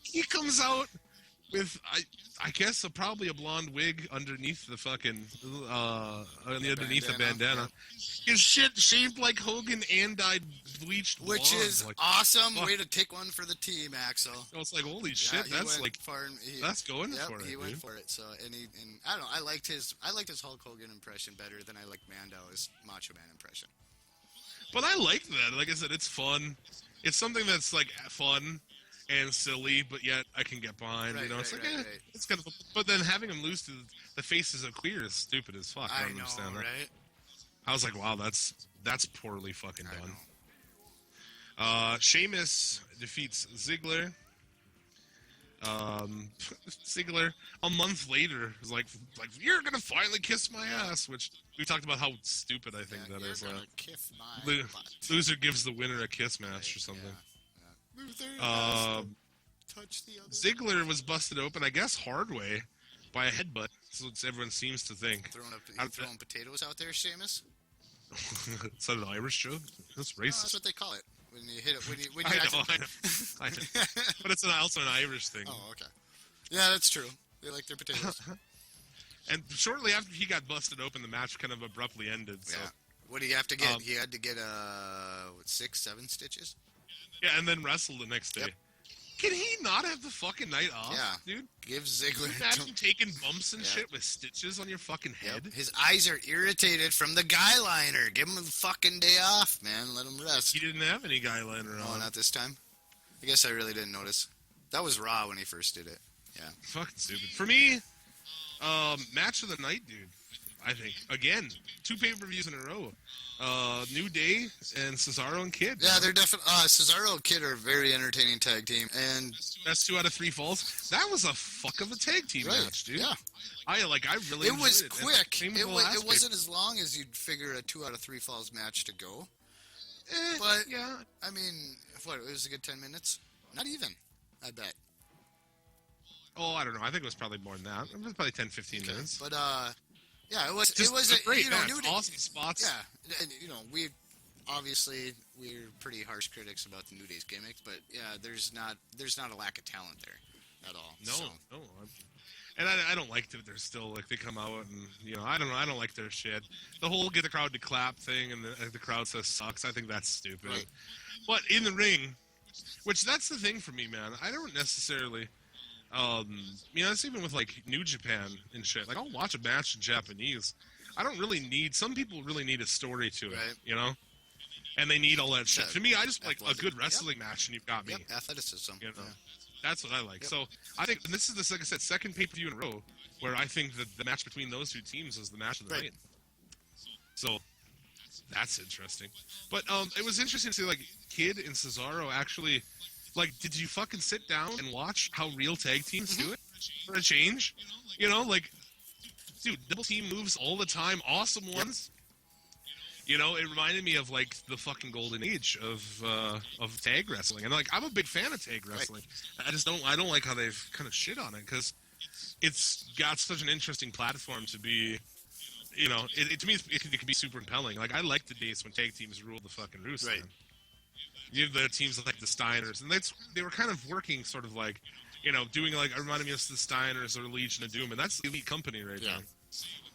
S4: He comes out with I guess probably a blonde wig underneath the fucking underneath the bandana. His shit shaped like Hogan and dyed bleached blonde.
S5: Which is
S4: like,
S5: awesome. Way to take one for the team, Axel.
S4: So it's like holy shit. That's like that's going for it.
S5: He went for it. So and I don't know. I liked his Hulk Hogan impression better than I liked Mando's Macho Man impression.
S4: But I like that. Like I said, it's fun. It's something that's like fun and silly, but yet I can get behind.
S5: Right,
S4: it's it's kind of. But then having him lose to the faces of Queer is stupid as fuck. I don't understand that.
S5: Right?
S4: I was like, wow, that's poorly fucking done. Sheamus defeats Ziggler. Ziggler a month later was like you're gonna finally kiss my ass, which we talked about how stupid I think that is.
S5: You're gonna kiss my butt.
S4: Loser gives the winner a kiss match or something.
S5: Touch the other.
S4: Ziggler was busted open, I guess, hard way by a headbutt. So everyone seems to think.
S5: Throwing potatoes out there, Sheamus.
S4: Is that an Irish joke? That's racist.
S5: That's what they call it when you hit it. When you
S4: I know. But it's also an Irish thing.
S5: Oh, okay. Yeah, that's true. They like their potatoes.
S4: And shortly after he got busted open, the match kind of abruptly ended. So.
S5: Yeah. What do you have to get? He had to get 6, 7 stitches.
S4: Yeah, and then wrestle the next day.
S5: Yep.
S4: Can he not have the fucking night off?
S5: Yeah,
S4: dude.
S5: Give Ziggler.
S4: Imagine taking bumps and shit with stitches on your fucking head.
S5: Yep. His eyes are irritated from the guy liner. Give him a fucking day off, man. Let him rest.
S4: He didn't have any guy liner on.
S5: Oh, not this time. I guess I really didn't notice. That was Raw when he first did it. Yeah.
S4: Fucking stupid. For me, match of the night, dude. I think. Again, 2 pay-per-views in a row. New Day and Cesaro and Kid.
S5: Yeah, they're definitely... Cesaro and Kid are a very entertaining tag team. And
S4: That's 2 out of 3 falls. That was a fuck of a tag team match, dude.
S5: Yeah.
S4: I really
S5: It was
S4: enjoyed
S5: quick. It
S4: last
S5: wasn't as long as you'd figure a 2 out of 3 falls match to go.
S4: pay-
S5: But,
S4: yeah.
S5: I mean, what, it was a good 10 minutes? Not even, I bet.
S4: Oh, I don't know. I think it was probably more than that. It was probably 10, 15 minutes.
S5: But, yeah, it was
S4: a great match.
S5: New Day,
S4: Awesome spots.
S5: Yeah, and, we're pretty harsh critics about the New Day's gimmicks, but yeah, there's not a lack of talent there at all.
S4: No. And I don't like that they're still, like, they come out and, I don't know. I don't like their shit. The whole get the crowd to clap thing and the crowd says sucks. I think that's stupid.
S5: Right.
S4: But in the ring, which that's the thing for me, man. I don't necessarily... it's even with, like, New Japan and shit. Like, I'll watch a match in Japanese. I don't really need... Some people really need a story to it,
S5: Right.
S4: And they need all that shit.
S5: Yeah.
S4: To me, I just like a good wrestling match, and you've got me.
S5: Yep, athleticism.
S4: You know? That's what I like. Yep. So, I think... And this is, like I said, second pay-per-view in a row where I think that the match between those 2 teams is the match of the night. So, that's interesting. But it was interesting to see, like, Kid and Cesaro actually... Like, did you fucking sit down and watch how real tag teams do it? For a change? Like, dude, double team moves all the time. Awesome ones. It reminded me of, like, the fucking golden age of tag wrestling. And, like, I'm a big fan of tag wrestling. Right. I don't like how they've kind of shit on it, because it's got such an interesting platform to be, to me, it can be super compelling. Like, I like the days when tag teams ruled the fucking roost. Right. Man. You have the teams like the Steiners, and they were kind of working sort of like, doing like, reminding me of the Steiners or Legion of Doom, and that's elite company right there.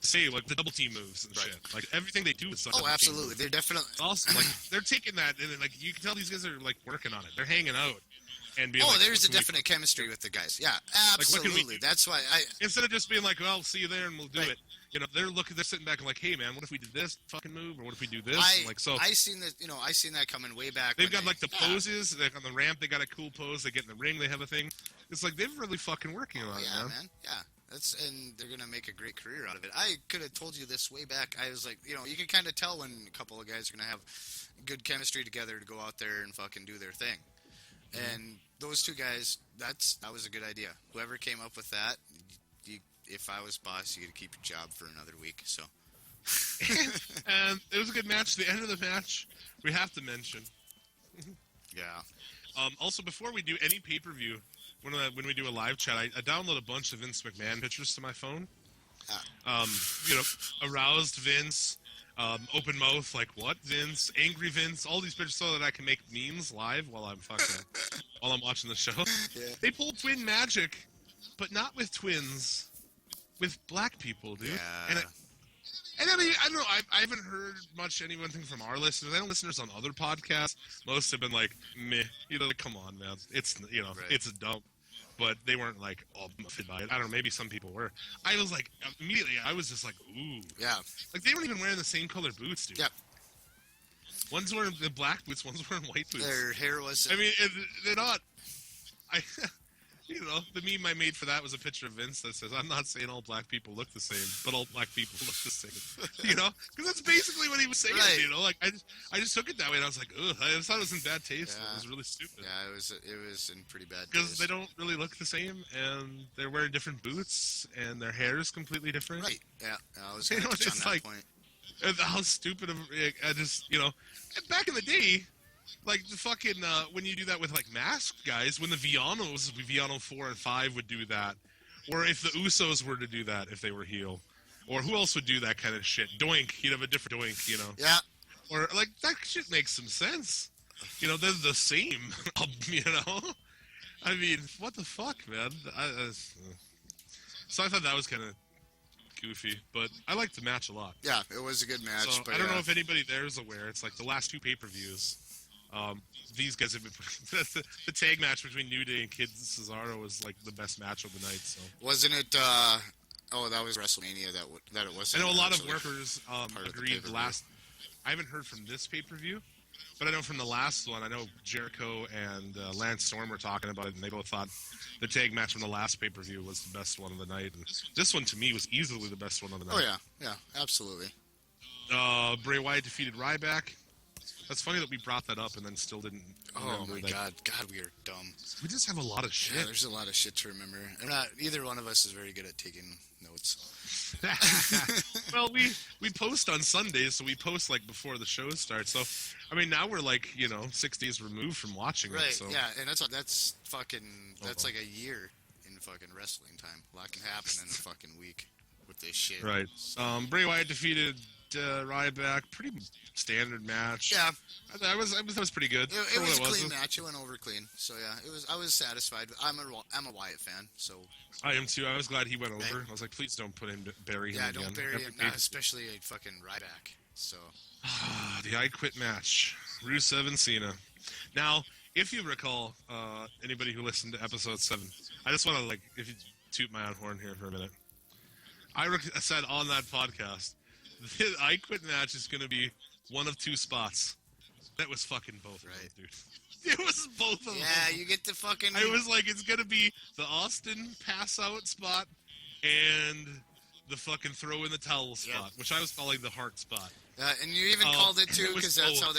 S4: Say, like, the double team moves and shit. Like, everything they do is such
S5: Oh, absolutely. They're definitely...
S4: Awesome. Like, they're taking that, and, like, you can tell these guys are, like, working on it. They're hanging out. And being
S5: there's a definite chemistry with the guys. Yeah, absolutely.
S4: Like,
S5: that's why
S4: Instead of just being like, well, see you there and we'll do it. They're sitting back and like, hey, man, what if we did this fucking move, or what if we do this?
S5: I seen that coming way back.
S4: They've got like the poses, like on the ramp, they got a cool pose. They get in the ring, they have a thing. It's like they're really fucking working on it, man.
S5: Yeah, and they're gonna make a great career out of it. I could have told you this way back. I was like, you can kind of tell when a couple of guys are gonna have good chemistry together to go out there and fucking do their thing. And those 2 guys, that was a good idea. Whoever came up with that, if I was boss, you could keep your job for another week. So,
S4: and it was a good match. The end of the match, we have to mention.
S5: Yeah.
S4: Also, before we do any pay-per-view, when we do a live chat, I download a bunch of Vince McMahon pictures to my phone. Aroused Vince. Open mouth, like, what, Vince? Angry Vince, all these pictures so that I can make memes live while I'm watching the show. Yeah. They pull twin magic, but not with twins, with black people, dude.
S5: Yeah.
S4: And I mean, I don't know, I haven't heard much anything from our listeners. I know listeners on other podcasts, most have been like, meh, like, come on, man. It's, It's a dump. But they weren't, like, all muffed by it. I don't know, maybe some people were. I was, like, immediately, I was just like, ooh.
S5: Yeah.
S4: Like, they weren't even wearing the same color boots, dude.
S5: Yep.
S4: One's wearing the black boots, one's wearing white boots.
S5: Their hair was...
S4: I mean, they're not... the meme I made for that was a picture of Vince that says, I'm not saying all black people look the same, but all black people look the same. Because that's basically what he was saying,
S5: right.
S4: Like, I just took it that way, and I was like, ugh, I just thought it was in bad taste. Yeah. It was really stupid.
S5: Yeah, it was in pretty bad taste.
S4: Because they don't really look the same, and they're wearing different boots, and their hair is completely different.
S5: Right, yeah. I was going to touch on that
S4: like,
S5: point.
S4: How stupid I just, back in the day, like, the fucking, when you do that with, like, masked guys, when the Viano 4 and 5 would do that, or if the Usos were to do that if they were heel, or who else would do that kind of shit? Doink, you'd have a different Doink,
S5: Yeah.
S4: Or, like, that shit makes some sense. They're the same, I mean, what the fuck, man? So I thought that was kind of goofy, but I liked the match a lot.
S5: Yeah, it was a good match.
S4: So,
S5: but
S4: I don't know if anybody there is aware. It's like the last 2 pay-per-views. These guys have been the tag match between New Day and Kid Cesaro was like the best match of the night. So
S5: wasn't it? That was WrestleMania. That it was.
S4: I know a lot of workers agreed. I haven't heard from this pay-per-view, But I know from the last one, I know Jericho and Lance Storm were talking about it, and they both thought the tag match from the last pay-per-view was the best one of the night. And this one, to me, was easily the best one of the night.
S5: Oh, yeah, absolutely.
S4: Bray Wyatt defeated Ryback. That's funny that we brought that up and then still didn't
S5: Oh,
S4: remember
S5: my
S4: that.
S5: God, we are dumb.
S4: We just have a lot of shit.
S5: Yeah, there's a lot of shit to remember. Either one of us is very good at taking notes.
S4: Well, we post on Sundays, so we post like before the show starts. So, I mean, now we're like 6 days removed from watching
S5: Right,
S4: it. So.
S5: yeah, and that's like a year in fucking wrestling time. A lot can happen in a fucking week with this shit.
S4: Right. Bray Wyatt defeated Ryback. Pretty standard match.
S5: Yeah.
S4: I was pretty good.
S5: It was a clean match. It went over clean. So yeah, I was satisfied. I'm a Wyatt fan, so
S4: I am too. I was glad he went over. I was like, please don't bury him
S5: yeah,
S4: again.
S5: don't bury him, especially a fucking Ryback. So
S4: the I Quit match, Rusev and Cena. Now, if you recall, anybody who listened to episode 7, I just want to if you toot my own horn here for a minute. I said on that podcast, the I Quit match is going to be one of 2 spots. That was fucking both of them, dude. It was both of them.
S5: yeah, you get the fucking.
S4: I was like, it's going to be the Austin pass out spot and the fucking throw in the towel spot, which I was calling the heart spot.
S5: And you even called it too, because that's
S4: both.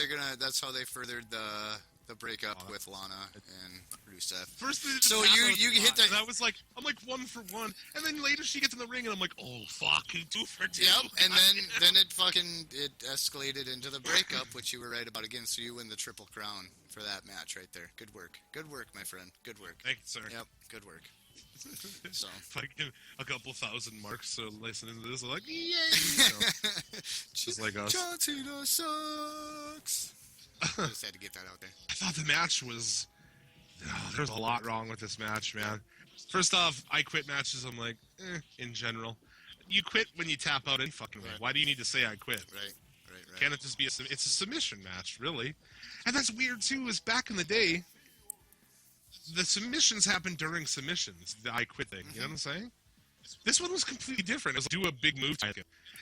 S5: how they furthered the breakup with Lana and Rusev.
S4: First,
S5: So you hit that.
S4: And I was like, I'm like 1 for 1, and then later she gets in the ring, and I'm like, oh fucking 2 for 2.
S5: Yep, and then it escalated into the breakup, which you were right about again. So you win the Triple Crown for that match right there. Good work, my friend. Good work.
S4: Thank you, sir.
S5: Yep, good work. So
S4: fucking a couple thousand marks so listening to this, I'm like, yay! Just like us.
S5: John Cena sucks. Just had to get that out there.
S4: I thought the match was. There's a lot wrong with this match, man. First off, I quit matches. I'm like, in general, you quit when you tap out any fucking way. Why do you need to say I quit?
S5: Right.
S4: Can't it just be it's a submission match, really? And that's weird too. Is back in the day, the submissions happened during submissions. The I quit thing. You know what I'm saying? This one was completely different. It was do a big move,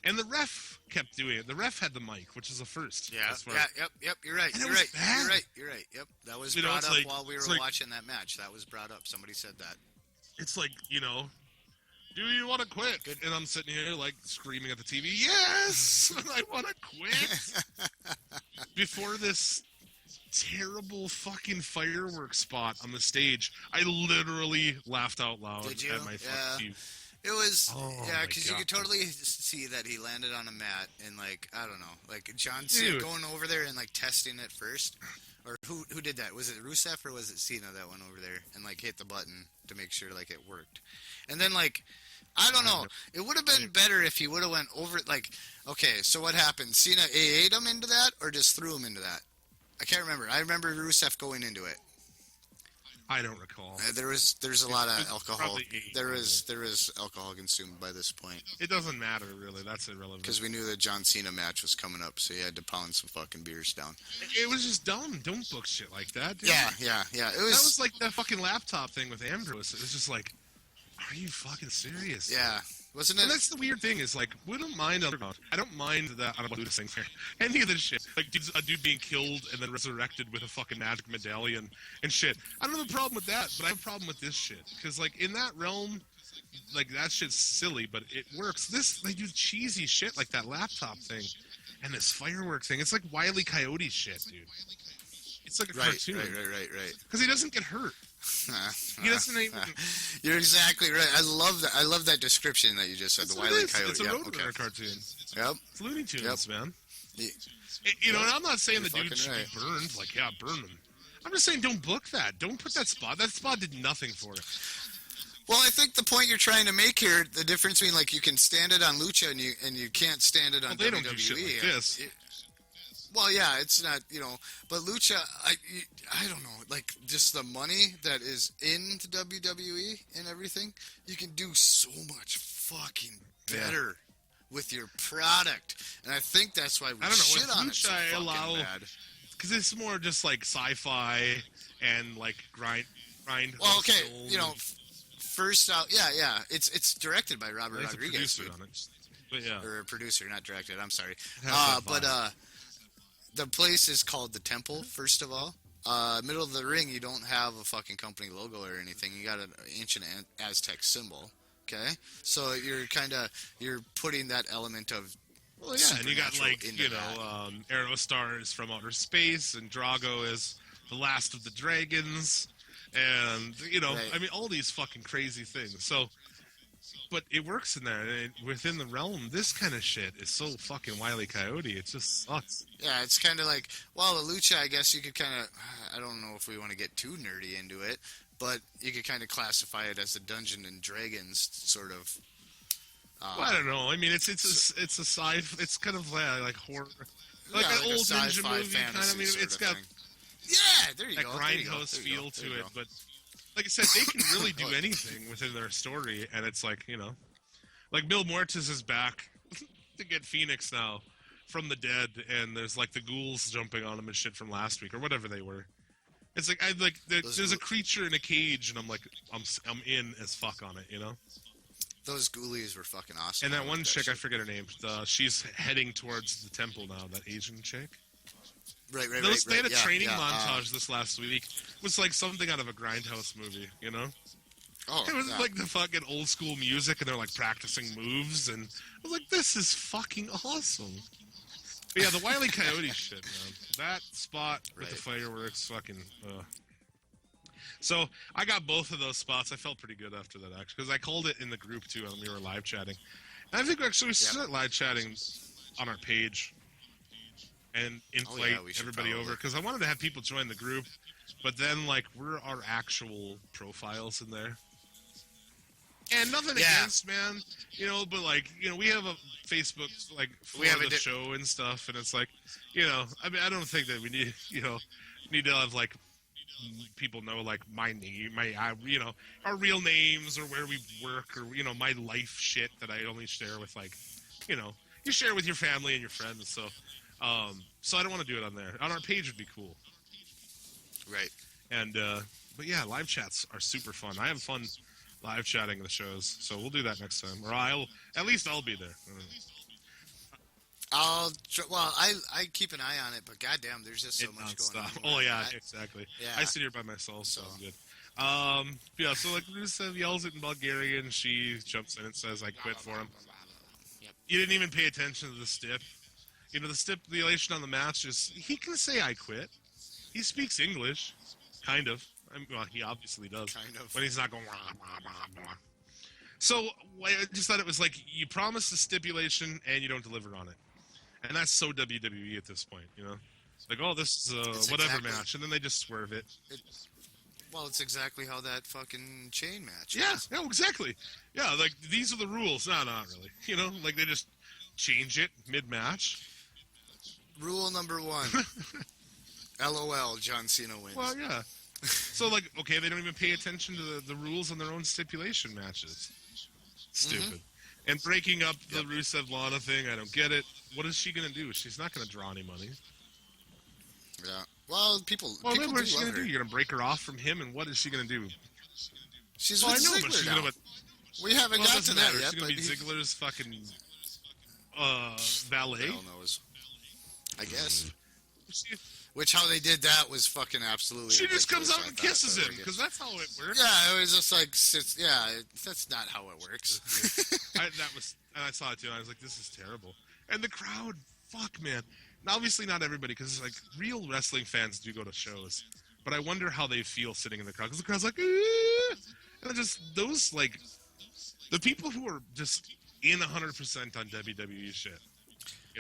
S4: and the ref kept doing it. The ref had the mic, which is a first.
S5: Yep. You're right. You're right. Yep. That was brought up while we were watching that match. That was brought up. Somebody said that.
S4: It's like, do you want to quit? Good. And I'm sitting here screaming at the TV. Yes, I want to quit. Before this terrible fucking fireworks spot on the stage, I literally laughed out loud at my fucking TV.
S5: It was, because you could totally see that he landed on a mat and, I don't know, John Cena going over there and, testing it first. Or who did that? Was it Rusev or was it Cena that went over there and, hit the button to make sure, it worked? And then, I don't know. It would have been better if he would have went over, okay, so what happened? Cena AA'd him into that or just threw him into that? I can't remember. I remember Rusev going into it.
S4: I don't recall.
S5: There's a lot of alcohol. There is alcohol consumed by this point.
S4: It doesn't matter really. That's irrelevant.
S5: Because we knew the John Cena match was coming up, so he had to pound some fucking beers down.
S4: It was just dumb. Don't book shit like that, dude.
S5: Yeah.
S4: That was like that fucking laptop thing with Ambrose. It was just like, are you fucking serious?
S5: Yeah. Wasn't it?
S4: And that's the weird thing is we don't mind underground. I don't mind that. I don't want to do this thing here. Any of this shit, a dude being killed and then resurrected with a fucking magic medallion and shit. I don't have a problem with that, but I have a problem with this shit because in that realm, that shit's silly, but it works. They do cheesy shit like that laptop thing and this firework thing. It's like Wile E. Coyote shit, dude. It's like a cartoon.
S5: Right.
S4: Because he doesn't get hurt. He doesn't even...
S5: You're exactly right. I love that. I love that description that you just said. The Wile E. Coyote.
S4: It's a Roadrunner cartoon.
S5: Yep.
S4: It's Looney Tunes, man.
S5: Yeah.
S4: And I'm not saying the dude should be burned. Burn him. I'm just saying don't book that. Don't put that spot. That spot did nothing for it.
S5: Well, I think the point you're trying to make here, the difference between you can stand it on Lucha and you can't stand it on WWE.
S4: They don't do shit like this.
S5: Well, yeah, it's not, but Lucha, I don't know, just the money that is in the WWE and everything, you can do so much fucking better with your product. And I think that's why we shit on it so fucking bad.
S4: Because it's more just sci-fi and grind.
S5: Well, okay, first out, it's directed by Robert Rodriguez.
S4: A producer on it. But yeah.
S5: Or a producer, not directed, I'm sorry. the place is called the Temple. First of all, middle of the ring, you don't have a fucking company logo or anything. You got an ancient Aztec symbol. Okay, so you're putting that element of
S4: well, yeah, and you got like
S5: that.
S4: Aerostar is from outer space, and Drago is the last of the dragons, and
S5: Right.
S4: I mean, all these fucking crazy things. So, but it works in there, and within the realm, this kind of shit is so fucking Wile E. Coyote. It just sucks.
S5: Yeah, it's kind of like, well, the Lucha, I guess you could kind of, I don't know if we want to get too nerdy into it, but you could kind of classify it as a Dungeon and Dragons sort of.
S4: Well, I don't know. I mean, it's a it's kind of like horror, like
S5: Yeah,
S4: an
S5: like a
S4: old ninja
S5: sci-fi
S4: movie kind of. I
S5: fantasy
S4: mean,
S5: sort
S4: it's
S5: of
S4: got
S5: thing. Yeah, there you
S4: that
S5: go. There you go,
S4: grindhouse
S5: there you
S4: feel
S5: go,
S4: to
S5: there you
S4: it,
S5: go.
S4: but like I said, they can really do anything within their story, and it's like like Bill Mortis is back to get Phoenix now from the dead, and there's like the ghouls jumping on him and shit from last week or whatever they were. It's like there's a creature in a cage, and I'm like I'm in as fuck on it,
S5: Those ghoulies were fucking awesome.
S4: And that one chick, I
S5: shit.
S4: forget her name. She's heading towards the temple now. That Asian chick.
S5: Right.
S4: They had a training
S5: yeah,
S4: montage this last week. It was like something out of a grindhouse movie,
S5: Oh,
S4: It was
S5: yeah.
S4: like the fucking old school music, and they're like practicing moves, and I was like, this is fucking awesome. But yeah, the Wile E. Coyote shit, man. That spot with the fireworks, fucking. So I got both of those spots. I felt pretty good after that, actually, because I called it in the group too, and we were live chatting. And I think we started live chatting on our page and invite
S5: we should
S4: everybody
S5: probably.
S4: over, because I wanted to have people join the group, but then like we're our actual profiles in there. And nothing against, man, but like, we have a Facebook, like, for the show and stuff, and it's like, I mean, I don't think that we need, need to have, like, people know, like, my name, our real names, or where we work, or, my life shit that I only share with, like, you share with your family and your friends, so I don't want to do it on there. On our page would be cool.
S5: Right.
S4: And, but yeah, live chats are super fun. I have fun live chatting the shows, so we'll do that next time. Or I'll be there.
S5: I keep an eye on it, but goddamn, there's just so much going on.
S4: Oh yeah, exactly.
S5: Yeah.
S4: I sit here by myself, so I'm good. Yeah, so like Rusev yells it in Bulgarian, she jumps in and says, "I quit for him."
S5: Yep.
S4: You didn't even pay attention to the stip. The stipulation on the match is he can say "I quit." He speaks English, kind of. Well, he obviously does.
S5: Kind of.
S4: When he's not going. Wah, wah, wah, wah. So I just thought it was like you promise the stipulation and you don't deliver on it, and that's so WWE at this point, Like, oh, this is a whatever match, and then they just swerve it.
S5: It's exactly how that fucking chain match.
S4: Yeah,
S5: is.
S4: no, exactly. Yeah, like these are the rules. No, not really. Like they just change it mid-match.
S5: Rule number 1. LOL, John Cena wins.
S4: Well, yeah. So, like, okay, they don't even pay attention to the rules on their own stipulation matches. Stupid. And breaking up the Rusev Lana thing, I don't get it. What is she going to do? She's not going to draw any money.
S5: Yeah. Well, people
S4: What
S5: do
S4: is she
S5: love
S4: going to
S5: her.
S4: do? You're going to break her off from him, and what is she going to do?
S5: She's
S4: Well, I
S5: with
S4: know, but
S5: Ziggler
S4: she's
S5: now.
S4: going to...
S5: We haven't
S4: Well, it
S5: got to
S4: doesn't
S5: that
S4: matter.
S5: yet,
S4: She's
S5: but
S4: going to be Ziggler's fucking valet.
S5: hell knows. I guess.
S4: She,
S5: Which how they did that was fucking absolutely.
S4: she just comes
S5: ridiculous,
S4: out
S5: I
S4: and
S5: thought,
S4: kisses
S5: but
S4: him,
S5: I
S4: because
S5: guess.
S4: that's how it works.
S5: Yeah, it was just like that's not how it works.
S4: I saw it too, and I was like, this is terrible. And the crowd, fuck, man. And obviously not everybody, because like real wrestling fans do go to shows, but I wonder how they feel sitting in the crowd, because the crowd's like, and just those, like, the people who are just in 100% on WWE shit.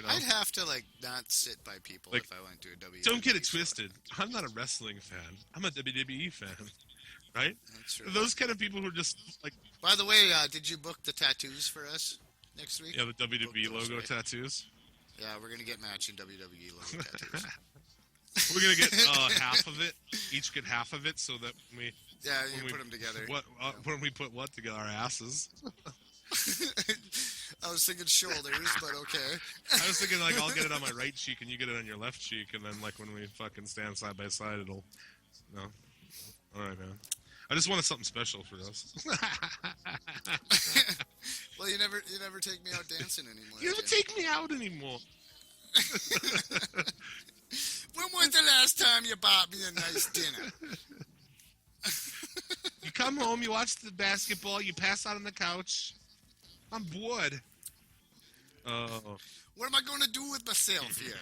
S5: I'd have to not sit by people
S4: Like,
S5: if I went to a WWE.
S4: Don't get it
S5: show.
S4: twisted. I'm not a wrestling fan. I'm a WWE fan, right?
S5: That's true.
S4: Those kind of people who are just like,
S5: By the way, did you book the tattoos for us next week?
S4: yeah, the WWE
S5: Book those,
S4: logo
S5: right?
S4: tattoos.
S5: Yeah, we're gonna get matching WWE logo tattoos.
S4: We're gonna get half of it. Each get half of it, so that we
S5: Yeah, you
S4: when we
S5: put them together.
S4: when we put what together? Our asses.
S5: I was thinking shoulders, but okay.
S4: I was thinking like I'll get it on my right cheek and you get it on your left cheek, and then like when we fucking stand side by side, it'll. No. All right, man. I just wanted something special for us.
S5: Well, you never take me out dancing anymore.
S4: You don't
S5: Jay.
S4: take me out anymore.
S5: last time you bought me a nice dinner?
S4: You come home, you watch the basketball, you pass out on the couch. I'm bored. Oh.
S5: What am I going to do with myself here?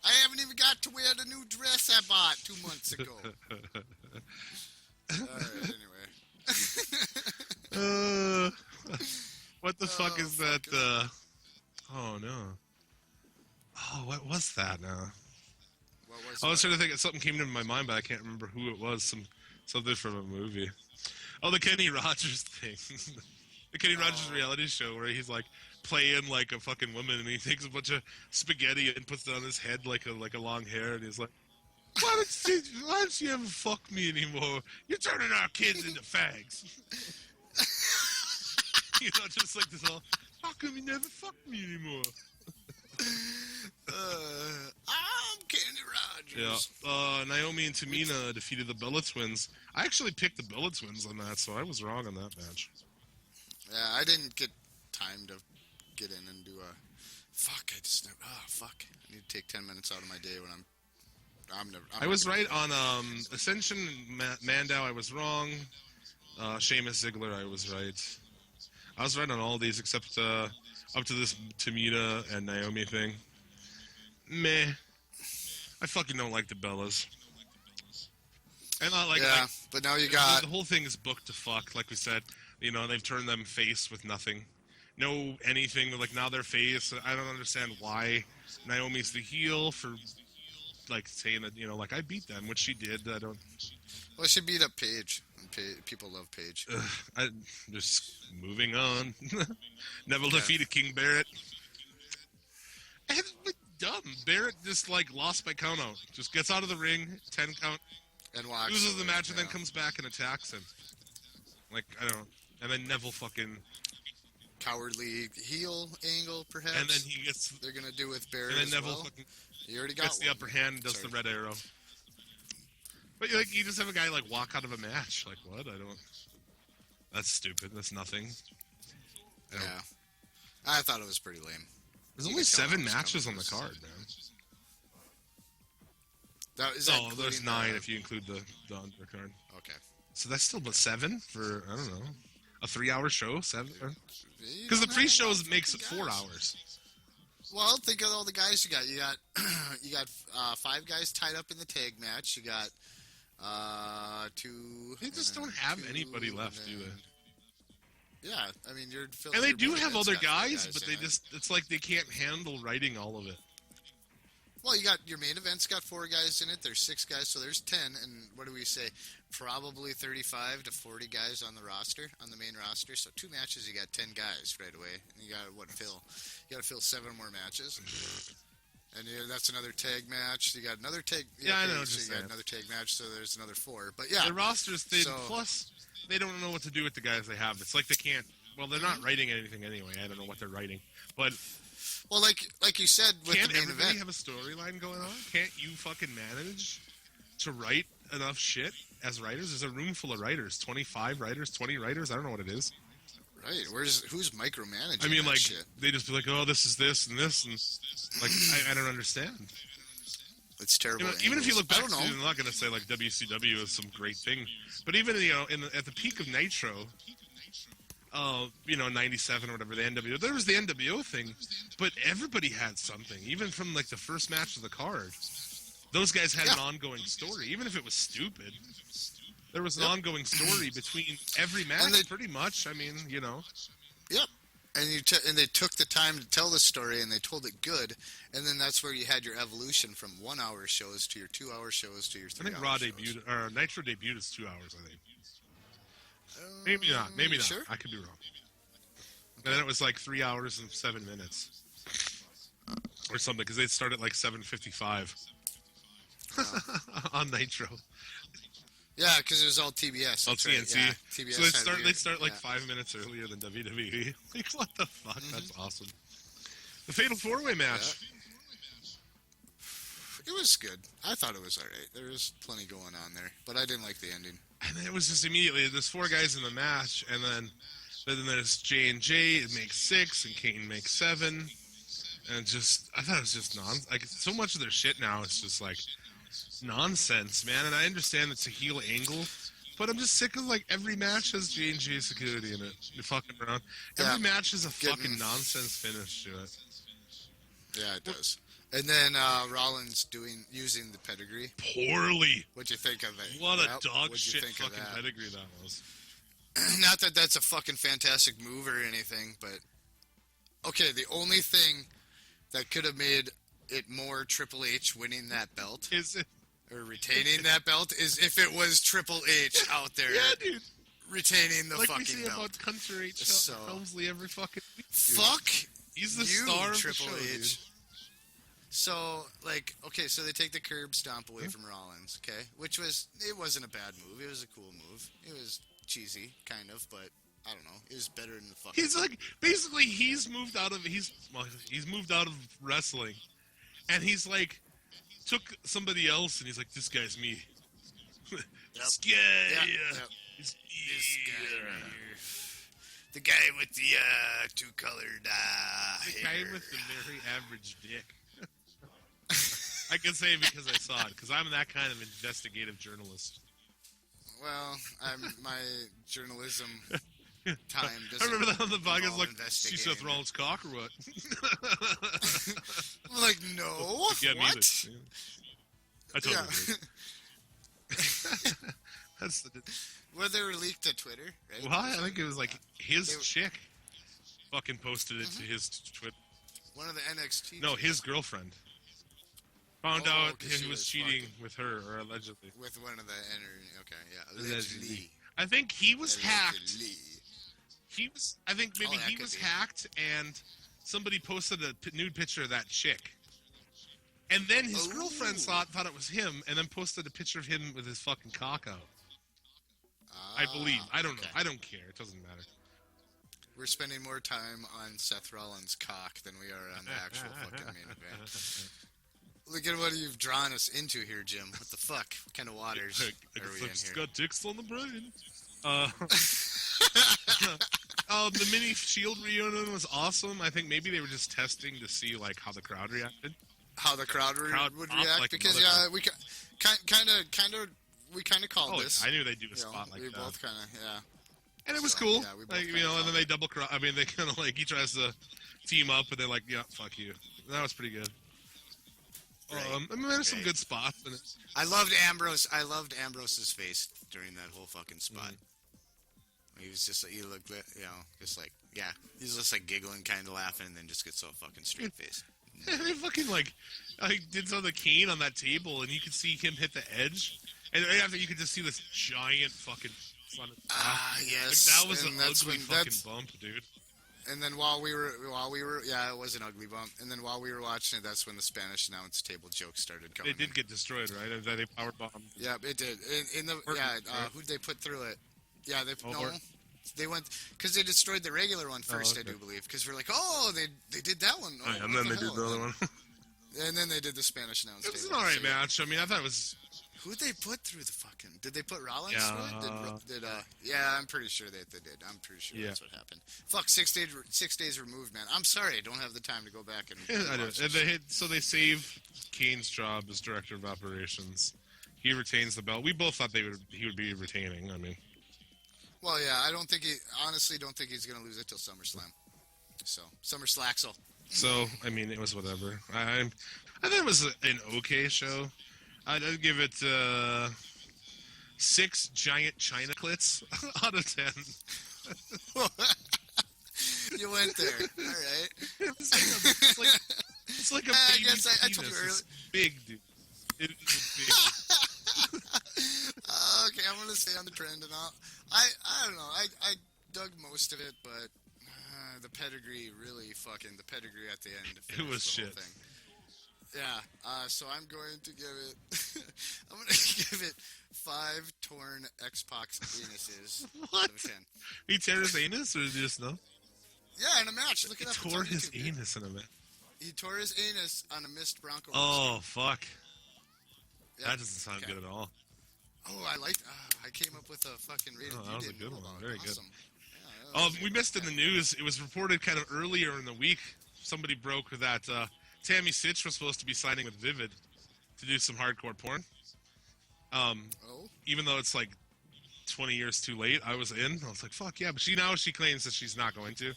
S5: I haven't even got to wear the new dress I bought 2 months ago. Alright, anyway.
S4: What the fuck is that? Oh, no. Oh, what was that now? I was trying to think of something came to my mind, but I can't remember who it was. Something from a movie. Oh, the Kenny Rogers thing. The Kenny Rogers reality show where he's like playing like a fucking woman, and he takes a bunch of spaghetti and puts it on his head like a long hair, and he's like, why don't you ever fuck me anymore? You're turning our kids into fags. You know, just like this all, how come you never fuck me anymore?
S5: I'm Kenny Rogers.
S4: Yeah. Naomi and Tamina defeated the Bella Twins. I actually picked the Bella Twins on that, so I was wrong on that match.
S5: Yeah, I didn't get time to get in and do a... Fuck, I just never... Oh, fuck. I need to take 10 minutes out of my day when
S4: I was right on Ascension, Mandow, I was wrong. Sheamus, Ziggler, I was right. I was right on all these except up to this Tamina and Naomi thing. Meh. I fucking don't like the Bellas. And not like...
S5: Yeah, but now you got...
S4: The whole thing is booked to fuck, like we said. You know, they've turned them face with nothing. No anything. Like, now they're face. I don't understand why Naomi's the heel for, like, saying that, you know, like, I beat them, which she did. I don't...
S5: Well, she beat up Paige. And people love Paige.
S4: Just moving on. Neville defeated King Barrett. And it's dumb. Barrett just, like, lost by count out. Just gets out of the ring, 10 count.
S5: And walks
S4: loses
S5: away,
S4: the match and then comes back and attacks him. Like, I don't know. And then Neville fucking...
S5: Cowardly heel angle, perhaps?
S4: And then he gets...
S5: They're going to do with Barrett
S4: and then
S5: as
S4: Neville
S5: well?
S4: fucking
S5: You already got
S4: gets the
S5: one.
S4: upper hand and does the red arrow. But, like, you just have a guy, like, walk out of a match. Like, what? I don't... That's stupid. That's nothing.
S5: Yeah. I thought it was pretty lame.
S4: There's only 7 matches on the card, man. There's 9 if you include the undercard.
S5: Okay.
S4: So that's still but 7 for, I don't know, a 3-hour show? 7? Because the pre-shows makes it 4 hours.
S5: Well, think of all the guys you got. You got 5 guys tied up in the tag match. You got 2.
S4: They just don't have anybody left, do they?
S5: Yeah, I mean,
S4: and they do have other guys, but they just—it's like they can't handle writing all of it.
S5: Well, you got your main event's got 4 guys in it. There's 6 guys, so there's 10. And what do we say? Probably 35 to 40 guys on the roster, on the main roster. So 2 matches, you got 10 guys right away. And you got You got to fill 7 more matches. And that's another tag match. You got another tag.
S4: Yeah, I know.
S5: So you got another tag match. So there's another 4. But yeah,
S4: the rosters. Plus, they don't know what to do with the guys they have. It's like they can't. Well, they're not writing anything anyway. I don't know what they're writing, but.
S5: Well, like you said, with
S4: can't
S5: the main
S4: everybody
S5: event,
S4: have a storyline going on? Can't you fucking manage to write enough shit as writers? There's a room full of writers, 25 writers, 20 writers. I don't know what it is.
S5: Right? Who's micromanaging?
S4: I mean,
S5: that
S4: like
S5: shit?
S4: they just be like, oh, this is this and this, and like I don't understand.
S5: It's terrible.
S4: You know, even if you look back,
S5: I don't know.
S4: I'm not going to say like WCW is some great thing, but even at the peak of Nitro. 97 or whatever, the NWO. There was the NWO thing, but everybody had something. Even from, like, the first match of the card. Those guys had an ongoing story. Even if it was stupid, there was an ongoing story between every match, pretty much. I mean, you know.
S5: Yep. And they took the time to tell the story, and they told it good, and then that's where you had your evolution from 1-hour shows to your 2-hour shows to your 3-hour shows.
S4: I think Nitro debuted as 2 hours, I think. Maybe not. Maybe not.
S5: Sure?
S4: I could be wrong. And then it was like 3 hours and 7 minutes, or something, because they started like 7:55 on Nitro.
S5: Yeah, because it was all TBS.
S4: All TNT.
S5: Right. Yeah, TBS
S4: so they start like 5 minutes earlier than WWE. Like, what the fuck? That's awesome. The Fatal 4-Way match.
S5: Yeah. It was good. I thought it was all right. There was plenty going on there, but I didn't like the ending.
S4: And then it was just immediately, there's 4 guys in the match, and then there's J&J, it makes 6, and Kane makes 7. And I thought it was just like so much of their shit now is just like nonsense, man. And I understand it's a heel angle, but I'm just sick of like every match has J&J security in it. You're fucking around. Every match is a fucking nonsense finish to it.
S5: Yeah, it does. And then Rollins using the pedigree.
S4: Poorly.
S5: What'd you think of it?
S4: What a dog shit fucking pedigree that was.
S5: Not that that's a fucking fantastic move or anything, but okay, the only thing that could have made it more Triple H winning that belt
S4: Is it?
S5: or retaining that belt is if it was Triple H out there
S4: Yeah, dude.
S5: retaining the
S4: Like
S5: fucking
S4: we say
S5: belt.
S4: about Country H.
S5: So-
S4: Helmsley every fucking week. Dude.
S5: Fuck
S4: He's the
S5: you,
S4: star of
S5: Triple
S4: the show,
S5: H.
S4: dude.
S5: So, like, okay, so they take the curb stomp away from Rollins, okay? It wasn't a bad move. It was a cool move. It was cheesy, kind of, but I don't know. It was better than the fucking...
S4: He's like, basically, he's moved out of wrestling. And he's like, took somebody else and he's like, this guy's me. This guy.
S5: Yep.
S4: This
S5: This guy right here. The guy with the two-colored
S4: The
S5: hair.
S4: guy with the very average dick. I can say because I saw it, because I'm that kind of investigative journalist.
S5: Well, my journalism time doesn't
S4: I remember that on the podcast,
S5: involve
S4: like, see Seth
S5: investigating.
S4: Rollins' cock or what?
S5: I'm like, no,
S4: Yeah, me
S5: what?
S4: either. Yeah. I totally agree. That's the...
S5: Well, they were leaked to Twitter, right?
S4: Well, I think it was like his
S5: They were-
S4: chick fucking posted it to his Twitter.
S5: One of the NXT.
S4: No, his girlfriend. Found
S5: Oh,
S4: out
S5: 'cause
S4: he was cheating with her, or allegedly.
S5: with one of the okay, yeah,
S4: Allegedly. I think he was hacked.
S5: Allegedly.
S4: I think maybe
S5: Oh, that
S4: he
S5: could
S4: was
S5: be.
S4: hacked, and somebody posted a nude picture of that chick. And then his girlfriend thought it was him, and then posted a picture of him with his fucking cock out. I believe. I don't know.
S5: okay.
S4: I don't care. It doesn't matter.
S5: We're spending more time on Seth Rollins' cock than we are on the actual fucking main event. Look at what you've drawn us into here, Jim. What the fuck? What kind of waters are we in
S4: It's
S5: here?
S4: got dicks on the brain. The mini Shield reunion was awesome. I think maybe they were just testing to see like how the crowd reacted.
S5: How the crowd would
S4: popped
S5: react
S4: like
S5: because
S4: motherfucker.
S5: we kind of called this.
S4: I knew they'd do a
S5: You know,
S4: spot like
S5: we
S4: that.
S5: both kind of
S4: And it was
S5: So,
S4: cool.
S5: yeah, we both
S4: Like,
S5: kinda
S4: and then
S5: thought
S4: they double cross. I mean, they kind of like he tries to team up, and they're like, "Yeah, fuck you." That was pretty good.
S5: Right.
S4: I mean, there's some
S5: Right.
S4: good spots in it.
S5: I loved Ambrose. I loved Ambrose's face during that whole fucking spot. He was just, he looked, just like, yeah, he's just like giggling, kind of laughing, and then just gets so fucking straight faced.
S4: They fucking like, I did on the cane on that table, and you could see him hit the edge, and right after you could just see this giant fucking.
S5: Yes.
S4: Like, that was
S5: and
S4: an
S5: that's
S4: ugly
S5: when-
S4: fucking
S5: that's-
S4: bump, dude.
S5: And then while we were, yeah, it was an ugly bump. And then while we were watching it, that's when the Spanish announce table jokes started
S4: They
S5: coming.
S4: did get destroyed, right? They power bombed.
S5: Yeah, it did. In the
S4: Orton,
S5: yeah,
S4: right?
S5: who'd they put through it? Yeah,
S4: Orton.
S5: they went because they destroyed the regular one first.
S4: okay.
S5: I do believe because we're like, oh, they did that one. Oh,
S4: and
S5: what
S4: then they did
S5: hell?
S4: the other one.
S5: And then they did the Spanish announce
S4: It was an
S5: table.
S4: alright
S5: So, yeah.
S4: match. I mean, I thought it was.
S5: Who'd they put through the fucking? Did they put Rollins
S4: Yeah.
S5: through it? Yeah, I'm pretty sure they did. I'm pretty sure
S4: Yeah.
S5: that's what happened. Fuck, 6 days removed, man. I'm sorry, I don't have the time to go back and.
S4: I know.
S5: watch
S4: And
S5: this.
S4: so they save Kane's job as director of operations. He retains the belt. We both thought he would be retaining. I mean,
S5: Well, yeah, honestly don't think he's gonna lose it till SummerSlam. So SummerSlaxel.
S4: so I mean, it was whatever. I thought it was an okay show. I'd give it 6 giant China clits out of 10.
S5: You went there. All right.
S4: It's like a
S5: I
S4: baby
S5: guess I told you
S4: penis. It's big, dude. It is
S5: Okay, I'm gonna stay on the trend and all. I don't know. I dug most of it, but the pedigree the pedigree at the end.
S4: It was
S5: finished the whole
S4: shit.
S5: thing. Yeah. So I'm going to give it. I'm gonna give it 5 torn X-Pac anuses
S4: What?
S5: out of 10.
S4: He tear his anus, or just no?
S5: Yeah, in a match. Look
S4: He
S5: it up. It's
S4: tore
S5: on
S4: his
S5: YouTube, dude.
S4: anus in a minute.
S5: He tore his anus on a missed Bronco.
S4: Oh, fuck.
S5: Yeah.
S4: That doesn't sound
S5: Okay.
S4: good at all.
S5: Oh, I came up with a fucking rating
S4: Oh, that
S5: you
S4: was a
S5: didn't
S4: good
S5: know
S4: one.
S5: about.
S4: Very good.
S5: Awesome. Yeah, that was
S4: We missed in the news. It was reported kind of earlier in the week somebody broke that Tammy Sitch was supposed to be signing with Vivid to do some hardcore porn. Even though it's like 20 years too late, I was in. I was like, fuck yeah. But she claims that she's not going to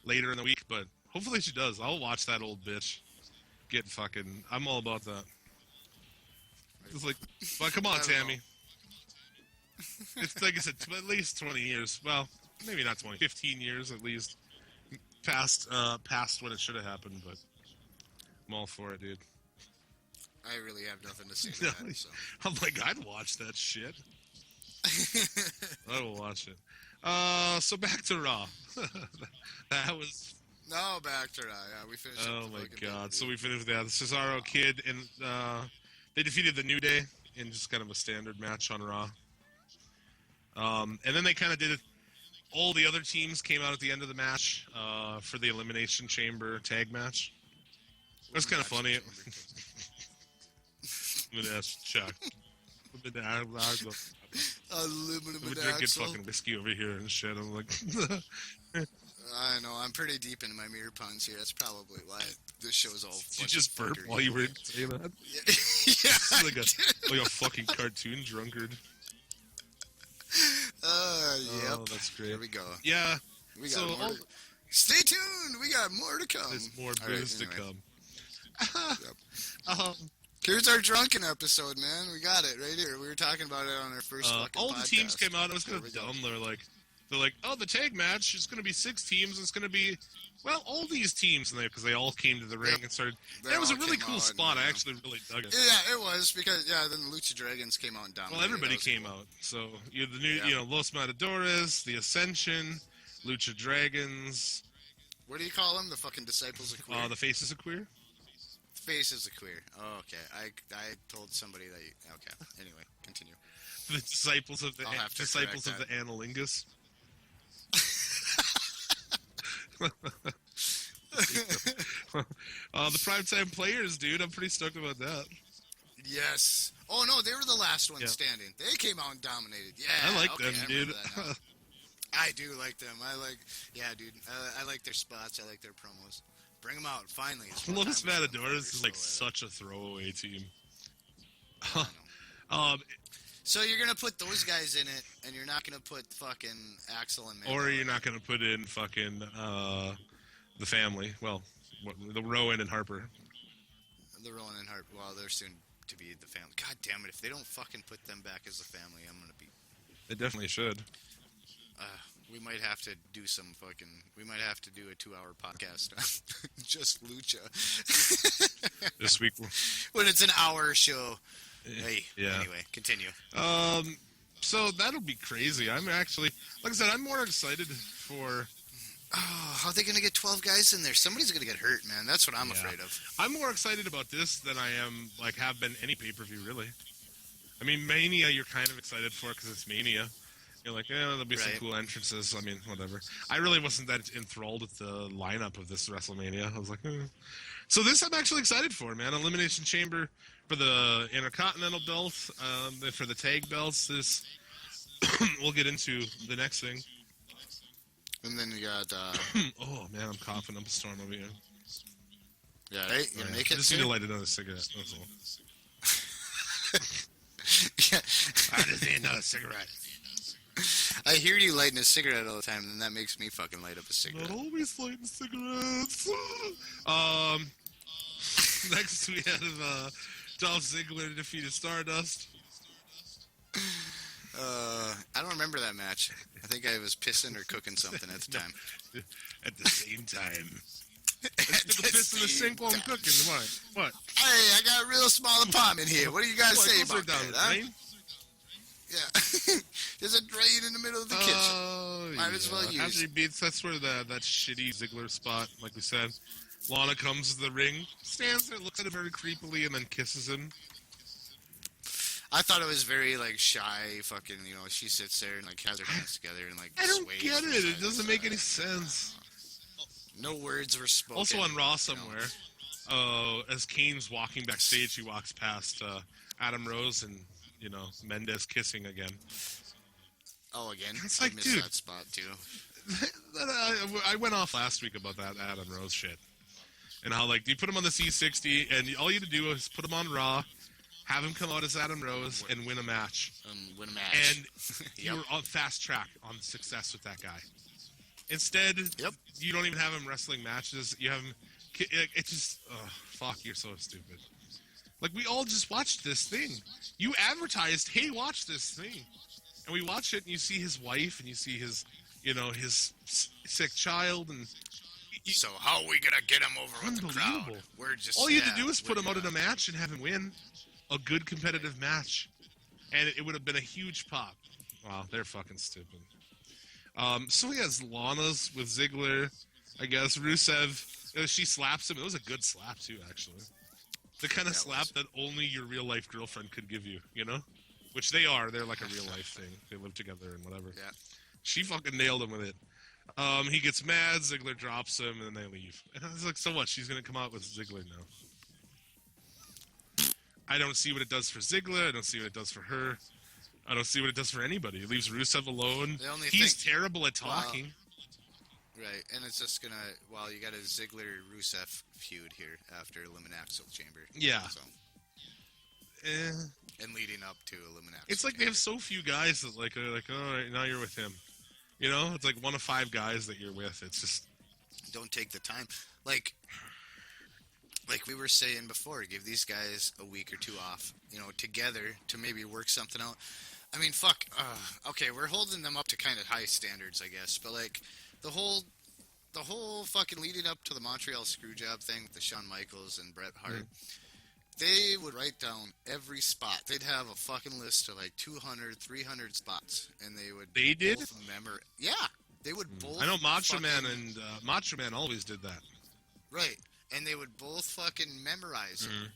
S4: later in the week, but hopefully she does. I'll watch that old bitch get fucking... I'm all about that. It's like, well, come on, Tammy. It's like I said, at least 20 years. Well, maybe not 20, 15 years at least. Past when it should have happened, but I'm all for it, dude.
S5: I really have nothing to say to that. So.
S4: I'm like, I'd watch that shit. I will watch it. So back to Raw. That was...
S5: No, back to Raw. Yeah, we finished.
S4: Oh my god. So we finished with that. The Cesaro Kid, and they defeated the New Day in just kind of a standard match on Raw. And then they kind of did it. All the other teams came out at the end of the match for the Elimination Chamber tag match. It was kind of funny. I'm gonna ask Chuck. I'm drinking fucking whiskey over here and shit. I'm like,
S5: I know. I'm pretty deep into my mirror puns here. That's probably why this show's all.
S4: Did you just burp while you were saying that?
S5: Yeah.
S4: like a fucking cartoon drunkard.
S5: Yep.
S4: Oh, that's great.
S5: Here we go.
S4: Yeah.
S5: We got more. Stay tuned. We got more to come.
S4: There's more booze to come.
S5: Yep. Here's our drunken episode, man. We got it right here. We were talking about it on our first fucking
S4: all
S5: podcast.
S4: the teams came out. It was kind of dumb. They're like, oh, the tag match is going to be 6 teams. It's going to be, well, all these teams in there because they all came to the ring and started. That was a really cool spot. I actually really dug it.
S5: Yeah, it was because then the Lucha Dragons came out and dominated.
S4: Well, everybody came out. So you had the new, Los Matadores, the Ascension, Lucha Dragons.
S5: What do you call them? The fucking Disciples of Queer.
S4: The Faces of Queer.
S5: Faces of Queer. Oh, okay. I told somebody that. Okay. Anyway, continue.
S4: The disciples of the Analingus. The primetime players, dude. I'm pretty stoked about that.
S5: Yes. Oh no, they were the last ones standing. They came out and dominated. Yeah.
S4: I like them, dude.
S5: I do like them. Dude. I like their spots. I like their promos. Bring them out, finally.
S4: Los Matadores is like such a throwaway team.
S5: So you're going to put those guys in it, and you're not going to put fucking Axel and Mando.
S4: Or you're not going to put in fucking the family. Well, the Rowan and Harper.
S5: The Rowan and Harper. Well, they're soon to be the family. God damn it. If they don't fucking put them back as a family, I'm going to be...
S4: They definitely should.
S5: We might have to do we might have to do a 2-hour podcast on just Lucha.
S4: This week.
S5: When it's an hour show. Hey,
S4: yeah.
S5: Anyway, continue.
S4: So that'll be crazy. I'm actually, like I said, I'm more excited for...
S5: Oh, how are they going to get 12 guys in there? Somebody's going to get hurt, man. That's what I'm afraid of.
S4: I'm more excited about this than I am, have been any pay-per-view, really. I mean, Mania, you're kind of excited for because it's Mania. You're like, there'll be some cool entrances. I mean, whatever. I really wasn't that enthralled with the lineup of this WrestleMania. I was like, So this I'm actually excited for, man. Elimination Chamber for the Intercontinental belt, for the tag belts. This we'll get into the next thing.
S5: And then you got...
S4: oh, man, I'm coughing up a storm over here.
S5: Yeah, right? You gonna make it?
S4: I just need to light another cigarette, that's all.
S5: I just need another cigarette. I hear you lighting a cigarette all the time, and that makes me fucking light up a cigarette.
S4: Not always lighting cigarettes. Next we have Dolph Ziggler defeated Stardust.
S5: I don't remember that match. I think I was pissing or cooking something at the time.
S4: At the same time. The piss in the sink while I'm cooking. What?
S5: Hey, I got a real small apartment here. What do you guys say about that? Huh? Yeah. There's a drain in the middle of the kitchen. Might as well use
S4: After he beats, that's where that shitty Ziggler spot, like we said. Lana comes to the ring, stands there, looks at him very creepily, and then kisses him.
S5: I thought it was very, shy, fucking, she sits there and, has her hands together and,
S4: I don't get it. It doesn't make any sense.
S5: No words were spoken.
S4: Also on Raw somewhere, as Kane's walking backstage, he walks past Adam Rose and, Mendez kissing again.
S5: Oh, again?
S4: It's
S5: I missed that spot, too.
S4: I went off last week about that Adam Rose shit. and how like you put him on the C60, and all you had to do is put him on Raw, have him come out as Adam Rose, and win a match. And you were on fast track on success with that guy. Instead, you don't even have him wrestling matches. You have him. It just, fuck, you're so stupid. Like, we all just watched this thing. You advertised, hey, watch this thing. And we watch it, and you see his wife, and you see his, his sick child, and...
S5: So how are we going to get him over with the crowd? We're just...
S4: All you had to do is put him out in a match and have him win a good competitive match. And it would have been a huge pop. Wow, they're fucking stupid. So he has Lana's with Ziggler, I guess. Rusev, she slaps him. It was a good slap, too, actually. The kind of slap that only your real-life girlfriend could give you, Which they are. They're like a real-life thing. They live together and whatever. Yeah. She fucking nailed him with it. He gets mad. Ziggler drops him, and then they leave. And I was like, so what? She's going to come out with Ziggler now. I don't see what it does for Ziggler. I don't see what it does for her. I don't see what it does for anybody. It leaves Rusev alone. He's terrible at talking.
S5: Right, and it's just gonna... Well, you got a Ziggler-Rusev feud here after Eliminaxel Chamber.
S4: Yeah.
S5: So. And leading up to Eliminaxel
S4: It's like
S5: Chamber.
S4: they have so few guys that, like, they're like, all right, now you're with him. It's like 1 of 5 guys that you're with. It's just...
S5: Don't take the time. Like we were saying before, give these guys a week or two off, together to maybe work something out. I mean, fuck. Okay, we're holding them up to kind of high standards, I guess. But, like, the whole fucking leading up to the Montreal Screwjob thing with the Shawn Michaels and Bret Hart, they would write down every spot. They'd have a fucking list of, like, 200, 300 spots. And they would...
S4: They did?
S5: Yeah. They would both...
S4: I know Macho Man and Macho Man always did that.
S5: Right. And they would both fucking memorize them.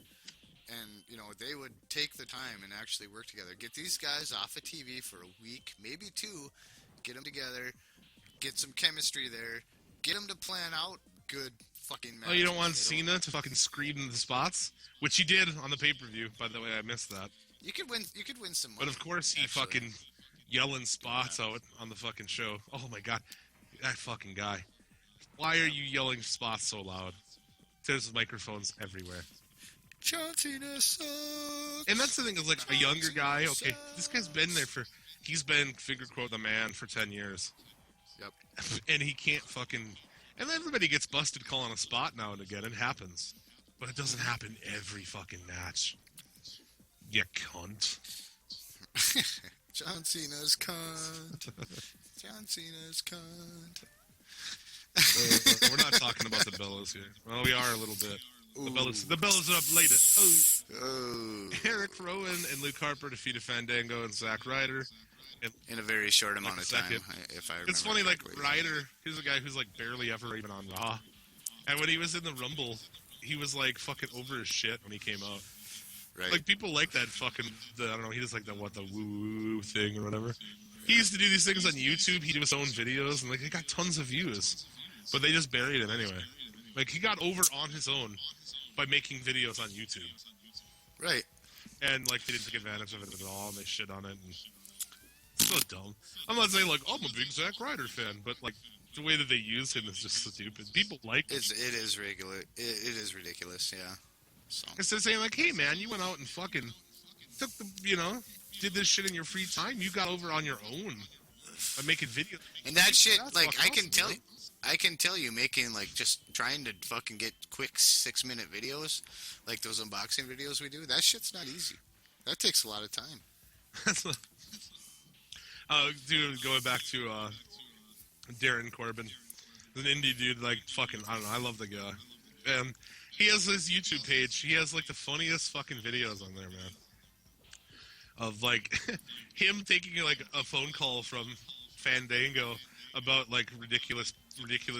S5: And, they would take the time and actually work together. Get these guys off of TV for a week, maybe 2. Get them together. Get some chemistry there. Get them to plan out good fucking matches.
S4: Oh, you don't want Cena to fucking scream in the spots? Which he did on the pay-per-view, by the way. I missed that.
S5: You could win some money.
S4: But, of course, he fucking yelling spots out on the fucking show. Oh, my God. That fucking guy. Why are you yelling spots so loud? There's microphones everywhere.
S5: John Cena sucks.
S4: And that's the thing, is like a younger guy, okay, this guy's been there he's been, finger quote, the man for 10 years.
S5: Yep.
S4: And he can't fucking, and everybody gets busted calling a spot now and again, it happens. But it doesn't happen every fucking match. You cunt.
S5: John Cena's cunt. John Cena's cunt.
S4: We're not talking about the Bellas here. Well, we are a little bit. The Bellas are up later. Oh. Eric Rowan and Luke Harper defeated Fandango and Zack Ryder.
S5: In a very short amount of time, if I remember.
S4: It's funny,
S5: correctly.
S4: like, Ryder, he's a guy who's, like, barely ever even on Raw. And when he was in the Rumble, he was, like, fucking over his shit when he came out.
S5: Right.
S4: Like, people like that fucking, I don't know, he does, like, the woo-woo thing or whatever. He used to do these things on YouTube. He'd do his own videos, and, like, they got tons of views. But they just buried him anyway. Like, he got over on his own by making videos on YouTube.
S5: Right.
S4: And, like, they didn't take advantage of it at all, and they shit on it, and it's so dumb. I'm not saying, like, I'm a big Zack Ryder fan, but, like, the way that they use him is just stupid. People like him.
S5: It is regular. It is ridiculous, yeah. So.
S4: Instead of saying, like, hey, man, you went out and fucking took the, did this shit in your free time, you got over on your own by making videos.
S5: And that shit, like, I can tell you making, like, just trying to fucking get quick 6-minute videos, like those unboxing videos we do, that shit's not easy. That takes a lot of time.
S4: Dude, going back to Darren Corbin, an indie dude, like, fucking, I don't know, I love the guy. And he has his YouTube page. He has, like, the funniest fucking videos on there, man. Of, like, him taking, like, a phone call from Fandango about, like, ridiculous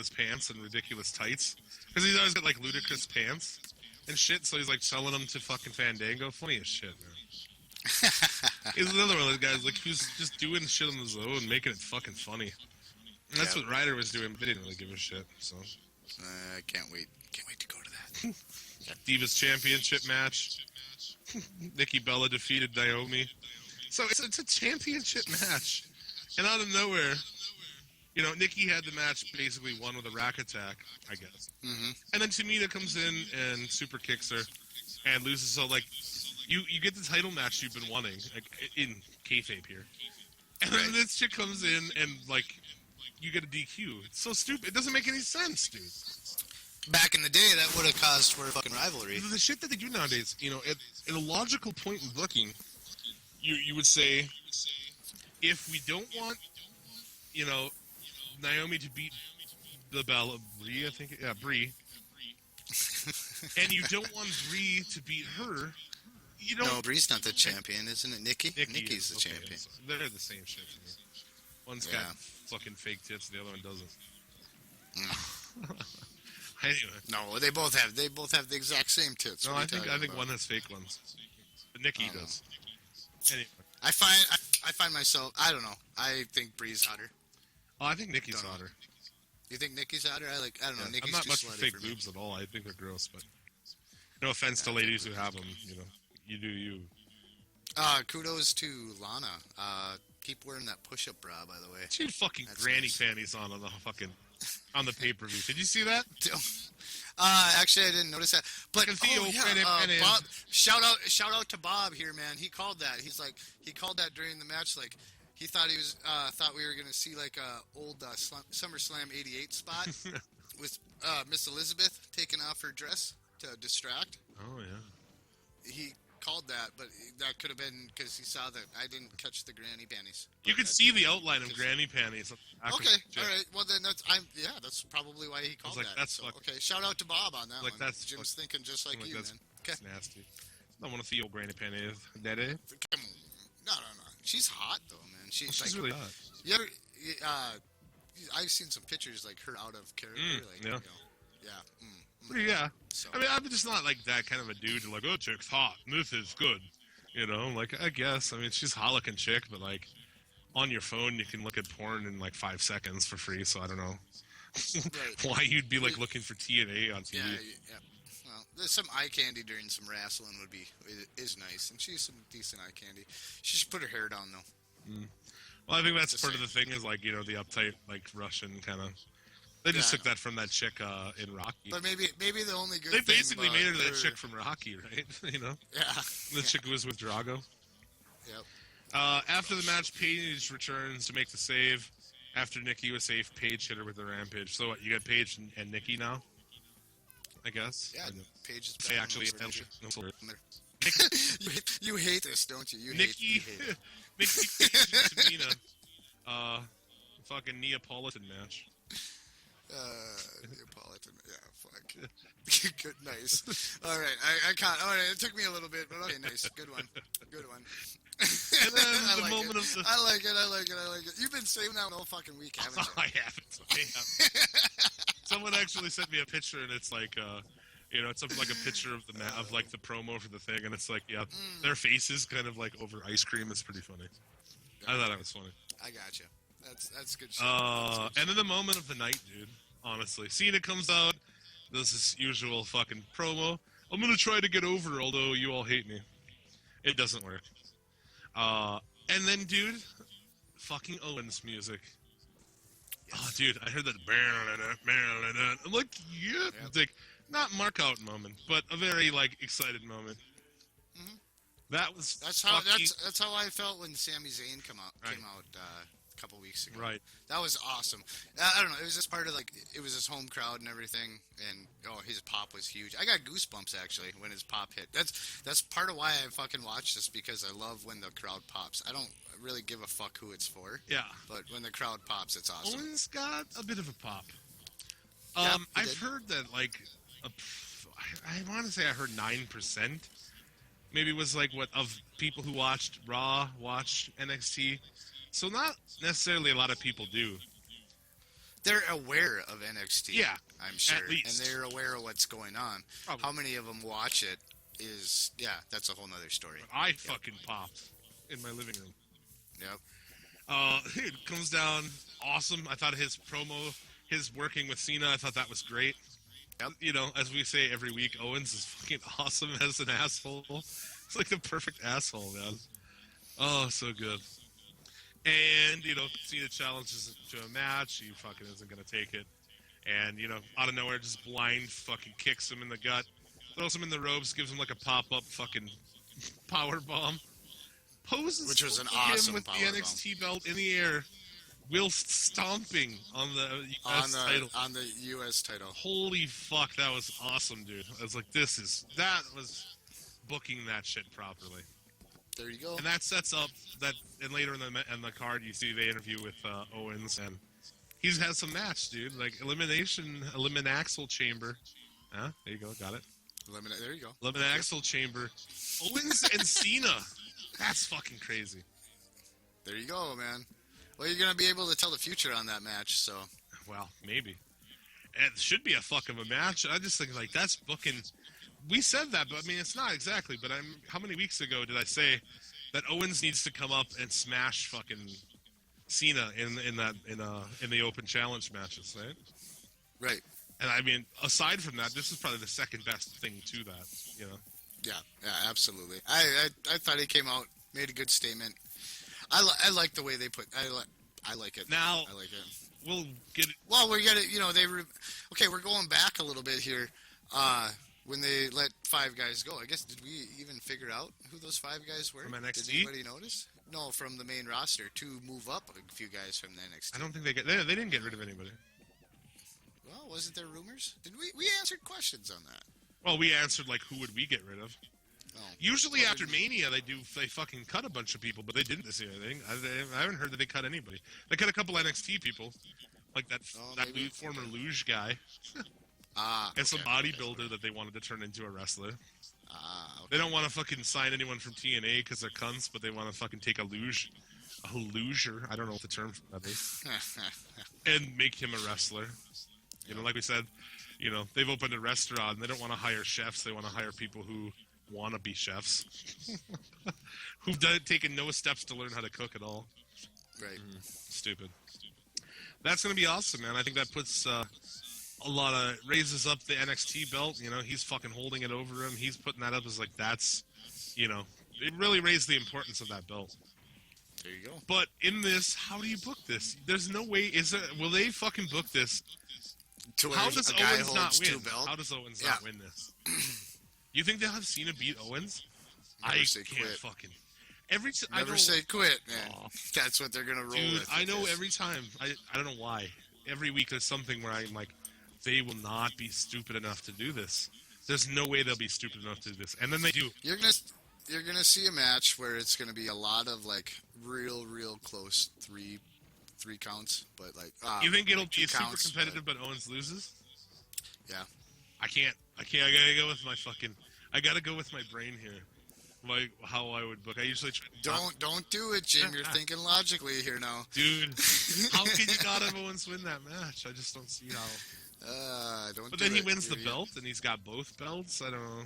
S4: pants and ridiculous tights. Because he's always got, like, ludicrous pants and shit, so he's, like, selling them to fucking Fandango. Funny as shit, man. He's another one of those guys, like, who's just doing shit on his own, making it fucking funny. And that's what Ryder was doing, but they didn't really give a shit, so.
S5: I can't wait to go to that.
S4: Divas Championship match. Nikki Bella defeated Naomi. So it's a championship match. And out of nowhere, You know, Nikki had the match basically won with a rack attack, I guess.
S5: Mm-hmm.
S4: And then Tamina comes in and super kicks her and loses. So, like, you get the title match you've been wanting, like, in kayfabe here. And then this chick comes in and, like, you get a DQ. It's so stupid. It doesn't make any sense, dude.
S5: Back in the day, that would have caused for a fucking rivalry.
S4: The shit that they do nowadays, you know, at a logical point in booking, you would say, if we don't want, you know, Naomi to beat the Bella, Brie, I think, yeah, Brie, and you don't want Brie to beat her, you don't...
S5: No, Brie's not the champion, isn't it? Nikki's the champion.
S4: So they're the same shit to me. One's got fucking fake tits, the other one doesn't. Anyway.
S5: No, they both have the exact same tits.
S4: No, I think one has fake ones. But Nikki does. Anyway.
S5: I find myself, I don't know. I think Brie's hotter.
S4: Oh, I think Nikki's hotter.
S5: You think Nikki's hotter? I don't know. Nikki's
S4: I'm not
S5: too
S4: much for
S5: slutty
S4: fake
S5: me.
S4: boobs at all. I think they're gross, but no offense to ladies who have them. You know, you do you.
S5: Kudos to Lana. Keep wearing that push-up bra, by the way.
S4: She had fucking granny panties on the pay-per-view. Did you see that?
S5: Actually, I didn't notice that. But Bob, shout out to Bob here, man. He called that. He called that during the match. Like, he thought thought we were gonna see like a old SummerSlam '88 spot with Miss Elizabeth taking off her dress to distract.
S4: Oh yeah.
S5: He called that, but that could have been because he saw that I didn't catch the granny panties.
S4: You could see the outline of granny panties.
S5: Okay, all right. Well, then that's probably why he called that.
S4: That's
S5: okay, shout out to Bob on that one.
S4: That's
S5: Jim's thinking just like you, man. Okay.
S4: That's nasty. I want to see old granny panties. Daddy?
S5: Come on. No. She's hot though, man. She's
S4: really hot.
S5: You ever? I've seen some pictures like her out of character.
S4: Yeah.
S5: You know, yeah.
S4: Yeah.
S5: So.
S4: I mean, I'm just not like that kind of a dude. Like, oh, chick's hot. This is good. You know, like, I guess. I mean, she's a hot-looking chick, but, like, on your phone, you can look at porn in, like, 5 seconds for free, so I don't know why you'd be, like, looking for TNA on TV.
S5: Yeah. Well, there's some eye candy during some wrestling is nice, and she's some decent eye candy. She should put her hair down, though.
S4: Well, I think that's part of the thing is, like, you know, the uptight, like, Russian kind of... They just took that from that chick in Rocky.
S5: But maybe the only good
S4: They
S5: thing
S4: basically
S5: about
S4: made her that chick from Rocky, right? You know?
S5: Yeah.
S4: The chick who was with Drago.
S5: Yep.
S4: After the match, Paige returns to make the save. After Nikki was safe, Paige hit her with the rampage. So what, you got Paige and Nikki now? I guess?
S5: Yeah, Paige is
S4: Hey,
S5: back.
S4: actually,
S5: you hate this, don't you?
S4: Nikki,
S5: hate it.
S4: Nikki, Paige, and Tamina. Fucking Neapolitan match.
S5: Neapolitan, yeah, fuck. Good, nice. All right, I can't. All right, it took me a little bit, but okay, nice. Good one.
S4: And then
S5: I like
S4: moment
S5: it.
S4: of the...
S5: I like it. You've been saying that all fucking week, haven't you?
S4: I haven't. Someone actually sent me a picture, and it's like, you know, it's like a picture of of like the promo for the thing, and it's like, yeah, their faces kind of like over ice cream. It's pretty funny. I thought it was funny.
S5: I gotcha. That's good shit.
S4: And then the moment of the night, dude. Honestly, Cena comes out, does his usual fucking promo. I'm gonna try to get over, although you all hate me. It doesn't work. And then, dude, fucking Owens music. Yes. Oh, dude, I heard that. I'm like, yeah, yep. Like, not mark out moment, but a very like excited moment.
S5: Mm-hmm.
S4: That's
S5: how I felt when Sami Zayn came out a couple weeks ago.
S4: Right.
S5: That was awesome. I don't know. It was just part of like it was his home crowd and everything, and his pop was huge. I got goosebumps actually when his pop hit. That's part of why I fucking watch this, because I love when the crowd pops. I don't really give a fuck who it's for.
S4: Yeah.
S5: But when the crowd pops, it's awesome.
S4: Owens got a bit of a pop.
S5: Yeah,
S4: I've heard that like I want to say I heard 9%. Maybe it was like what of people who watched Raw watch NXT. So not necessarily a lot of people do.
S5: They're aware of NXT.
S4: Yeah,
S5: I'm sure,
S4: at least.
S5: and they're aware of what's going on.
S4: Probably.
S5: How many of them watch it is that's a whole nother story.
S4: But I fucking popped in my living room.
S5: Yep.
S4: It comes down awesome. I thought his promo, his working with Cena, I thought that was great.
S5: Yep.
S4: You know, as we say every week, Owens is fucking awesome as an asshole. It's like the perfect asshole, man. Oh, so good. And, Cena challenges him to a match. He fucking isn't going to take it. And, out of nowhere, just blind fucking kicks him in the gut. Throws him in the ropes, gives him like a pop-up fucking power bomb. Poses
S5: Which was an
S4: over
S5: awesome
S4: him with the
S5: powerbomb.
S4: NXT belt in the air, whilst stomping on the US title.
S5: On the U.S. title.
S4: Holy fuck, that was awesome, dude. I was like, that was booking that shit properly.
S5: There you go.
S4: And that sets up that, and later in the card, you see the interview with Owens, and he has some match, dude. Like, Eliminaxel Chamber. Huh? There you go, got it.
S5: There you go.
S4: Eliminaxel Chamber. Owens and Cena. That's fucking crazy.
S5: There you go, man. Well, you're going to be able to tell the future on that match, so.
S4: Well, maybe. It should be a fuck of a match. I just think, like, that's booking. We said that, but I mean, it's not exactly. But how many weeks ago did I say that Owens needs to come up and smash fucking Cena in the open challenge matches, right?
S5: Right.
S4: And I mean, aside from that, this is probably the second best thing to that,
S5: Yeah, absolutely. I thought he came out, made a good statement. I like the way they put. I like it.
S4: Now
S5: I like it.
S4: we'll get it.
S5: Well, we're gonna, okay, we're going back a little bit here. When they let 5 guys go, I guess, did we even figure out who those 5 guys were?
S4: From NXT?
S5: Did anybody notice? No, from the main roster to move up a few guys from the NXT.
S4: I don't think they didn't get rid of anybody.
S5: Well, wasn't there rumors? Did we answered questions on that?
S4: Well, we answered like who would we get rid of.
S5: Oh.
S4: Usually after Mania, they fucking cut a bunch of people, but they didn't this year. I haven't heard that they cut anybody. They cut a couple NXT people, like that former luge guy, and some bodybuilder that they wanted to turn into a wrestler.
S5: Okay.
S4: They don't want to fucking sign anyone from TNA because they're cunts, but they want to fucking take a luger. I don't know what the term for that is, and make him a wrestler. Like we said, they've opened a restaurant and they don't want to hire chefs. They want to hire people who want to be chefs, who've taken no steps to learn how to cook at all.
S5: Right.
S4: Stupid. That's going to be awesome, man. I think that puts raises up the NXT belt. He's fucking holding it over him. He's putting that up as like, that's, it really raised the importance of that belt.
S5: There you go.
S4: But in this, how do you book this? There's no way. Will they fucking book this? How does Owens not win? How does Owens not win this? You think they'll have Cena beat Owens?
S5: Never
S4: I
S5: say
S4: can't
S5: quit.
S4: fucking.
S5: Never say quit, man.
S4: Aw.
S5: That's what they're gonna roll
S4: Dude,
S5: with.
S4: I know every time. I don't know why. Every week there's something where I'm like, they will not be stupid enough to do this. There's no way they'll be stupid enough to do this. And then they do.
S5: You're gonna see a match where it's gonna be a lot of like real close three counts, but like.
S4: You think it'll be super
S5: counts,
S4: competitive, but Owens loses?
S5: Yeah.
S4: I can't. I gotta go with my fucking. I gotta go with my brain here. Like how I would book. I usually try.
S5: Don't do it, Jim. You're thinking logically here now.
S4: Dude, how can you not have Owens win that match? I just don't see how.
S5: Don't.
S4: But
S5: do
S4: then he
S5: it.
S4: wins the belt, and he's got both belts. I don't know.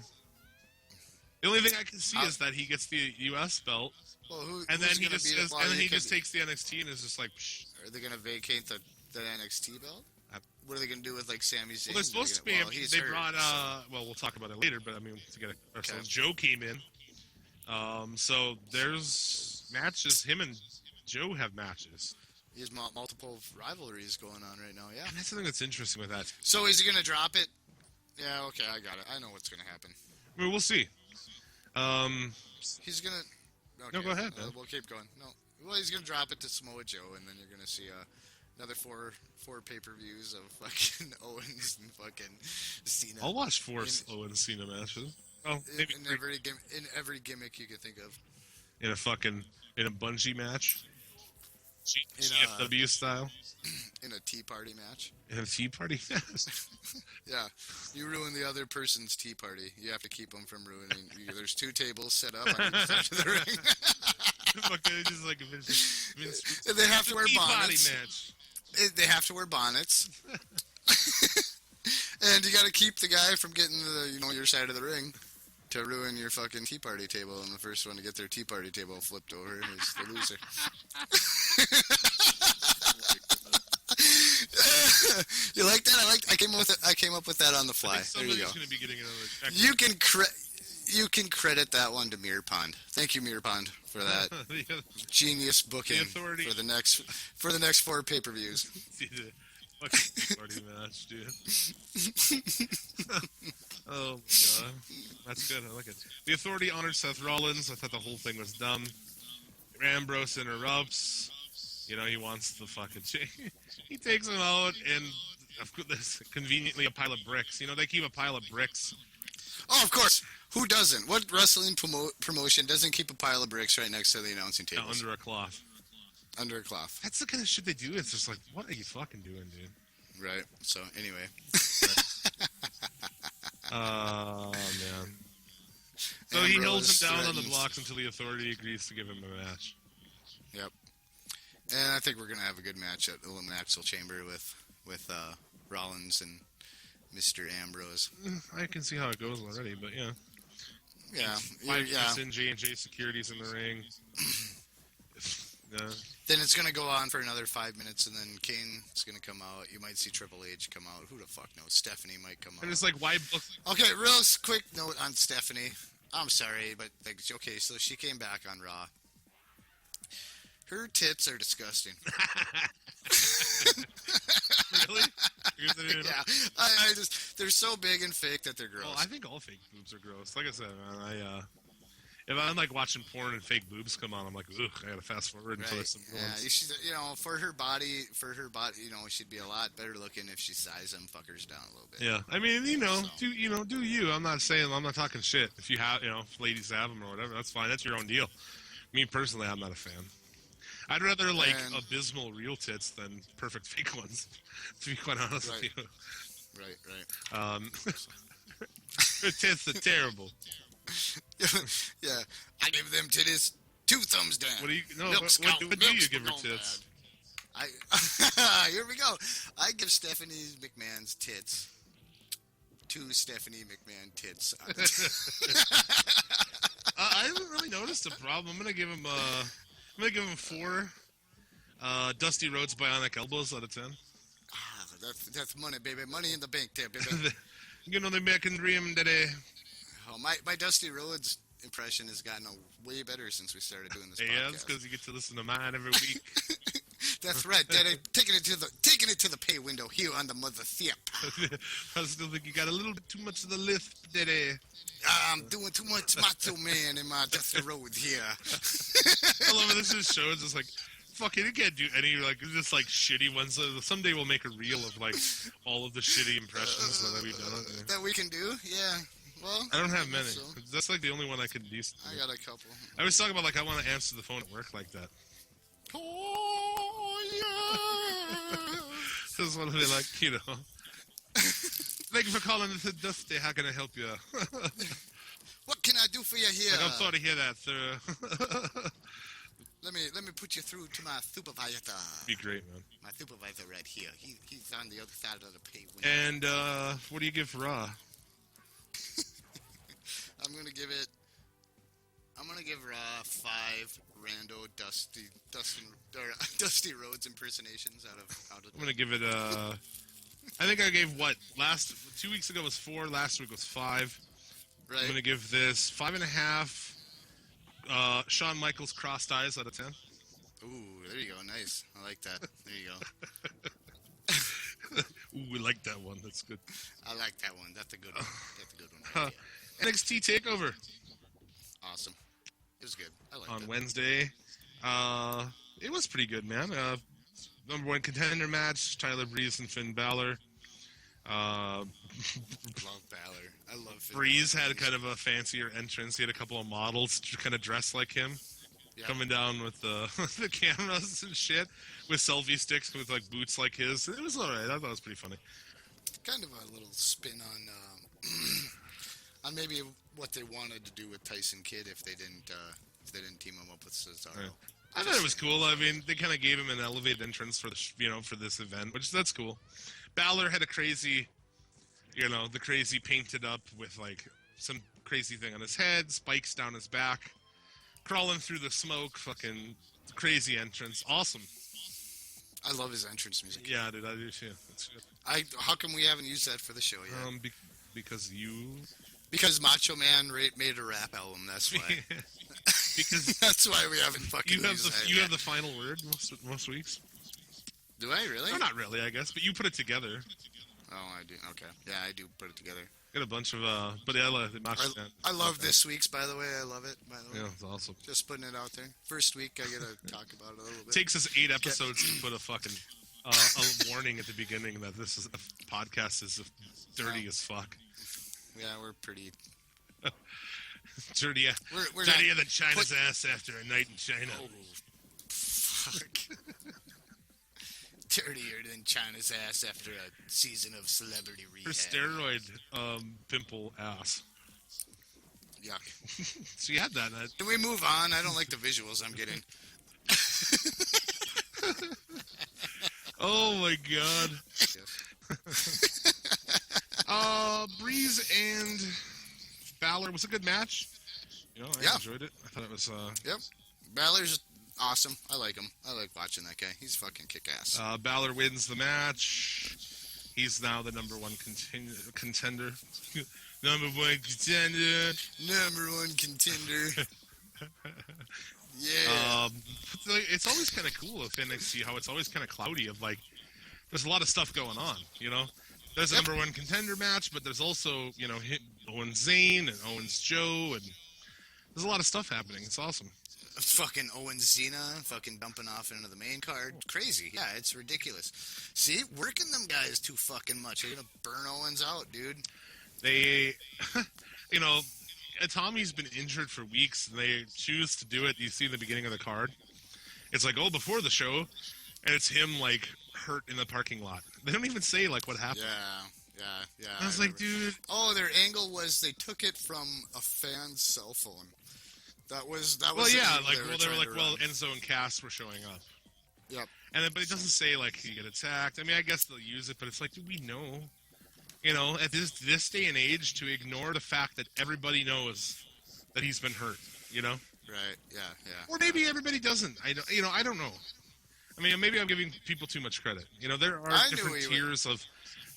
S4: The only thing I can see is that he gets the U.S. belt,
S5: Well,
S4: and then he just
S5: says,
S4: just takes the NXT and is just like. Psh.
S5: Are they gonna vacate the NXT belt? What are they gonna do with like Sami Zayn?
S4: Well, they're supposed to be. They brought. Well, we'll talk about it later, but I mean, to get Joe came in. So there's matches. Him and Joe have matches.
S5: He has multiple rivalries going on right now. Yeah.
S4: And that's something that's interesting with that.
S5: So is he gonna drop it? Yeah. Okay, I got it. I know what's gonna happen.
S4: I mean, we'll see.
S5: He's gonna. Okay,
S4: No, go ahead, man.
S5: We'll keep going. No. Well, he's gonna drop it to Samoa Joe, and then you're gonna see another four pay-per-views of fucking Owens and fucking Cena.
S4: I'll watch 4 Owens Cena matches. Oh, maybe
S5: in every gimmick you could think of.
S4: in a bungee match, GFW style,
S5: In a tea party match.
S4: in a tea party match.
S5: Yeah, you ruin the other person's tea party. You have to keep them from ruining. There's 2 tables set up on each side of the ring.
S4: Fucking just like a Vince
S5: And they have to wear
S4: tea party
S5: bonnets.
S4: match.
S5: They have to wear bonnets. And you got to keep the guy from getting your side of the ring to ruin your fucking tea party table. And the first one to get their tea party table flipped over is the loser. You like that? I came up with that on the fly.
S4: I think
S5: There you
S4: somebody's
S5: go.
S4: going to be getting another check.
S5: You can credit that one to Mirror Pond. Thank you, Mirror Pond, for that genius booking for the next 4 pay-per-views.
S4: Fucking party match, dude. Oh my god, that's good. I like it. The Authority honored Seth Rollins. I thought the whole thing was dumb. Ambrose interrupts. You know, he wants the fucking he takes him out, and there's conveniently a pile of bricks. You know, they keep a pile of bricks.
S5: Oh, of course. Who doesn't? What wrestling promotion doesn't keep a pile of bricks right next to the announcing table?
S4: Under a cloth.
S5: Under a cloth.
S4: That's the kind of shit they do. It's just like, what are you fucking doing, dude?
S5: Right. So, anyway.
S4: Oh, man. So he holds him down on the blocks until the Authority agrees to give him a match.
S5: Yep. And I think we're going to have a good match at Eliminaxel Chamber with Rollins and Mr. Ambrose.
S4: I can see how it goes already, but yeah.
S5: Yeah.
S4: In J&J Security's in the ring. Yeah.
S5: Then it's going to go on for another 5 minutes, and then Kane's going to come out. You might see Triple H come out. Who the fuck knows? Stephanie might come out.
S4: And it's like, why book...
S5: Okay, real quick note on Stephanie. I'm sorry, but, like, okay, so she came back on Raw. Her tits are disgusting.
S4: Really?
S5: Yeah. I just, they're so big and fake that they're gross.
S4: Well, I think all fake boobs are gross. Like I said, man, if I'm like watching porn and fake boobs come on, I'm like, ugh, I gotta fast forward until there's some ones.
S5: You should, for her body, she'd be a lot better looking if she sized them fuckers down a little bit.
S4: Yeah, I mean, do you? I'm not talking shit. If you have, if ladies have them or whatever, that's fine. That's your own deal. Me personally, I'm not a fan. I'd rather like abysmal real tits than perfect fake ones. To be quite honest with you.
S5: Right.
S4: Her tits are terrible.
S5: Yeah, I give them titties 2 thumbs down.
S4: What do you give her tits?
S5: Here we go. I give Stephanie McMahon's tits 2 Stephanie McMahon tits.
S4: I haven't really noticed a problem. I'm gonna give him 4 Dusty Rhodes Bionic Elbows out of 10.
S5: That's money, baby. Money in the bank there, baby.
S4: The American dream, daddy.
S5: Oh, my Dusty Rhodes impression has gotten way better since we started doing this podcast.
S4: Yeah, that's because you get to listen to mine every week.
S5: That's right, Daddy. Taking it to the pay window here on the mother thip.
S4: I still think you got a little bit too much of the lift, daddy.
S5: I'm doing too much Macho Man in my Dusty Rhodes here.
S4: I love it. This is show. It's just like, fuck it, you can't do any, like, just, like, shitty ones. Someday we'll make a reel of, like, all of the shitty impressions that we've done.
S5: That we can do? Yeah. Well,
S4: I don't have many. So. That's, like, the only one I can do.
S5: I got a couple.
S4: I was talking about, like, I want to answer the phone at work like that.
S5: Oh, yeah.
S4: Just want to be like, thank you for calling. This is Dusty. How can I help you?
S5: What can I do for you here?
S4: I'm sorry to hear that, sir.
S5: Let me put you through to my supervisor.
S4: Be great, man.
S5: My supervisor right here. He's on the other side of the pay window.
S4: And what do you give for Raw?
S5: I'm gonna give Raw 5 Rando Dusty Rhodes impersonations out of.
S4: I'm gonna give it I think I gave 2 weeks ago was 4, last week was 5.
S5: Right.
S4: I'm gonna give this 5.5. Shawn Michaels crossed eyes out of 10.
S5: Ooh, there you go. Nice. I like that. There you go.
S4: Ooh, we like that one. That's good.
S5: I like that one. That's a good one. That's a good one. Right
S4: NXT TakeOver.
S5: Awesome. It was good. I liked it.
S4: On Wednesday. It was pretty good, man. Number 1 contender match, Tyler Breeze and Finn Balor.
S5: Love Balor. I love Finn
S4: Breeze
S5: Balor.
S4: had kind of a fancier entrance. He had a couple of models kind of dressed like him.
S5: Yeah.
S4: Coming down with the the cameras and shit. With selfie sticks with like boots like his. It was alright. I thought it was pretty funny.
S5: Kind of a little spin on on maybe what they wanted to do with Tyson Kidd if they didn't team him up with Cesaro.
S4: Right. I thought it was cool. I mean, they kind of gave him an elevated entrance for for this event, which that's cool. Balor had a crazy, the crazy painted up with like some crazy thing on his head, spikes down his back, crawling through the smoke, fucking crazy entrance. Awesome.
S5: I love his entrance music.
S4: Yeah, dude, I do too. It's good.
S5: How come we haven't used that for the show yet?
S4: Because you
S5: Because Macho Man made a rap album. That's why.
S4: Because
S5: That's why we haven't fucking.
S4: you have the final word most weeks.
S5: Do I really?
S4: No, not really, I guess, but you put it together.
S5: Oh, I do. Okay. Yeah, I do put it together.
S4: Got a bunch of but yeah, the Macho Man.
S5: I love this week's, by the way. I love it, by the way.
S4: Yeah, it's awesome.
S5: Just putting it out there. First week, I gotta talk about it a little bit.
S4: Takes us 8 episodes to put a fucking a warning at the beginning that this is a podcast is dirty as fuck.
S5: Yeah, we're pretty.
S4: Dirty,
S5: We're
S4: dirtier than China's ass after a night in China.
S5: Oh, fuck. Dirtier than China's ass after a season of celebrity rehab.
S4: Her steroid pimple ass.
S5: Yuck.
S4: So you had that.
S5: Can we move on? I don't like the visuals I'm getting.
S4: Oh my god. Breeze and Balor was a good match. You know, I enjoyed it. I thought it was.
S5: Yep. Balor's awesome. I like him. I like watching that guy. He's fucking kick-ass.
S4: Balor wins the match. He's now the number one contender. Number one contender.
S5: Number one contender. Yeah.
S4: It's always kind of cool with NXT how it's always kind of cloudy of like, there's a lot of stuff going on, you know? There's a number one contender match, but there's also, you know, Owens Zayn and Owens Joe, and there's a lot of stuff happening. It's awesome.
S5: Fucking Owens Cena fucking dumping off into the main card. Crazy. Yeah, it's ridiculous. See, working them guys too fucking much. They're gonna burn Owens out, dude.
S4: They, you know, Tommy's been injured for weeks, and they choose to do it. You see in the beginning of the card. It's like, oh, before the show, and it's him, like, hurt in the parking lot. They don't even say, like, what happened.
S5: Yeah.
S4: I was like, dude.
S5: Oh, their angle was they took it from a fan's cell phone. That was.
S4: Well, yeah, like, they were like, well, Enzo and Cass were showing up.
S5: Yep.
S4: And then, but it doesn't say, like, you get attacked. I mean, I guess they'll use it, but it's like, do we know? You know, at this day and age, to ignore the fact that everybody knows that he's been hurt, you know?
S5: Right, yeah.
S4: Or maybe everybody doesn't. I don't know. I mean, maybe I'm giving people too much credit. You know, there are different tiers of...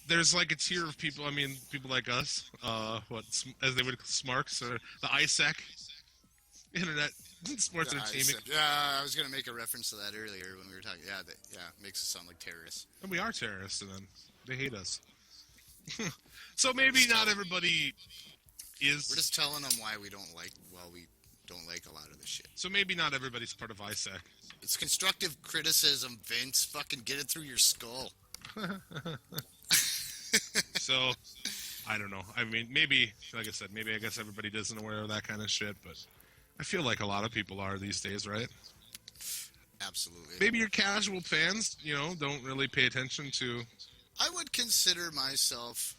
S4: There's like a tier of people, I mean, people like us, as they would smarks, or the ISEC, Internet Sports Entertainment.
S5: Yeah, I was going to make a reference to that earlier when we were talking. Yeah, makes us sound like terrorists.
S4: And we are terrorists to them. They hate us. So maybe not everybody is...
S5: We're just telling them why we don't like a lot of this shit.
S4: So maybe not everybody's part of ISEC.
S5: It's constructive criticism, Vince. Fucking get it through your skull.
S4: So, I don't know. I mean, maybe, like I said, maybe I guess everybody isn't aware of that kind of shit, but I feel like a lot of people are these days, right?
S5: Absolutely.
S4: Maybe your casual fans, you know, don't really pay attention to...
S5: I would consider myself,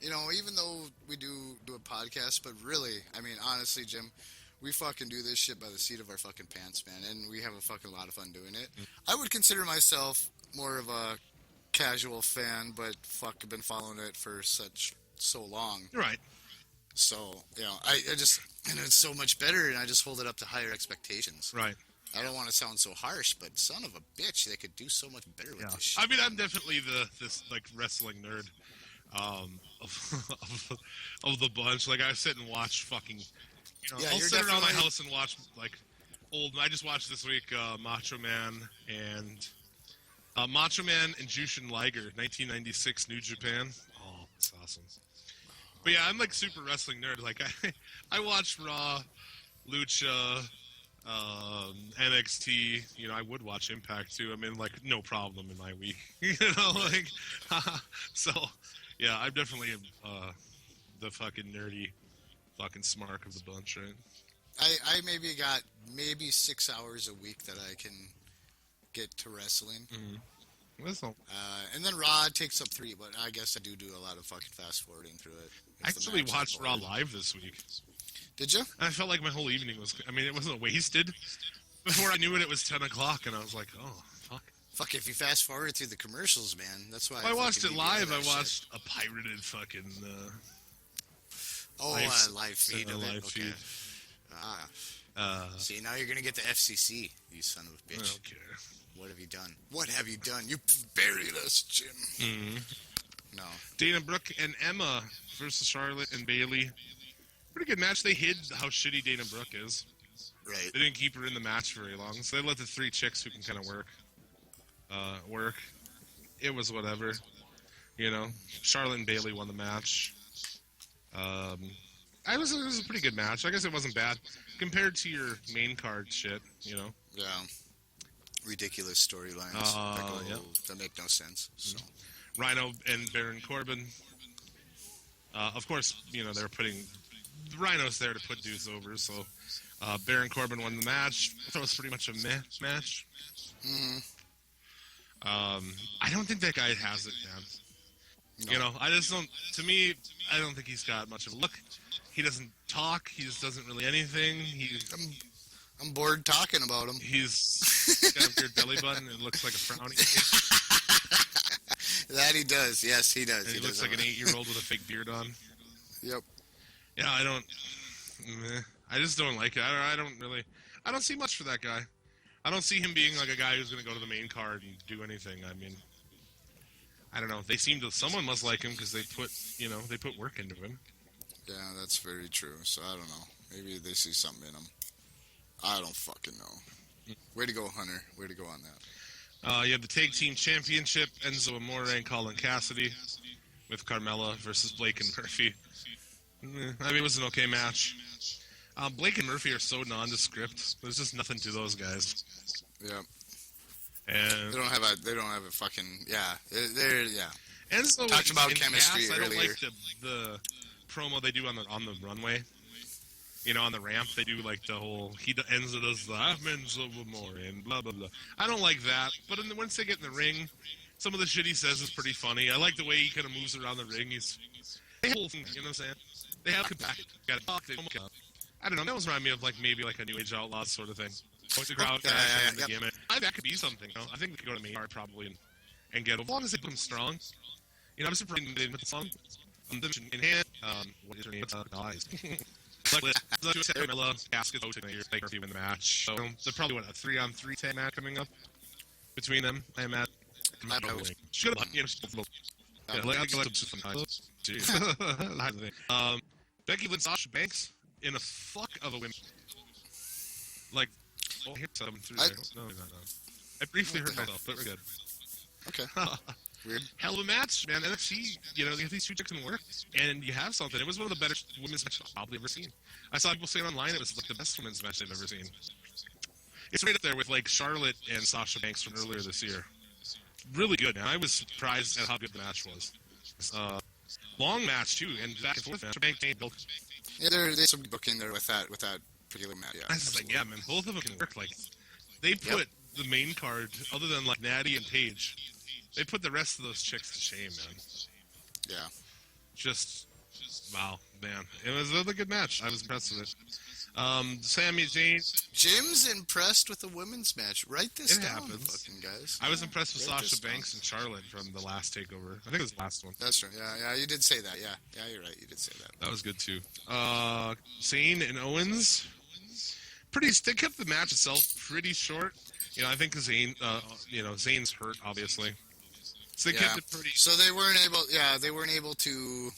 S5: you know, even though we do a podcast, but really, I mean, honestly, Jim, we fucking do this shit by the seat of our fucking pants, man, and we have a fucking lot of fun doing it. I would consider myself more of a casual fan, but fuck, I've been following it for so long.
S4: Right.
S5: So, you know, I just, and it's so much better, and I just hold it up to higher expectations.
S4: Right.
S5: I don't want to sound so harsh, but son of a bitch, they could do so much better with this shit.
S4: I mean, I'm definitely this like wrestling nerd of the bunch. Like, I sit and watch fucking, you know, I'll sit around my house and watch like old. I just watched this week Macho Man and Jushin Liger, 1996 New Japan. Oh, that's awesome. But yeah, I'm like super wrestling nerd. Like I watch Raw, Lucha. NXT, you know, I would watch Impact too. I mean, like, no problem in my week, you know, like, so, yeah, I'm definitely the fucking nerdy fucking smark of the bunch, right?
S5: I maybe got 6 hours a week that I can get to wrestling.
S4: Mm-hmm. That's all.
S5: And then Raw takes up 3, but I guess I do a lot of fucking fast forwarding through it.
S4: I actually watched Raw live this week.
S5: Did you?
S4: I felt like my whole evening was, I mean, it wasn't wasted. Before I knew it was 10 o'clock, and I was like, oh, fuck.
S5: Fuck, if you fast forward through the commercials, man, that's why
S4: I watched it live. I watched a pirated fucking,
S5: live feed of it.
S4: Live feed.
S5: See, now you're going to get the FCC, you son of a bitch.
S4: I don't care.
S5: What have you done? What have you done? You buried us, Jim.
S4: Mm-hmm.
S5: No.
S4: Dana Brooke and Emma versus Charlotte and Bailey. pretty good match. They hid how shitty Dana Brooke is.
S5: Right.
S4: They didn't keep her in the match very long, so they let the 3 chicks who can kind of work. It was whatever. You know, Charlotte and Bayley won the match. It was a pretty good match. I guess it wasn't bad compared to your main card shit, you know.
S5: Yeah. Ridiculous storylines that make no sense. So.
S4: Rhino and Baron Corbin. Of course, you know, they're putting Rhino's there to put dudes over, so Baron Corbin won the match. I thought it was pretty much a meh match.
S5: Mm-hmm.
S4: I don't think that guy has it, man. No. You know, I just don't. To me, I don't think he's got much of a look. He doesn't talk. He just doesn't really anything.
S5: I'm bored talking about him.
S4: He's got a weird belly button and looks like a frowny.
S5: That he does. Yes, he does.
S4: And he looks like an 8-year-old with a fake beard on.
S5: Yep.
S4: Yeah, I don't. I just don't like it. I don't see much for that guy. I don't see him being like a guy who's going to go to the main card and do anything. I mean, I don't know. Someone must like him because they put work into him.
S5: Yeah, that's very true. So I don't know. Maybe they see something in him. I don't fucking know. Way to go, Hunter. Way to go on that.
S4: You have the Tag Team Championship, Enzo Amore and Colin Cassidy with Carmella versus Blake and Murphy. I mean, it was an okay match. Blake and Murphy are so nondescript. There's just nothing to those guys.
S5: Yeah.
S4: And
S5: they don't have a fucking they're
S4: Enzo
S5: talked about chemistry
S4: gas,
S5: earlier.
S4: I don't like the promo they do on the runway. You know, on the ramp, they do like the whole Enzo does the I'm Enzo Amore and blah blah blah. I don't like that, but once they get in the ring, some of the shit he says is pretty funny. I like the way he kind of moves around the ring. They have, you know what I'm saying? They have capacity. Got to talk. They don't up. I don't know. That was remind me of like maybe like a New Age Outlaws sort of thing. The crowd and the gimmick. That could be something. You know? I think they could go to main card probably and get. As long as they put them strong. You know, I'm surprised they didn't put the song in hand. What is her name? Eyes. Carmella, Gaskets, they win the match. So they're probably a 3-on-3 tag match coming up between them. I imagine. Should have. Becky Lynch, Sasha Banks in a fuck of a women. Like, I hit something through there. No. I briefly hurt myself, but we're good.
S5: Okay. Weird.
S4: Hell of a match, man. NXT, you know, these 2 chicks can work, and you have something. It was one of the better women's matches I've probably ever seen. I saw people saying online it was like the best women's match they've ever seen. It's right up there with like Charlotte and Sasha Banks from earlier this year. Really good, man. I was surprised at how good the match was. Long match too, and back and forth match.
S5: Yeah, there's some booking there with that particular match. Yeah,
S4: I was like, yeah, man, both of them can work. Like, they put the main card, other than like Natty and Paige, they put the rest of those chicks to shame, man.
S5: Yeah.
S4: Just wow, man. It was a good match. I was impressed with it. Sami Zayn.
S5: Jim's impressed with the women's match. Write this down,
S4: happens.
S5: fucking guys.
S4: I was impressed with Sasha Banks and Charlotte from the last takeover. I think it was the last one.
S5: That's right. Yeah, you did say that. Yeah, you're right. You did say that.
S4: That was good too. Zayn and Owens. They kept the match itself pretty short. You know, I think Zayn, Zayn's hurt, obviously. So they kept it pretty.
S5: So they weren't able to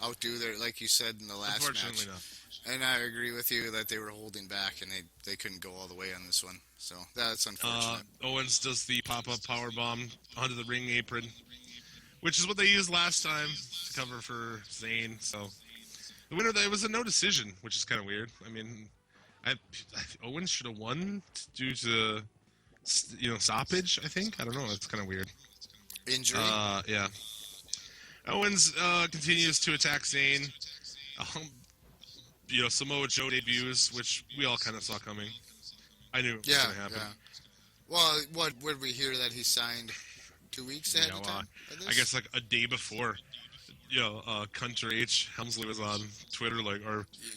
S5: outdo their, like you said in the last match.
S4: Unfortunately not.
S5: And I agree with you that they were holding back and they couldn't go all the way on this one. So that's unfortunate.
S4: Owens does the pop-up powerbomb onto the ring apron, which is what they used last time to cover for Zayn. So the winner, it was a no decision, which is kind of weird. I mean, Owens should have won due to, stoppage, I think. I don't know. It's kind of weird.
S5: Injury?
S4: Yeah. Owens continues to attack Zayn. Samoa Joe debuts, which we all kind of saw coming. I knew it was going to happen.
S5: Yeah. Well, what would we hear that he signed 2 weeks ahead of time?
S4: I guess like a day before. Hunter H. Helmsley was on Twitter,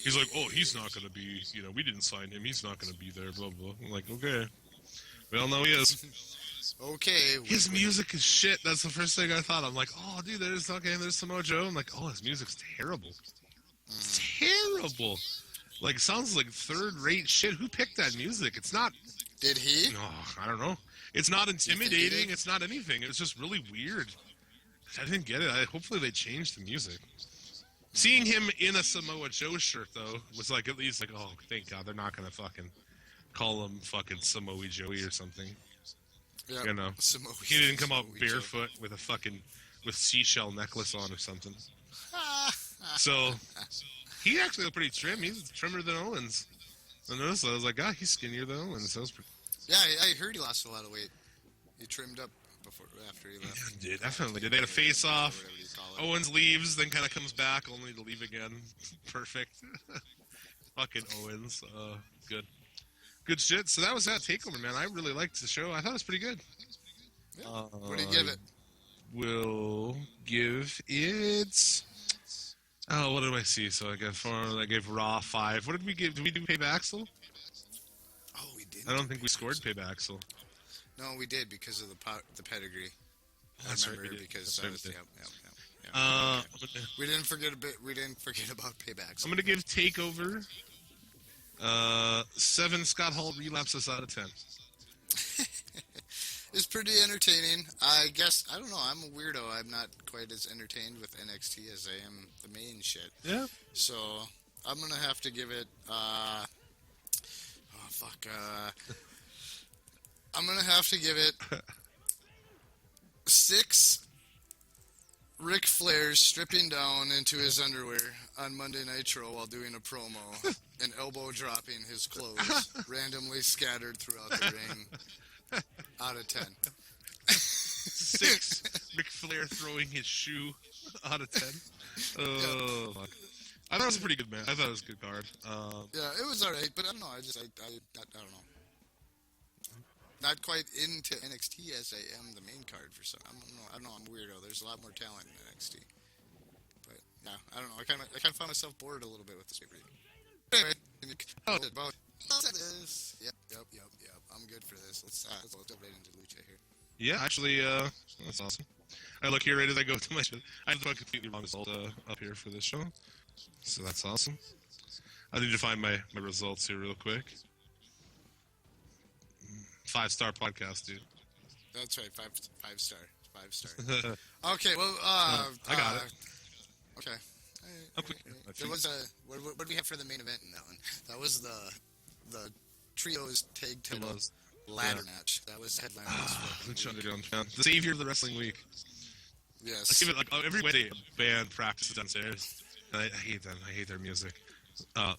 S4: he's like, oh, he's not going to be, we didn't sign him. He's not going to be there, blah, blah. I'm like, okay. We all know he is.
S5: Okay.
S4: His music is shit. That's the first thing I thought. I'm like, oh, dude, there's Samoa Joe. I'm like, oh, his music's terrible. It's terrible. Like, sounds like third-rate shit. Who picked that music? It's not...
S5: Did he?
S4: No, I don't know. It's not intimidating. It's not anything. It's just really weird. I didn't get it. Hopefully they changed the music. Seeing him in a Samoa Joe shirt, though, was like at least like, oh, thank God, they're not going to fucking call him fucking Samoa Joey or something.
S5: Yeah,
S4: You know,
S5: Samoa
S4: he didn't come out
S5: Joe.
S4: barefoot with a fucking with seashell necklace on or something. So he actually looked pretty trim. He's trimmer than Owens. I noticed that. I was like, ah, he's skinnier than Owens. That was pretty.
S5: Yeah, I heard he lost a lot of weight. He trimmed up after he left.
S4: Yeah, dude, definitely did. They had a face off. Owens leaves, then kind of comes back, only to leave again. Perfect. Fucking Owens. Good. Good shit. So that was that takeover, man. I really liked the show. I thought it was pretty good.
S5: Yeah. What do you give it?
S4: Will give it. Oh, what did I see? So I gave Raw 5. What did we give? Did we do Paybaxel?
S5: Oh, we did.
S4: I don't think we scored Paybaxel.
S5: No, we did because of the pedigree.
S4: That's
S5: I remember
S4: right, we did.
S5: because
S4: That's
S5: I
S4: right,
S5: was.
S4: we
S5: Yep.
S4: did.
S5: We didn't forget We didn't forget about Paybaxel.
S4: I'm gonna give Takeover 7 Scott Hall relapses out of 10.
S5: It's pretty entertaining. I guess, I don't know, I'm a weirdo. I'm not quite as entertained with NXT as I am the main shit.
S4: Yeah.
S5: So, I'm going to have to give it, I'm going to have to give it 6 Ric Flairs stripping down into his underwear on Monday Nitro while doing a promo and elbow dropping his clothes randomly scattered throughout the ring. Out of 10.
S4: 6 Ric Flair throwing his shoe out of 10. Oh, fuck. I thought it was a pretty good match. I thought it was a good card.
S5: Yeah, it was alright, but I don't know. I don't know. Not quite into NXT as I am the main card for some. I don't know. I'm a weirdo. There's a lot more talent in NXT. But yeah, I don't know. I kind of found myself bored a little bit with this paper. Anyway, about this. Yep. I'm good for this. Let's jump right into Lucha here.
S4: Yeah, actually, that's awesome. I look here right as I go to my show. I have a completely wrong result up here for this show. So that's awesome. I need to find my results here real quick. 5-star podcast, dude.
S5: That's right, 5 star. Okay, well,
S4: I got it.
S5: Okay.
S4: I'll put-
S5: There was what did we have for the main event in that one? That was the trios tag team ladder match. That was the headline.
S4: Lucha Underground, man. The savior of the wrestling week.
S5: Yes.
S4: I give it like every Wednesday a band practices downstairs. And I hate them. I hate their music.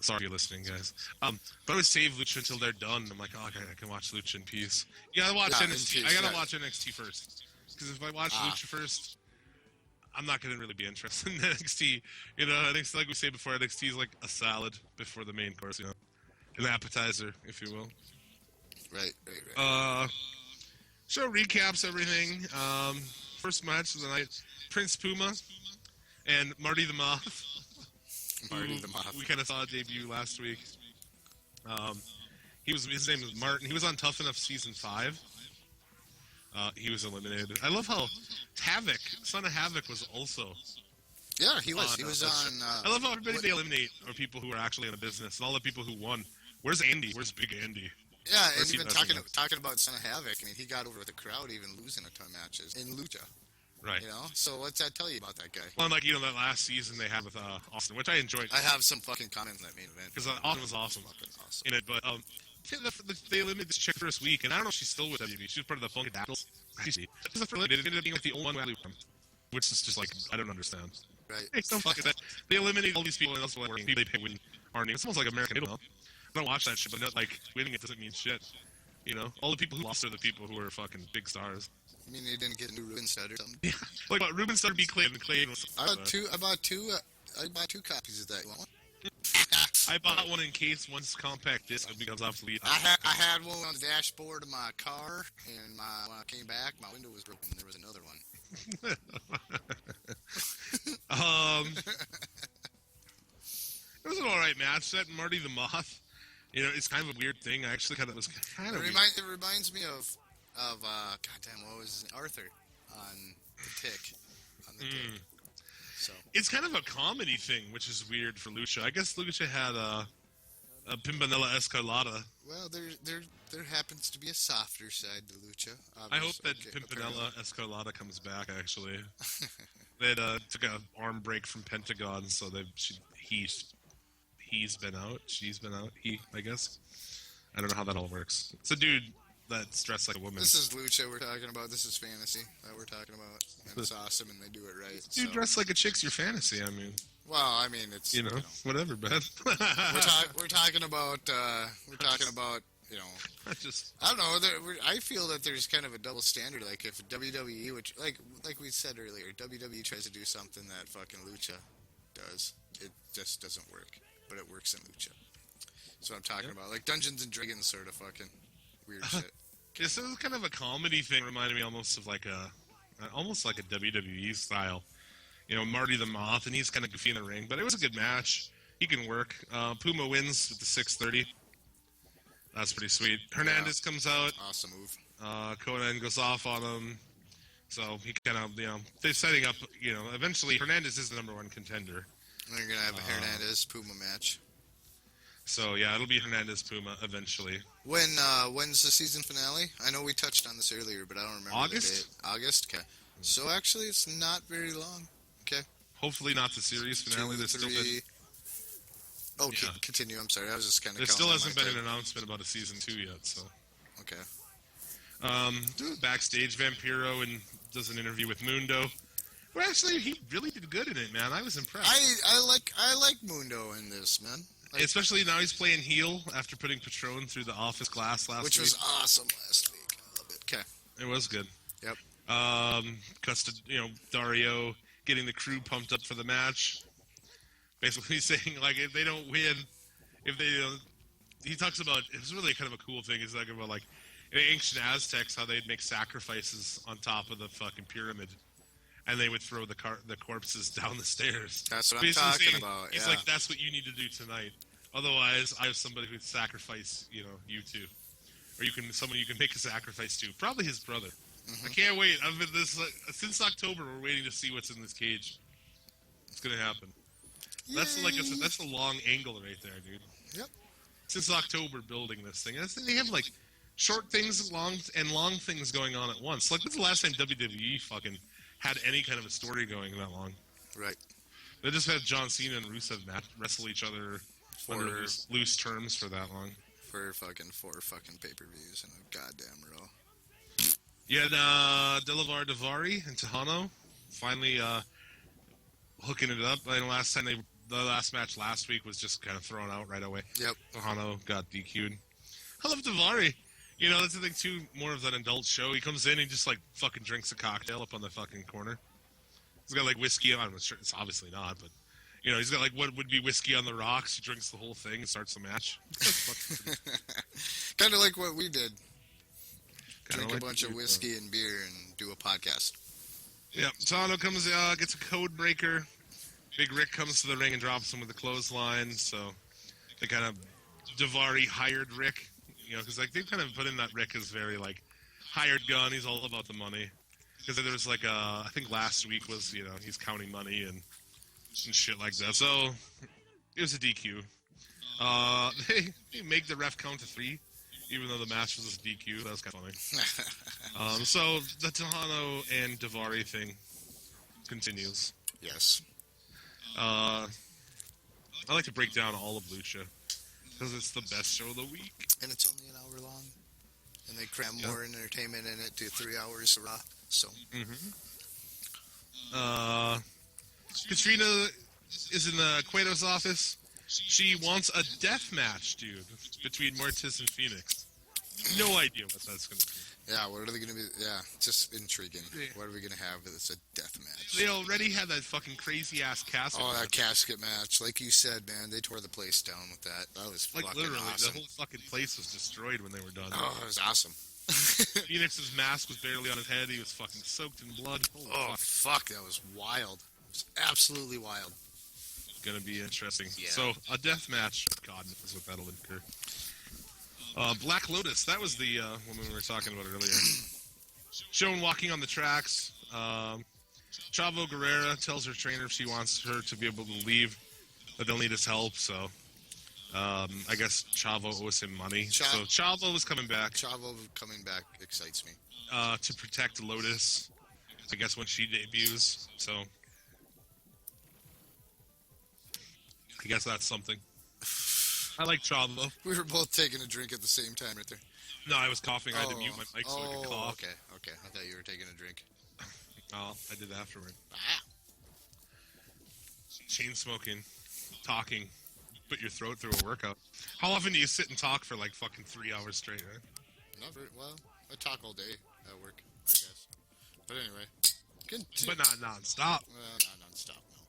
S4: Sorry if you're listening, guys. But I always save Lucha until they're done. I'm like, oh, okay, I can watch Lucha in peace. You gotta watch NXT. I gotta watch NXT first. Because if I watch Lucha first, I'm not gonna really be interested in NXT. You know, I think like we say before, NXT is like a salad before the main course. You know, an appetizer, if you will.
S5: Right.
S4: Show recaps everything. First match of the night: Prince Puma and Marty the Moth. We kind of saw a debut last week. His name is Martin. He was on Tough Enough season 5. He was eliminated. I love how Havoc, Son of Havoc, was also.
S5: Yeah, he was. He was on.
S4: I love how everybody they eliminate are people who are actually in a business, and all the people who won. Where's Andy? Where's Big Andy?
S5: Yeah,
S4: Where's
S5: and
S4: he
S5: even
S4: messing
S5: talking about Son of Havoc. I mean, he got over with the crowd, even losing a ton of matches in Lucha.
S4: Right.
S5: You know, so what's that tell you about that guy?
S4: Well, like that last season they had with Austin, which I enjoyed.
S5: I have some fucking comments in that main event.
S4: Because Austin was awesome in it, but they eliminated this chick first week, and I don't know if she's still with WB. She was part of the Funky Dapples. She's the first eliminated. It ended up being like the only one which is just like I don't understand.
S5: Right.
S4: Hey, don't fuck that. They eliminated all these people, and that's what people they pick with our name. It's almost like American Idol. I don't watch that shit, but not like winning it doesn't mean shit. You know, all the people who lost are the people who are fucking big stars.
S5: I mean, he didn't get a new Ruben stud or something.
S4: Yeah, like what? Ruben started beat Clayton. Clayton was.
S5: I bought two copies of that. You want one?
S4: I bought one in case once compact disc becomes obsolete.
S5: I had one on the dashboard of my car, and when I came back, my window was broken. There was another one.
S4: It was an alright match. That Marty the Moth, you know, it's kind of a weird thing. I actually thought it was kind of.
S5: It reminds me of goddamn, what was it? Arthur on the Tick. Tick. So
S4: it's kind of a comedy thing, which is weird for Lucha. I guess Lucha had a Pimpinella Escarlata.
S5: Well, there happens to be a softer side to Lucha.
S4: I hope that Pimpinella Escarlata comes back, actually. They took an arm break from Pentagon, so he's been out. She's been out. I guess. I don't know how that all works. It's a dude that's dressed like a woman.
S5: This is Lucha we're talking about. This is fantasy that we're talking about. And it's awesome, and they do it right.
S4: Dude dressed like a chick's your fantasy. I mean.
S5: Well, I mean, it's
S4: whatever, man.
S5: we're talking about I don't know. I feel that there's kind of a double standard. Like if WWE, which like we said earlier, WWE tries to do something that fucking Lucha does, it just doesn't work. But it works in Lucha. That's what I'm talking about. Like Dungeons and Dragons sort of fucking weird shit.
S4: This is kind of a comedy thing. Reminded me almost of like a WWE style. Marty the Moth, and he's kind of goofy in the ring, but it was a good match. He can work. Puma wins with the 630. That's pretty sweet. Hernandez comes out.
S5: Awesome move.
S4: Conan goes off on him. So he kind of, they're setting up, eventually Hernandez is the number one contender.
S5: And they're going to have a Hernandez-Puma match.
S4: So, yeah, it'll be Hernandez-Puma eventually.
S5: When's the season finale? I know we touched on this earlier, but I don't remember
S4: August?
S5: the date. August? Okay. So, actually, it's not very long. Okay.
S4: Hopefully not the series finale. There's still been...
S5: Oh, yeah. Continue. I'm sorry. I was just kind of...
S4: There still hasn't been an announcement about a season 2 yet, so...
S5: Okay.
S4: Backstage, Vampiro does an interview with Mundo. Well, actually, he really did good in it, man. I was impressed.
S5: I like Mundo in this, man.
S4: Especially now he's playing heel after putting Patron through the office glass last week.
S5: Which was awesome last week. I love it. Okay.
S4: It was good.
S5: Yep.
S4: Dario getting the crew pumped up for the match. Basically saying, like, if they don't win, he talks about, it's really kind of a cool thing. He's talking about, like, in ancient Aztecs, how they'd make sacrifices on top of the fucking pyramid. And they would throw the corpses down the stairs.
S5: That's what I'm talking about.
S4: He's like, that's what you need to do tonight. Otherwise, I have somebody who'd sacrifice, you two, or someone you can make a sacrifice to. Probably his brother. Mm-hmm. I can't wait. I've been since October. We're waiting to see what's in this cage. It's gonna happen. Yay. That's a long angle right there, dude.
S5: Yep.
S4: Since October, building this thing, they have like short things, long things going on at once. Like, when's the last time WWE fucking had any kind of a story going that long?
S5: Right.
S4: They just had John Cena and Rusev wrestle each other under loose terms for that long.
S5: For fucking 4 pay-per-views in a goddamn row.
S4: You had Delavar Davari and Tejano finally hooking it up. The last match last week was just kind of thrown out right away.
S5: Yep.
S4: Tejano got DQ'd. I love Davari. That's the thing too, more of that adult show. He comes in and just like fucking drinks a cocktail up on the fucking corner. He's got like whiskey on, I'm sure it's obviously not, but he's got like what would be whiskey on the rocks. He drinks the whole thing and starts the match.
S5: Kind of like what we did. Drink a bunch of whiskey and beer and do a podcast.
S4: Yep. Tano comes gets a code breaker. Big Rick comes to the ring and drops him with a clothesline. So they kind of Davari hired Rick. Because like they kind of put in that Rick is very like hired gun. He's all about the money. Because there was like I think last week was he's counting money and shit like that. So it was a DQ. They make the ref count to 3, even though the match was a DQ. That was kind of funny. So the Tejano and Davari thing continues.
S5: Yes.
S4: I like to break down all of Lucha. Because it's the best show of the week.
S5: And it's only an hour long. And they cram more entertainment in it to 3 hours of Raw. So.
S4: Katrina is in Cueto's office. She wants a death match, dude, between Mortis and Phoenix. No idea what that's going to be.
S5: Yeah, what are they going to be? Yeah, just intriguing. What are we going to have? It's a death match.
S4: They already had that fucking crazy-ass casket match.
S5: That casket match. Like you said, man, they tore the place down with that. That was fucking
S4: literally,
S5: awesome.
S4: The whole fucking place was destroyed when they were done.
S5: Oh, it was awesome.
S4: Phoenix's mask was barely on his head. He was fucking soaked in blood.
S5: Holy fuck. That was wild. It was absolutely wild.
S4: Gonna be interesting.
S5: Yeah.
S4: So, a death match. God knows what that'll incur. Black Lotus, that was the woman we were talking about earlier. Shown walking on the tracks. Chavo Guerrera tells her trainer she wants her to be able to leave, but they'll need his help, so I guess Chavo owes him money. So Chavo is coming back.
S5: Chavo coming back excites me.
S4: To protect Lotus, I guess, when she debuts. So I guess that's something. I like Chavo.
S5: We were both taking a drink at the same time right there.
S4: No, I was coughing. I had to mute my mic so I could cough.
S5: Okay. I thought you were taking a drink.
S4: Oh, I did afterward.
S5: Ah.
S4: Chain smoking, talking, put your throat through a workout. How often do you sit and talk for like fucking 3 hours straight, right?
S5: Not very well. I talk all day at work, I guess. But anyway.
S4: But not non-stop.
S5: Well, not non-stop, no.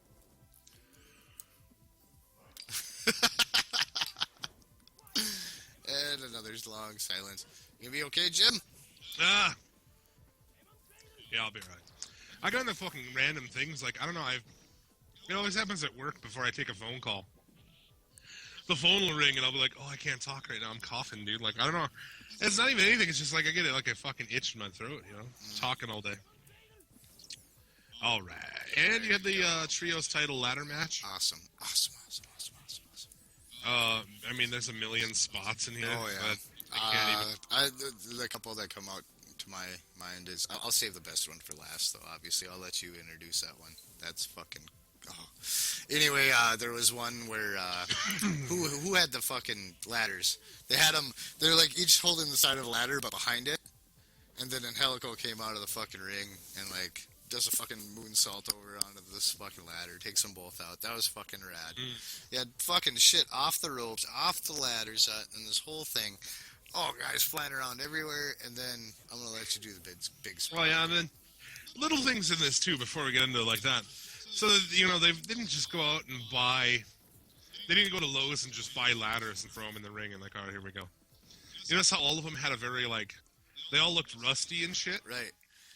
S5: And another long silence. You gonna be okay, Jim?
S4: Ah! Yeah, I'll be right. I got into fucking random things, like, I don't know, it always happens at work before I take a phone call. The phone will ring and I'll be like, oh, I can't talk right now, I'm coughing, dude. Like, I don't know. It's not even anything, it's just like I get like a fucking itch in my throat, you know? Talking all day. Alright. And you had the Trios title ladder match.
S5: Awesome.
S4: I mean, there's a million spots in here.
S5: Oh, yeah.
S4: But I can't even...
S5: The couple that come out to my mind is... I'll save the best one for last, though, obviously. I'll let you introduce that one. That's fucking... Oh. Anyway, there was one where... who had the fucking ladders? They had them... They're, like, each holding the side of the ladder, but behind it. And then Angelico came out of the fucking ring and, like... does a fucking moonsault over onto this fucking ladder, takes them both out. That was fucking rad. You had fucking shit off the ropes, off the ladders, and this whole thing. Oh, guys flying around everywhere, and then I'm gonna let you do the big spot.
S4: Well, yeah, and then little things in this too before we get into like that. So you know, they didn't just go out and buy. They didn't go to Lowe's and just buy ladders and throw them in the ring and like, all right, here we go. You notice how all of them had a very like, they all looked rusty and shit.
S5: Right.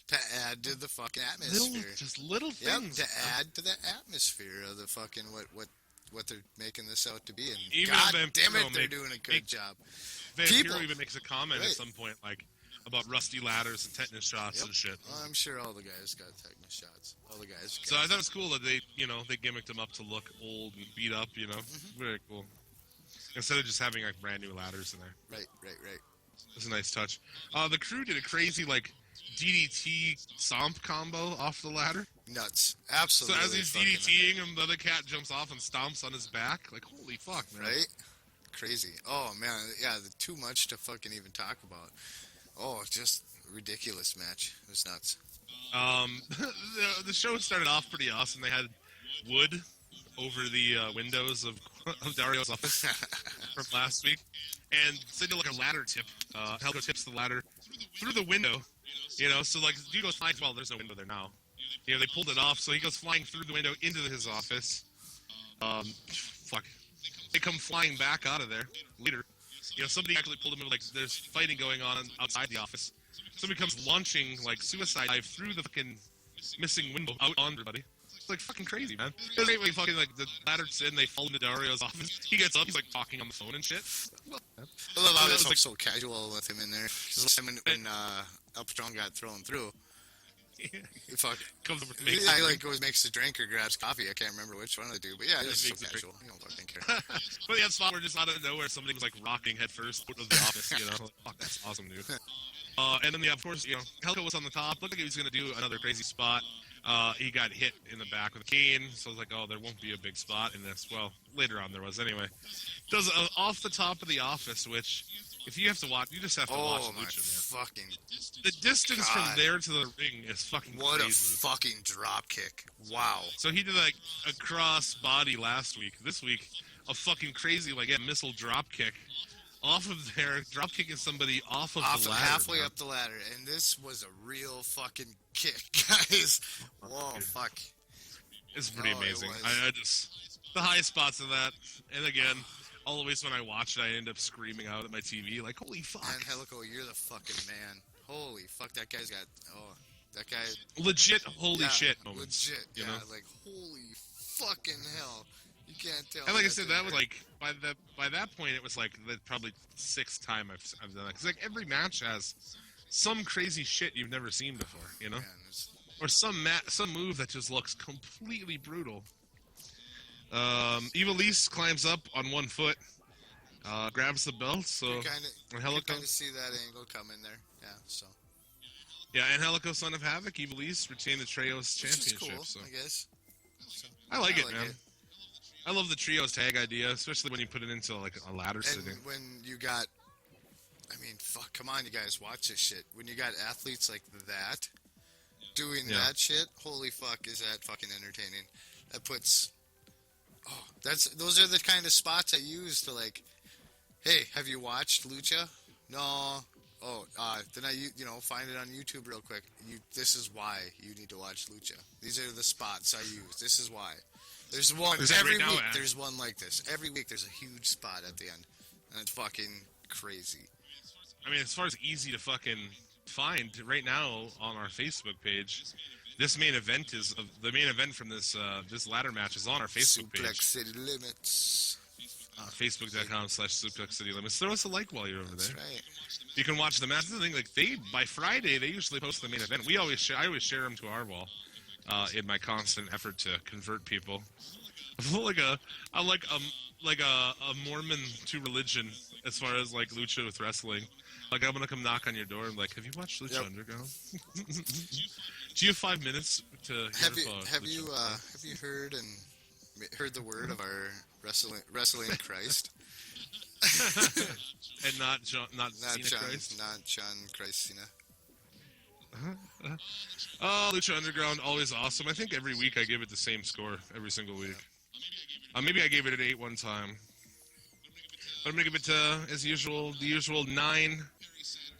S5: To add to the fucking atmosphere.
S4: Little things.
S5: Yep, to add to the atmosphere of the fucking what they're making this out to be. And
S4: even
S5: God
S4: Vampiro
S5: damn it, they're doing a good job.
S4: Vampiro even makes a comment at some point, like, about rusty ladders and tetanus shots and shit.
S5: Well, I'm sure all the guys got tetanus shots. All the guys.
S4: So I thought it was cool that they gimmicked them up to look old and beat up, you know. Very cool. Instead of just having, like, brand new ladders in there.
S5: Right.
S4: It's a nice touch. The crew did a crazy, like, DDT Stomp combo off the ladder.
S5: Nuts. Absolutely.
S4: So as he's DDTing him, the other cat jumps off and stomps on his back. Like, holy fuck, man.
S5: Right? Crazy. Oh, man. Yeah, too much to fucking even talk about. Oh, just ridiculous match. It was nuts.
S4: The show started off pretty awesome. They had wood over the windows of Dario's office from last week. And so they did like a ladder tip. Helco tips the ladder through the window. You know, so like, dude goes flying. Well, there's no window there now. You know, they pulled it off, so he goes flying through the window into his office. They come flying back out of there later. You know, somebody actually pulled him in, like, there's fighting going on outside the office. Somebody comes launching, like, suicide dive through the fucking missing window out on everybody. It's, like, fucking crazy, man. There's anyway, fucking, like, the ladder's in, they fall into Dario's office. He gets up, he's, like, talking on the phone and shit.
S5: I love how it's like, so casual with him in there. Just when Upstrong got thrown through.
S4: Yeah.
S5: He fuck
S4: Comes over to
S5: he like goes makes a drink or grabs coffee. I can't remember which one to do, but yeah, it's so casual. You don't fucking care.
S4: But yeah, spot where just out of nowhere somebody was like rocking head first out of the office, you know. Like, fuck, that's awesome, dude. And then yeah, of course, you know, Helco was on the top. Looked like he was gonna do another crazy spot. He got hit in the back with a cane, so I was like, oh, there won't be a big spot in this. Well, later on there was anyway. Does off the top of the office, which if you have to watch, you just have to watch Lucha, man.
S5: Fucking
S4: the distance from there to the ring is fucking
S5: what
S4: crazy.
S5: A fucking drop kick. Wow.
S4: So he did like a cross body last week. This week, a fucking crazy like a missile drop kick off of there, drop kicking somebody off of the ladder.
S5: Halfway up the ladder, and this was a real fucking kick, guys. Whoa, fuck.
S4: It's pretty amazing. I just the high spots of that, and again, always when I watch it, I end up screaming out at my TV like, "Holy fuck!"
S5: And Helico, you're the fucking man. Holy fuck, that guy's got. Oh, that guy.
S4: Legit, holy shit moments.
S5: Legit, yeah.
S4: know?
S5: Like holy fucking hell. You can't tell.
S4: And like I said, that was like by that point, it was like the probably sixth time I've done that. Because like every match has some crazy shit you've never seen before, you know, or some move that just looks completely brutal. Evilise climbs up on one foot, grabs the belt. So
S5: you kind of see that angle coming there. Yeah. So.
S4: Yeah, and Helico, Son of Havoc, Evilise retain the Trios Championship.
S5: Which is cool,
S4: so
S5: I guess. So,
S4: I like it, man. I love the trios tag idea, especially when you put it into like a ladder
S5: And
S4: sitting.
S5: when you got, I mean, fuck, come on, you guys, watch this shit. When you got athletes like that doing that shit, holy fuck, is that fucking entertaining? That puts, those are the kind of spots I use to like, hey, have you watched Lucha? No. Oh, then find it on YouTube real quick. This is why you need to watch Lucha. These are the spots I use. This is why. There's one every week. There's one like this. Every week there's a huge spot at the end, and it's fucking crazy.
S4: I mean, as far as easy to fucking find right now on our Facebook page, this main event the main event from this ladder match is on our Facebook page.
S5: Suplex City Limits.
S4: Facebook.com/Suplex City Limits. Throw us a like while you're over there.
S5: That's right.
S4: You can watch the match. The thing, like by Friday, they usually post the main event. I always share them to our wall in my constant effort to convert people. I'm like a Mormon to religion as far as like Lucha with wrestling. Like I'm gonna come knock on your door and like, have you watched Lucha Underground? Do you have 5 minutes to hear
S5: have you heard the word of our wrestling Christ?
S4: And not Cena Christ?
S5: Not John Christ Cena.
S4: Oh, Lucha Underground, always awesome. I think every week I give it the same score every single week. Maybe I gave it an 8 one time. But I'm going to give it, as usual, the usual 9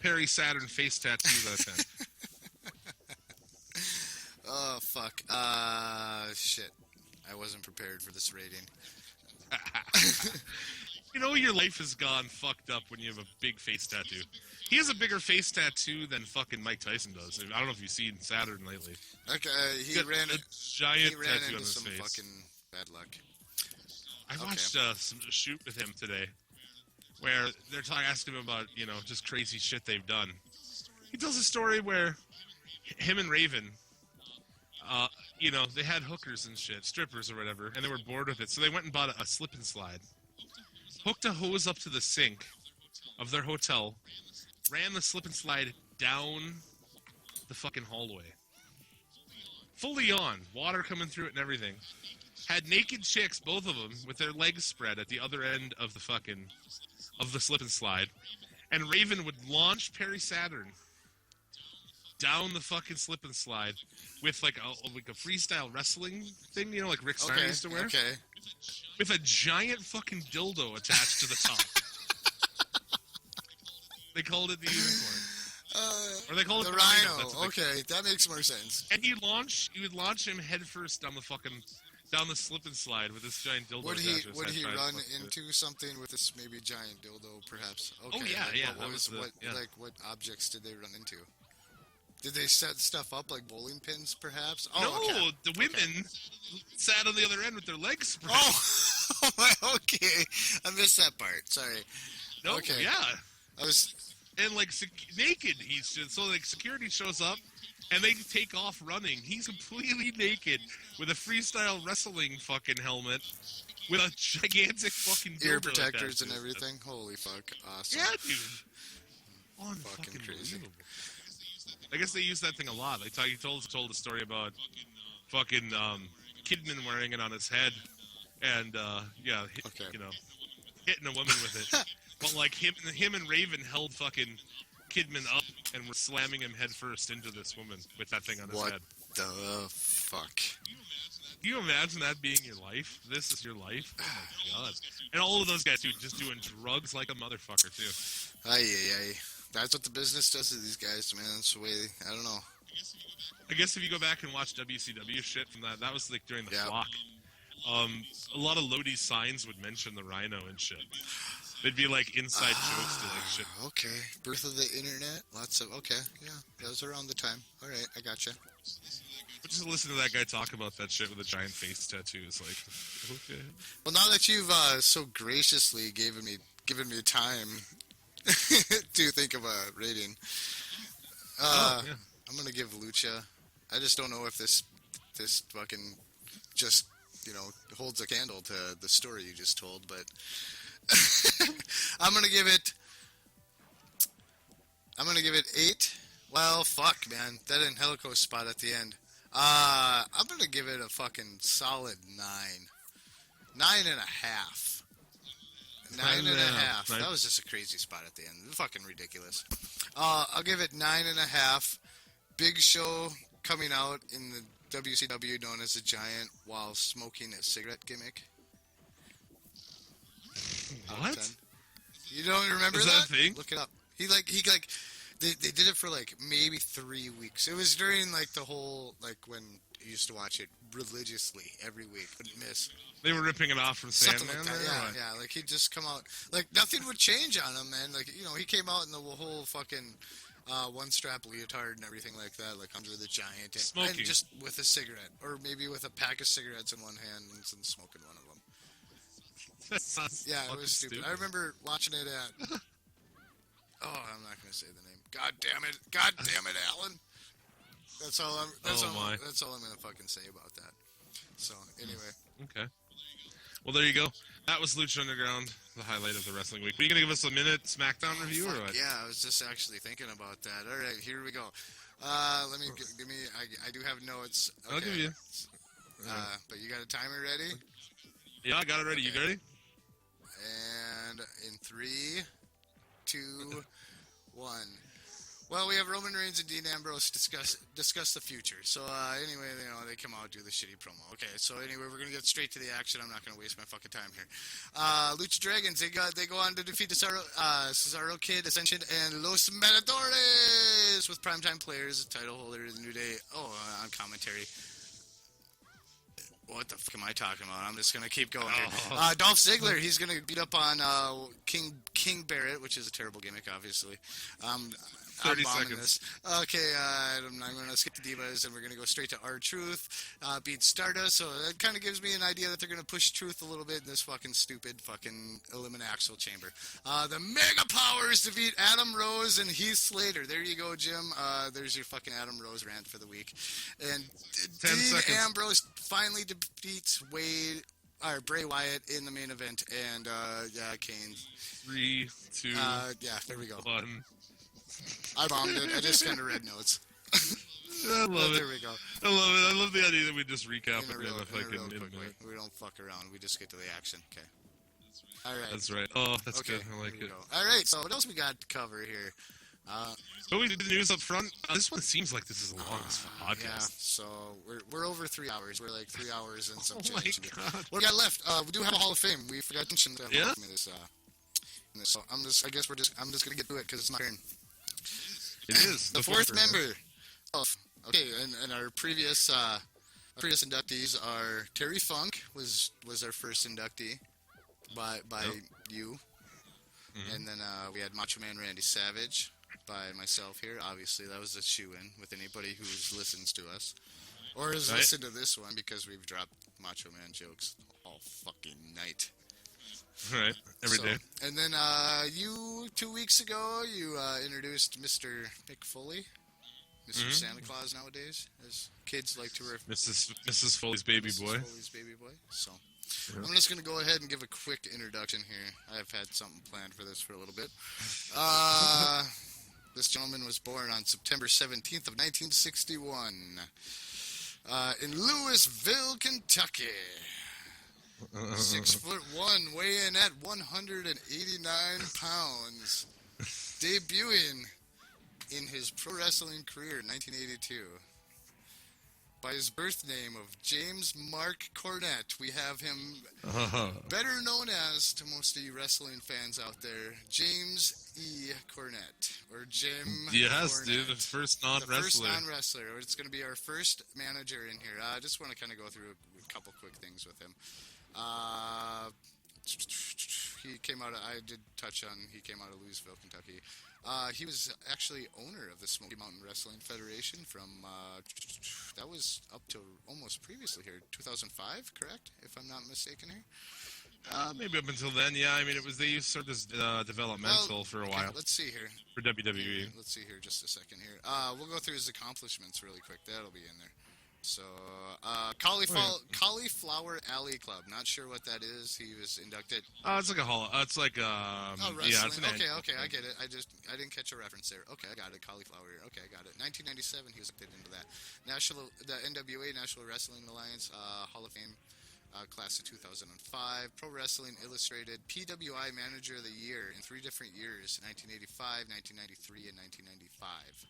S4: Perry Saturn face tattoos out of 10.
S5: Oh, fuck. Shit. I wasn't prepared for this rating.
S4: You know your life has gone fucked up when you have a big face tattoo. He has a bigger face tattoo than fucking Mike Tyson does. I don't know if you've seen Saturn lately.
S5: Okay, he ran
S4: a giant tattoo on
S5: into
S4: his
S5: some
S4: face.
S5: fucking bad luck.
S4: I watched a shoot with him today, where they're asking him about just crazy shit they've done. He tells a story where him and Raven, they had hookers and shit, strippers or whatever, and they were bored with it, so they went and bought a slip and slide, hooked a hose up to the sink of their hotel, ran the slip and slide down the fucking hallway, fully on, water coming through it and everything. Had naked chicks, both of them, with their legs spread at the other end of the slip and slide, and Raven would launch Perry Saturn down the fucking slip and slide with like a freestyle wrestling thing, like Rick Steiner used to wear.
S5: Okay.
S4: With a giant fucking dildo attached to the top. They called it the unicorn. Or they called it
S5: the rhino. Okay, that makes more sense.
S4: And he would launch him headfirst down the slip and slide with this giant dildo.
S5: Would he run into something with this maybe giant dildo, perhaps? Okay.
S4: Oh yeah.
S5: What objects did they run into? Did they set stuff up like bowling pins, perhaps?
S4: No, the women sat on the other end with their legs spread.
S5: Oh, okay. I missed that part. Sorry.
S4: No,
S5: okay.
S4: Yeah.
S5: And
S4: naked. Security shows up and they take off running. He's completely naked with a freestyle wrestling fucking helmet with a gigantic fucking
S5: ear protectors and everything. Holy fuck! Awesome.
S4: Yeah, dude. Fucking crazy. I guess they use that thing a lot. He told a story about fucking Kidman wearing it on his head, and hitting a woman with it. But like him and Raven held fucking Kidman up and were slamming him headfirst into this woman with that thing on his head.
S5: What the fuck?
S4: Can you imagine that being your life? This is your life? Oh my god! And all of those guys, dude, just doing drugs like a motherfucker too.
S5: Aye. That's what the business does to these guys, man. That's the way. I don't know.
S4: I guess if you go back and watch WCW shit from that was like during the Flock. A lot of Lodi's signs would mention the Rhino and shit. They'd be like inside jokes to like shit.
S5: Okay. Birth of the internet. That was around the time. All right, I gotcha.
S4: But just listen to that guy talk about that shit with a giant face tattoo. It's like, okay.
S5: Well, now that you've so graciously given me time to think of a rating, I'm gonna give Lucha. I just don't know if this fucking just holds a candle to the story you just told, but I'm gonna give it 8. Well, fuck, man, that Angelico spot at the end. I'm gonna give it a fucking solid 9. 9.5. 9.5. That was just a crazy spot at the end. Fucking ridiculous. I'll give it 9.5. Big Show coming out in the WCW known as a Giant while smoking a cigarette gimmick.
S4: What?
S5: You don't remember
S4: Is that a thing?
S5: Look it up. He they did it for like maybe 3 weeks. It was during like the whole like when you used to watch it religiously every week. Wouldn't miss.
S4: They were ripping it off from
S5: Something
S4: Sandman.
S5: like that.
S4: There, or what?
S5: Yeah. Like he'd just come out. Like nothing would change on him, man. Like he came out in the whole fucking one strap leotard and everything like that, like under the Giant, and just with a cigarette, or maybe with a pack of cigarettes in one hand and smoking one of them. Yeah, it was stupid. I remember watching it at. I'm not gonna say the name. God damn it, Alan. That's all I'm gonna fucking say about that. So anyway.
S4: Okay. Well, there you go. That was Lucha Underground, the highlight of the wrestling week. Were you gonna give us a minute SmackDown review or what?
S5: Yeah, I was just actually thinking about that. All right, here we go. Let me give me. I do have notes. Okay.
S4: I'll give you.
S5: But you got a timer ready?
S4: Yeah, I got it ready.
S5: Okay.
S4: You ready?
S5: And in 3, 2, 1. Well, we have Roman Reigns and Dean Ambrose discuss the future. So anyway, they come out and do the shitty promo. Okay, so anyway, we're gonna get straight to the action. I'm not gonna waste my fucking time here. Lucha Dragons, they go on to defeat Cesaro Kid, Ascension, and Los Matadores with primetime players, the title holder, the New Day. On commentary. What the fuck am I talking about? I'm just gonna keep going here. Dolph Ziggler, he's gonna beat up on King Barrett, which is a terrible gimmick, obviously.
S4: 30 seconds.
S5: This. Okay, I'm going to skip the Divas, and we're going to go straight to R-Truth. Beat Stardust, so that kind of gives me an idea that they're going to push Truth a little bit in this fucking stupid fucking Eliminaxel chamber. The Mega Powers defeat Adam Rose and Heath Slater. There you go, Jim. There's your fucking Adam Rose rant for the week. And Dean Ambrose finally defeats Bray Wyatt in the main event, and Kane.
S4: 3, 2,
S5: there we go.
S4: 1.
S5: I bombed it. I just kind of read notes.
S4: I love it.
S5: There we go.
S4: I love it. I love the idea that we just recap it.
S5: We don't fuck around. We just get to the action. Okay. All right.
S4: That's right. Oh, that's good. I like it.
S5: All right. So what else we got to cover here?
S4: So we did the news up front. This one seems like this is the longest podcast.
S5: Yeah. So we're over 3 hours. We're like 3 hours and some change.
S4: Oh my God.
S5: What we got left? We do have a Hall of Fame. We forgot to mention that.
S4: Yeah.
S5: So I'm just gonna get to it because it's my turn.
S4: It is
S5: the fourth member. Okay, and our previous inductees are Terry Funk was our first inductee by you, and then we had Macho Man Randy Savage by myself here. Obviously, that was a shoe-in with anybody who listens to us or has listened to this one because we've dropped Macho Man jokes all fucking night.
S4: Right, every day.
S5: And then you 2 weeks ago, you introduced Mr. Mick Foley, Mr. Santa Claus nowadays, as kids like to refer.
S4: Mrs. Foley's baby boy.
S5: Foley's baby boy. So I'm just gonna go ahead and give a quick introduction here. I've had something planned for this for a little bit. This gentleman was born on September 17th of 1961 in Louisville, Kentucky. 6'1", weighing at 189 pounds, debuting in his pro wrestling career in 1982. By his birth name of James Mark Cornette, we have him better known as, to most of you wrestling fans out there, James E. Cornette, or Jim
S4: Yes,
S5: Cornette.
S4: dude, the first non-wrestler.
S5: The first non-wrestler. It's going to be our first manager in here. I just want to kind of go through a couple quick things with him. He came out of Louisville, Kentucky. He was actually owner of the Smoky Mountain Wrestling Federation from, that was up to almost previously here, 2005, correct? If I'm not mistaken here.
S4: Maybe up until then, yeah. I mean, they used sort of developmental for a while.
S5: Let's see here.
S4: For WWE.
S5: Let's see here just a second here. We'll go through his accomplishments really quick. That'll be in there. So, Cauliflower Alley Club. Not sure what that is. He was inducted.
S4: It's like a hall. It's like
S5: wrestling.
S4: Yeah, it's an
S5: okay, I get it. I didn't catch a reference there. Okay, I got it. Cauliflower. Okay, I got it. 1997, he was inducted into that. The NWA National Wrestling Alliance Hall of Fame. class of 2005. Pro Wrestling Illustrated PWI Manager of the Year in 3 different years, 1985, 1993, and 1995.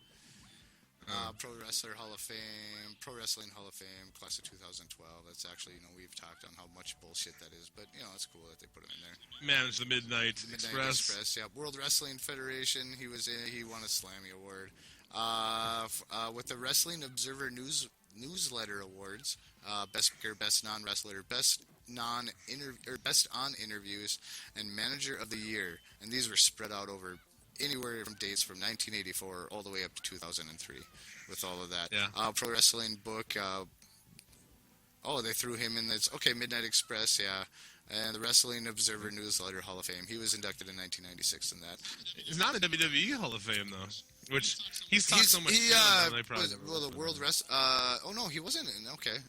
S5: Pro Wrestler Hall of Fame, Pro Wrestling Hall of Fame, class of 2012. That's actually, we've talked on how much bullshit that is, but, it's cool that they put him in there.
S4: Managed the Midnight Express.
S5: Yeah. World Wrestling Federation, he won a Slammy Award. With the Wrestling Observer Newsletter Awards, Best Speaker, Best Non-Wrestler, Best on Interviews, and Manager of the Year. And these were spread out over anywhere from dates from 1984 all the way up to 2003 with all of that.
S4: Yeah.
S5: Pro Wrestling Book, they threw him in this. Okay, Midnight Express, yeah. And the Wrestling Observer Newsletter Hall of Fame. He was inducted in 1996 in that.
S4: He's not a WWE Hall of Fame, though. Which, he's talked so much
S5: he,
S4: than I probably never
S5: the
S4: will.
S5: World no, he wasn't in. Okay.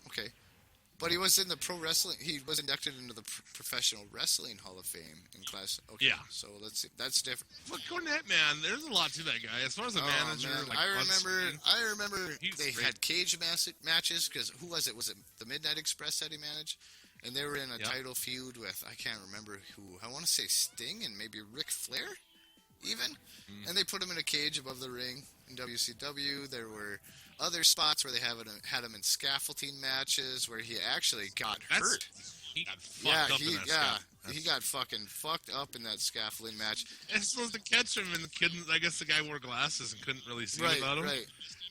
S5: But he was in the Pro Wrestling. He was inducted into the Professional Wrestling Hall of Fame in class. Okay,
S4: yeah.
S5: So let's see. That's different.
S4: But Cornette, man, there's a lot to that guy. As far as a manager,
S5: man.
S4: like
S5: I remember they
S4: great.
S5: had cage matches because who was it? Was it the Midnight Express that he managed? And they were in a title feud with I can't remember who. I want to say Sting and maybe Ric Flair, even. And they put him in a cage above the ring in WCW. There were other spots where they had him in scaffolding matches where he actually got hurt.
S4: He got fucked up in that scaffolding.
S5: He got fucking fucked up in that scaffolding match.
S4: And supposed to catch him, and the kid, I guess the guy wore glasses and couldn't really see about him.
S5: Right.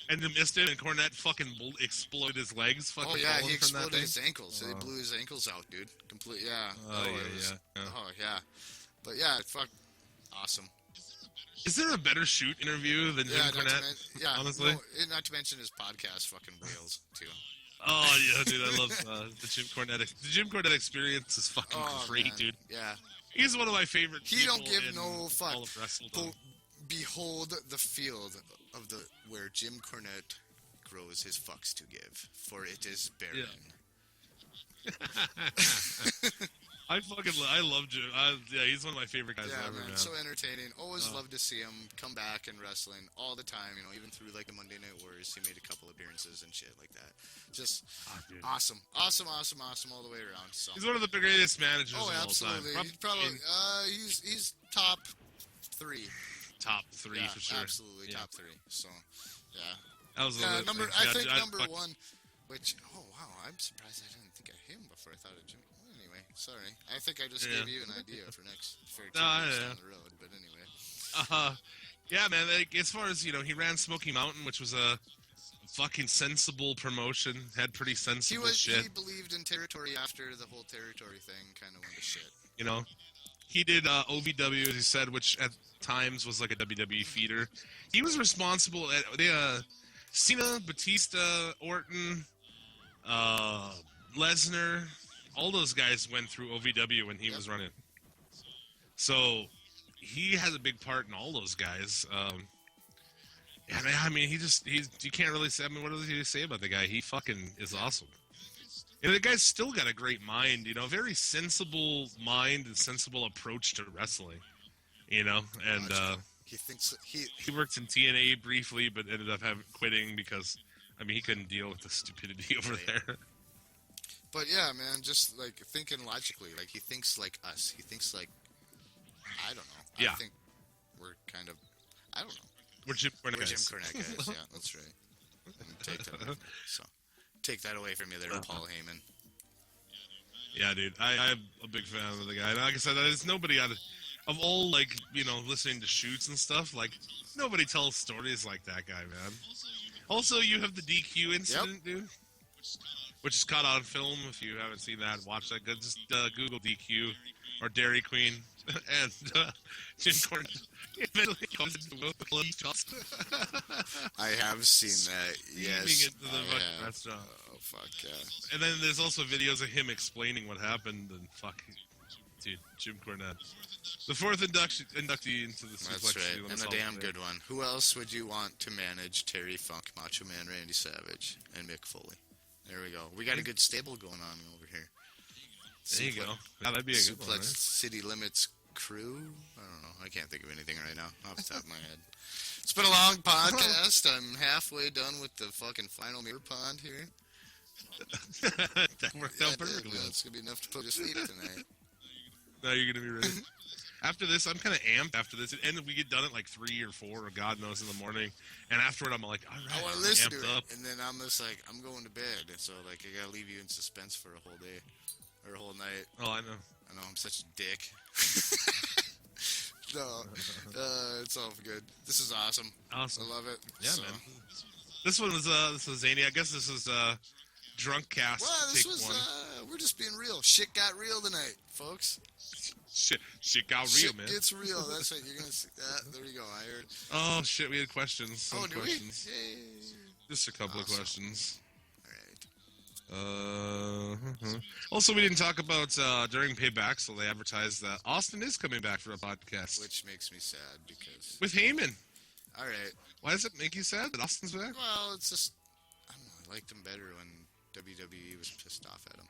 S4: And they missed it, and Cornette fucking exploded his legs. Fucking
S5: he exploded his ankles.
S4: So
S5: they blew his ankles out, dude. Complete, yeah.
S4: Yeah.
S5: Oh, yeah. But yeah, awesome.
S4: Is there a better shoot interview than Jim Cornette? Honestly?
S5: Not to mention his podcast fucking wheels, too.
S4: Oh, yeah, dude, I love the Jim Cornette. The Jim Cornette experience is fucking great,
S5: man.
S4: dude.
S5: Yeah.
S4: He's one of my favorite people.
S5: He don't give no fuck.
S4: All of wrestling.
S5: Behold the field of where Jim Cornette grows his fucks to give, for it is barren.
S4: I love Jim. He's one of my favorite guys ever, man.
S5: So entertaining. Always love to see him come back in wrestling all the time. Even through like the Monday Night Wars, he made a couple appearances and shit like that. Just awesome all the way around. So
S4: he's one of the greatest managers of all time.
S5: Absolutely. He's probably he's top 3.
S4: Top 3 for sure.
S5: Absolutely top 3. So
S4: that was
S5: number 1. Which I'm surprised I didn't think of him before I thought of Jimmy. Anyway, sorry. I think I just gave you an idea for next for 2 years down the road. But anyway.
S4: Yeah, man. Like, as far as he ran Smoky Mountain, which was a fucking sensible promotion. Had pretty sensible shit.
S5: He believed in territory after the whole territory thing kind of went to shit.
S4: He did OVW, as he said, which at times was like a WWE feeder. He was responsible at Cena, Batista, Orton, Lesnar. All those guys went through OVW when he was running. So he has a big part in all those guys. Yeah, man, I mean, you can't really say, what does he say about the guy? He fucking is awesome. And the guy's still got a great mind, very sensible mind and sensible approach to wrestling, and
S5: he thinks
S4: he worked in TNA briefly, but ended up quitting because, he couldn't deal with the stupidity over there.
S5: But yeah, man, just like thinking logically, like he thinks like us. He thinks like, I don't know.
S4: Yeah.
S5: I think we're kind of, I don't know.
S4: We're Jim Cornette
S5: guys. Yeah, that's right. Take that away from you there, Paul Heyman.
S4: Yeah, dude. I'm a big fan of the guy. Like I said, there's nobody of all, listening to shoots and stuff, nobody tells stories like that guy, man. Also, you have the DQ incident, dude. Which is caught on film. If you haven't seen that, watch that. Just Google DQ or Dairy Queen and Jim Cornette.
S5: I have seen that. Yes.
S4: Into the restaurant.
S5: Oh fuck yeah!
S4: And then there's also videos of him explaining what happened. And dude, Jim Cornette, the 4th inductee into the Suplex City Limits.
S5: And a damn good one. Who else would you want to manage Terry Funk, Macho Man Randy Savage, and Mick Foley? There we go. We got a good stable going on over here.
S4: There you go. That'd be a good one, right?
S5: Suplex City Limits crew. I don't know. I can't think of anything right now off the top of my head. It's been a long podcast. I'm halfway done with the fucking final mirror pond here.
S4: That worked out perfectly.
S5: It's gonna be enough to put to sleep tonight.
S4: Now you're gonna be ready. After this, I'm kind of amped after this, and we get done at like 3 or 4, or God knows, in the morning. And afterward, I'm like, all right,
S5: I want to listen to
S4: amped
S5: it,
S4: up.
S5: and then I'm just like, I'm going to bed, and so like I gotta leave you in suspense for a whole day or a whole night.
S4: Oh, I know.
S5: I know I'm such a dick. No, it's all good. This is awesome.
S4: Awesome.
S5: I love it.
S4: Yeah,
S5: So-
S4: man. This one was zany. I guess this is drunk cast.
S5: Well, this
S4: take
S5: was,
S4: one.
S5: we're just being real. Shit got real tonight, folks.
S4: Shit got real,
S5: Shit
S4: man.
S5: gets real. That's what you're gonna see. There you go. I heard.
S4: Oh shit, we had questions. Some
S5: do
S4: questions.
S5: we? Yay.
S4: Just a couple
S5: Awesome.
S4: of questions.
S5: All right.
S4: Also, we didn't talk about during Paybaxel, they advertised that Austin is coming back for a podcast
S5: Which makes me sad because.
S4: with Heyman.
S5: All right.
S4: Why does it make you sad that Austin's back?
S5: Well, it's just I don't know. I liked him better when WWE was pissed off at him.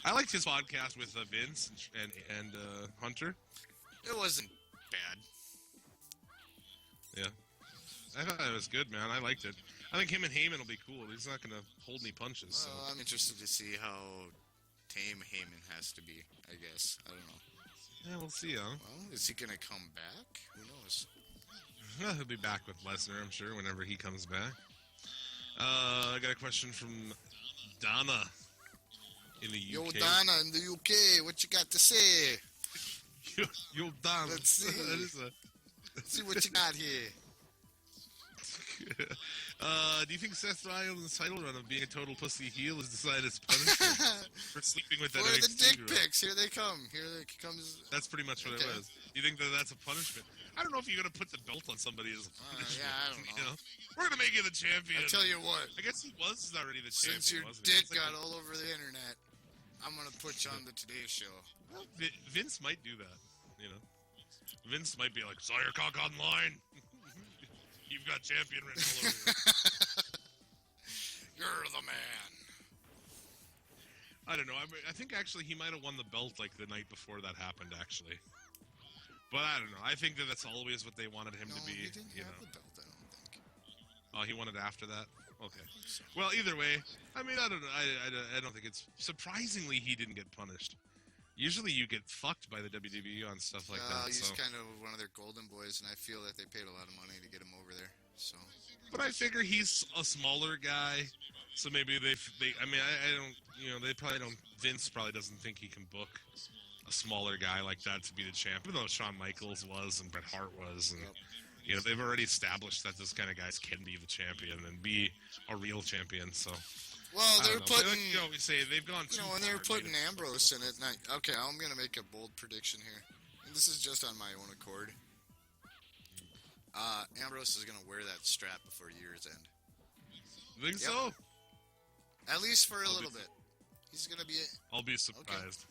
S4: I liked his podcast with Vince and Hunter.
S5: It wasn't bad.
S4: Yeah, I thought it was good, man. I liked it. I think him and Heyman will be cool. He's not gonna hold any punches. So.
S5: Well, I'm interested to see how tame Heyman has to be. I guess I don't know.
S4: Yeah, we'll see, huh?
S5: Well, is he gonna come back? Who knows?
S4: He'll be back with Lesnar, I'm sure, whenever he comes back. I got a question from Donna in the UK.
S5: Yo, Donna in the UK, what you got to say?
S4: Yo, Donna.
S5: Let's see.
S4: That is
S5: Let's see what you got here.
S4: Do you think Seth Rollins' title run of being a total pussy heel is decided as punishment for sleeping with that
S5: Where are the
S4: NXT
S5: dick
S4: girl?
S5: pics? Here they come. Here they comes.
S4: That's pretty much what
S5: Okay.
S4: it was. You think that that's a punishment? I don't know if you're gonna put the belt on somebody as a punishment.
S5: yeah, I don't
S4: you
S5: know.
S4: We're gonna make you the champion.
S5: I tell you what.
S4: I guess he was already the
S5: Since your
S4: champion, wasn't he?
S5: dick
S4: It's like
S5: got all over the internet, I'm gonna put you on the Today Show.
S4: Vince might do that. You know, Vince might be like, "Saw your cock online. You've got champion written all over you."
S5: You're the man.
S4: I don't know. I think actually he might have won the belt like the night before that happened, actually. But I don't know. I think that's always what they wanted him
S5: No,
S4: to be.
S5: he didn't
S4: You
S5: have
S4: know.
S5: the belt, I don't think.
S4: Oh, he won it after that. Okay. Well, either way, I mean, I don't know. I don't think it's surprisingly he didn't get punished. Usually you get fucked by the WWE on stuff like that.
S5: He's
S4: So.
S5: kind of one of their golden boys, and I feel that they paid a lot of money to get him over there. So
S4: But I figure he's a smaller guy, so maybe they I mean, I don't, you know, they probably don't. Vince probably doesn't think he can book a smaller guy like that to be the champ, even though Shawn Michaels was and Bret Hart was, and you know, they've already established that this kind of guys can be the champion and be a real champion. So,
S5: well,
S4: I
S5: they're
S4: don't know. But
S5: putting.
S4: like you always say, they've gone too
S5: And
S4: far.
S5: they're putting
S4: Made it
S5: Ambrose in
S4: possible.
S5: it. And okay, I'm gonna make a bold prediction here. And this is just on my own accord. Ambrose is gonna wear that strap before year's end.
S4: You think
S5: Yep.
S4: so?
S5: At least for a
S4: I'll
S5: little
S4: be-
S5: bit. He's gonna be.
S4: I'll be surprised.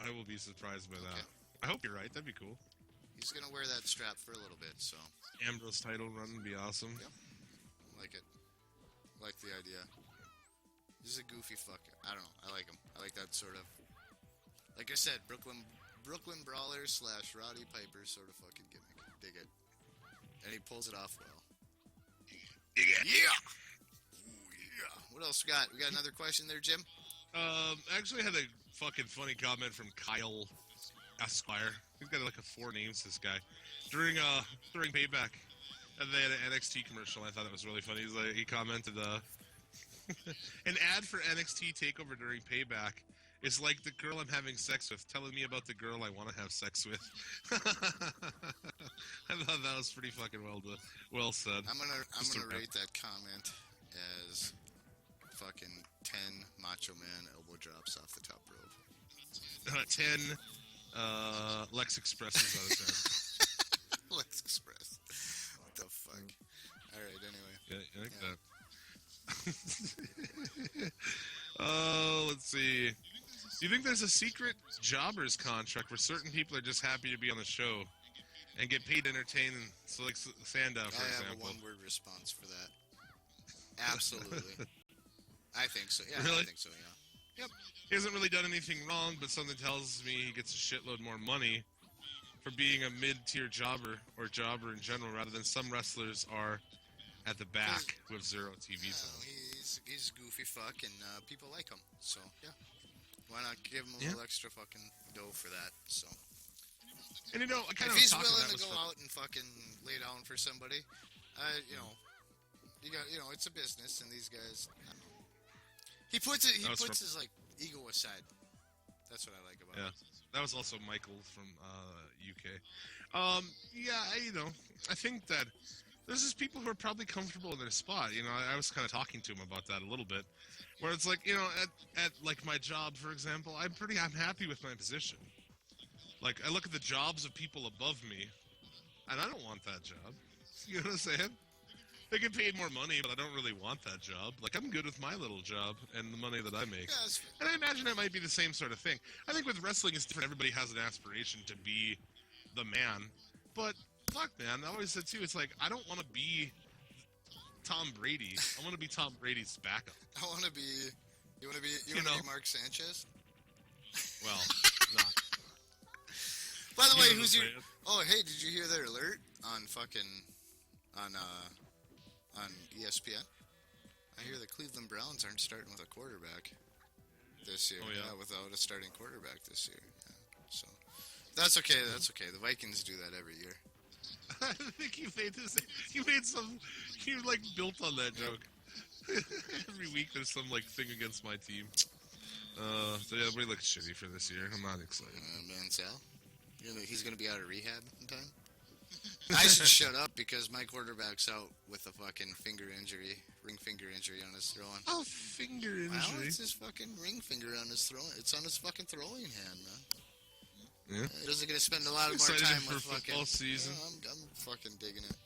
S4: I will be surprised by that.
S5: Okay.
S4: I hope you're right. That'd be cool.
S5: He's gonna wear that strap for a little bit. So
S4: Ambrose title run would be awesome.
S5: Yep. like it. Like the idea. He's a goofy fuck. I don't know. I like him. I like that sort of. Like I said, Brooklyn Brawler / Roddy Piper sort of fucking gimmick. Dig it. And he pulls it off well. Dig it. Yeah. Ooh, yeah. What else we got? We got another question there, Jim?
S4: Actually, I had a fucking funny comment from Kyle Esquire. He's got like 4 names, this guy. During Payback, and they had an NXT commercial. I thought it was really funny. He commented, an ad for NXT Takeover during Payback is like the girl I'm having sex with telling me about the girl I want to have sex with. I thought that was pretty fucking well said.
S5: I'm
S4: Just
S5: gonna
S4: a-
S5: rate that comment as fucking 10 Macho Man elbow drops off the top rope.
S4: 10 Lex Expresses out of 10.
S5: Let's Express. What the fuck? Alright, anyway.
S4: Yeah, I like
S5: Yeah.
S4: that. Oh, let's see. Do you think there's a secret jobbers contract where certain people are just happy to be on the show and get paid to entertain? So, like Sandow, for
S5: I have a
S4: example.
S5: one-word response for that. Absolutely. I think so. Yeah, I
S4: Really?
S5: think so, yeah.
S4: He hasn't really done anything wrong, but something tells me he gets a shitload more money for being a mid-tier jobber or jobber in general, rather than some wrestlers are at the back with 0 TV
S5: Yeah,
S4: sound.
S5: he's a goofy fuck, and people like him. So yeah, why not give him a little extra fucking dough for that? So
S4: And I kind
S5: if
S4: of
S5: he's
S4: talking
S5: willing
S4: that
S5: to
S4: was
S5: go
S4: fun.
S5: out and fucking lay down for somebody, you got it's a business, and these guys, I don't know. He puts his like ego aside. That's what I like about
S4: Yeah,
S5: it.
S4: that was also Michael from UK. I think that there's just people who are probably comfortable in their spot. I was kind of talking to him about that a little bit, where it's like, at like my job, for example, I'm happy with my position. Like, I look at the jobs of people above me, and I don't want that job. You know what I'm saying? They get paid more money, but I don't really want that job. Like, I'm good with my little job and the money that I make.
S5: Yeah, that's fair.
S4: And I imagine it might be the same sort of thing. I think with wrestling, it's different. Everybody has an aspiration to be the man. But, fuck, man, I always said, too, it's like, I don't want to be Tom Brady. I want to be Tom Brady's backup.
S5: I want to be. You want to be Mark Sanchez?
S4: Well, not.
S5: By the way,
S4: You know
S5: who's
S4: what
S5: your?
S4: I'm saying?
S5: Oh, hey, did you hear their alert on on ESPN? I hear the Cleveland Browns aren't starting with a quarterback this year.
S4: Oh, yeah?
S5: Without a starting quarterback this year. Yeah. So that's okay. That's okay. The Vikings do that every year.
S4: I think you like built on that joke. Every week there's some like thing against my team. So yeah, we look shitty for this year. I'm not excited.
S5: Man, Sal, he's gonna be out of rehab in time. I should shut up because my quarterback's out with a fucking ring finger injury on his throwing.
S4: Oh, finger injury.
S5: Well, it's his fucking ring finger on his throwing. It's on his fucking throwing hand, man.
S4: Yeah.
S5: He doesn't get to spend a lot more
S4: Excited
S5: time
S4: for
S5: with
S4: football
S5: fucking.
S4: season.
S5: Yeah, I'm fucking digging it.